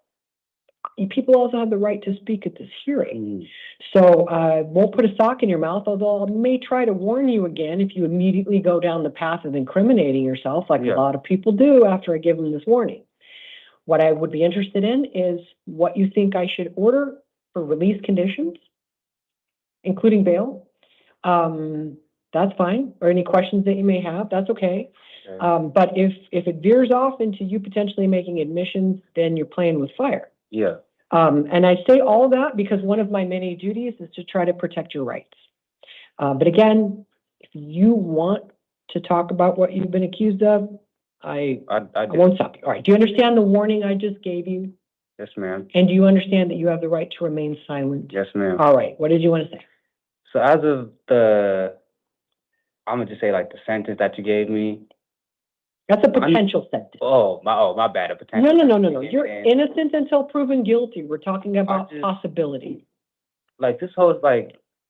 people also have the right to speak at this hearing. So won't put a sock in your mouth, although I may try to warn you again if you immediately go down the path of incriminating yourself, like a lot of people do after I give them this warning. What I would be interested in is what you think I should order for release conditions, including bail. That's fine. Or any questions that you may have, that's okay. But if it veers off into you potentially making admissions, then you're playing with fire. Yeah. And I say all that because one of my many duties is to try to protect your rights. But again, if you want to talk about what you've been accused of, I won't stop you. All right. Do you understand the warning I just gave you? Yes, ma'am. And do you understand that you have the right to remain silent? Yes, ma'am. All right. What did you want to say? So as of I'm gonna just say like the sentence that you gave me. That's a potential sentence. My bad. A potential. No. You're innocent until proven guilty. We're talking about possibility. Like this whole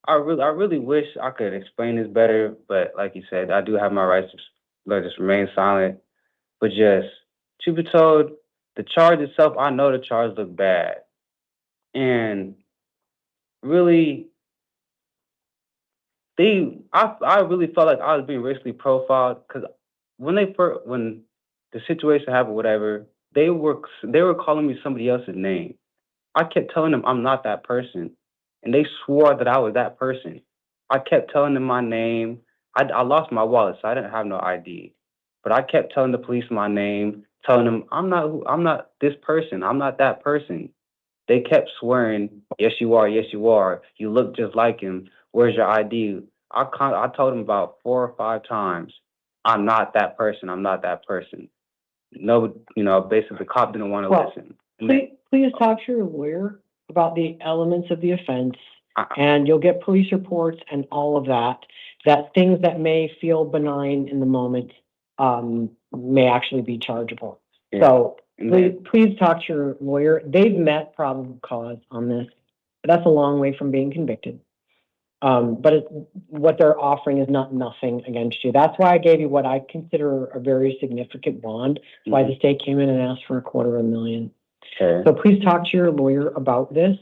I really wish I could explain this better, but like you said, I do have my rights to just remain silent. But just truth be told, the charge itself, I know the charge look bad, and really, I really felt like I was being racially profiled because when the situation happened, whatever, they were calling me somebody else's name. I kept telling them I'm not that person, and they swore that I was that person. I kept telling them my name. I lost my wallet, so I didn't have no ID. But I kept telling the police my name, telling them I'm not this person. I'm not that person. They kept swearing, yes you are, yes you are. You look just like him. Where's your ID? I told them about 4 or 5 times, I'm not that person. I'm not that person. No, basically the cop didn't want to listen. Please talk to your lawyer about the elements of the offense, and you'll get police reports and all of that. That things that may feel benign in the moment may actually be chargeable. Yeah. So please talk to your lawyer. They've met probable cause on this. That's a long way from being convicted. But what they're offering is not nothing against you. That's why I gave you what I consider a very significant bond. That's why the state came in and asked for $250,000. Okay. So please talk to your lawyer about this.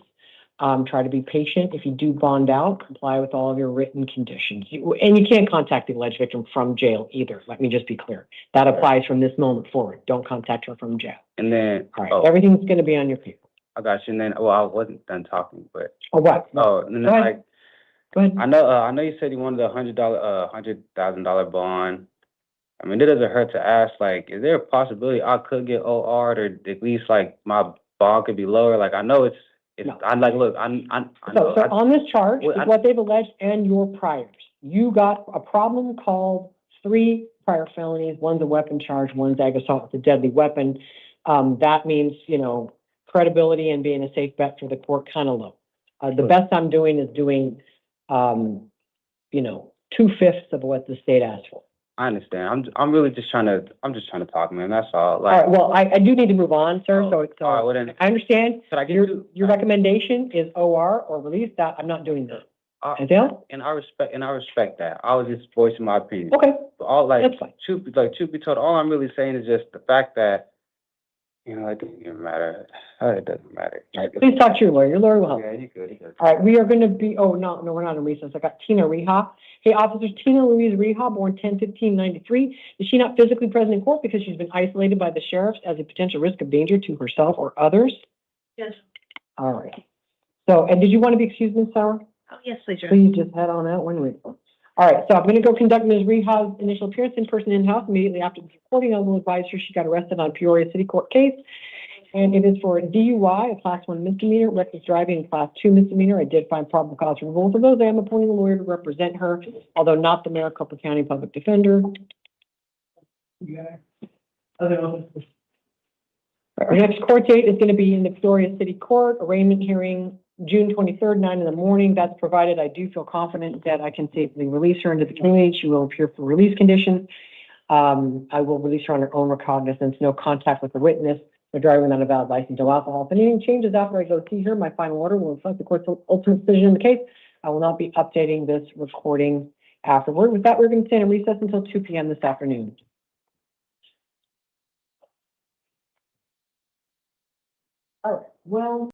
Try to be patient. If you do bond out, comply with all of your written conditions. And you can't contact the alleged victim from jail either. Let me just be clear. That applies from this moment forward. Don't contact her from jail. And then, all right, everything's going to be on your paper. I got you. And then, I wasn't done talking, but. Oh, what? Oh, and then Go ahead. I know you said you wanted a $100,000 bond. I mean, it doesn't hurt to ask, is there a possibility I could get OR'd, or at least my bond could be lower? I know it's no. I'm look, So on this charge, is what they've alleged and your priors. You got a problem called 3 prior felonies. One's a weapon charge, one's ag assault with a deadly weapon. That means, credibility and being a safe bet for the court kind of low. The best I'm doing is doing 2/5 of what the state asked for. I understand. I'm really just trying to talk, man. That's all. All right. Well, I do need to move on, sir. All right, well, then, I understand. Could I get your recommendation is OR or release. That I'm not doing that. Anything else? And I respect that. I was just voicing my opinion. Okay. That's fine. Truth be told, all I'm really saying is just the fact that it doesn't even matter. It doesn't matter. Right. Please talk to your lawyer. Your lawyer will help. Yeah, you good. All right, we are going to be. Oh no, we're not in recess. I got Tina Reha. Hey, officers, Tina Louise Reha, born 10/15/93. Is she not physically present in court because she's been isolated by the sheriffs as a potential risk of danger to herself or others? Yes. All right. So, and did you want to be excused, Ms. Sauer? Oh, yes, please. Please just head on out when ready. All right, so I'm going to go conduct Ms. Reha's initial appearance in person in-house. Immediately after the recording, I will advise her she got arrested on Peoria City Court case. And it is for a DUI, a class 1 misdemeanor, reckless driving, a class 2 misdemeanor. I did find probable cause for both of those. I am appointing a lawyer to represent her, although not the Maricopa County Public Defender. Our next court date is going to be in the Victoria City Court, arraignment hearing June 23rd, 9 in the morning. That's provided I do feel confident that I can safely release her into the community. She will appear for release conditions. I will release her on her own recognizance, no contact with the witness, no driving without a valid license, no alcohol. If anything changes after I go see her, my final order will reflect the court's ultimate decision in the case. I will not be updating this recording afterward. With that, we're going to stand in recess until 2 p.m. this afternoon. All right, well.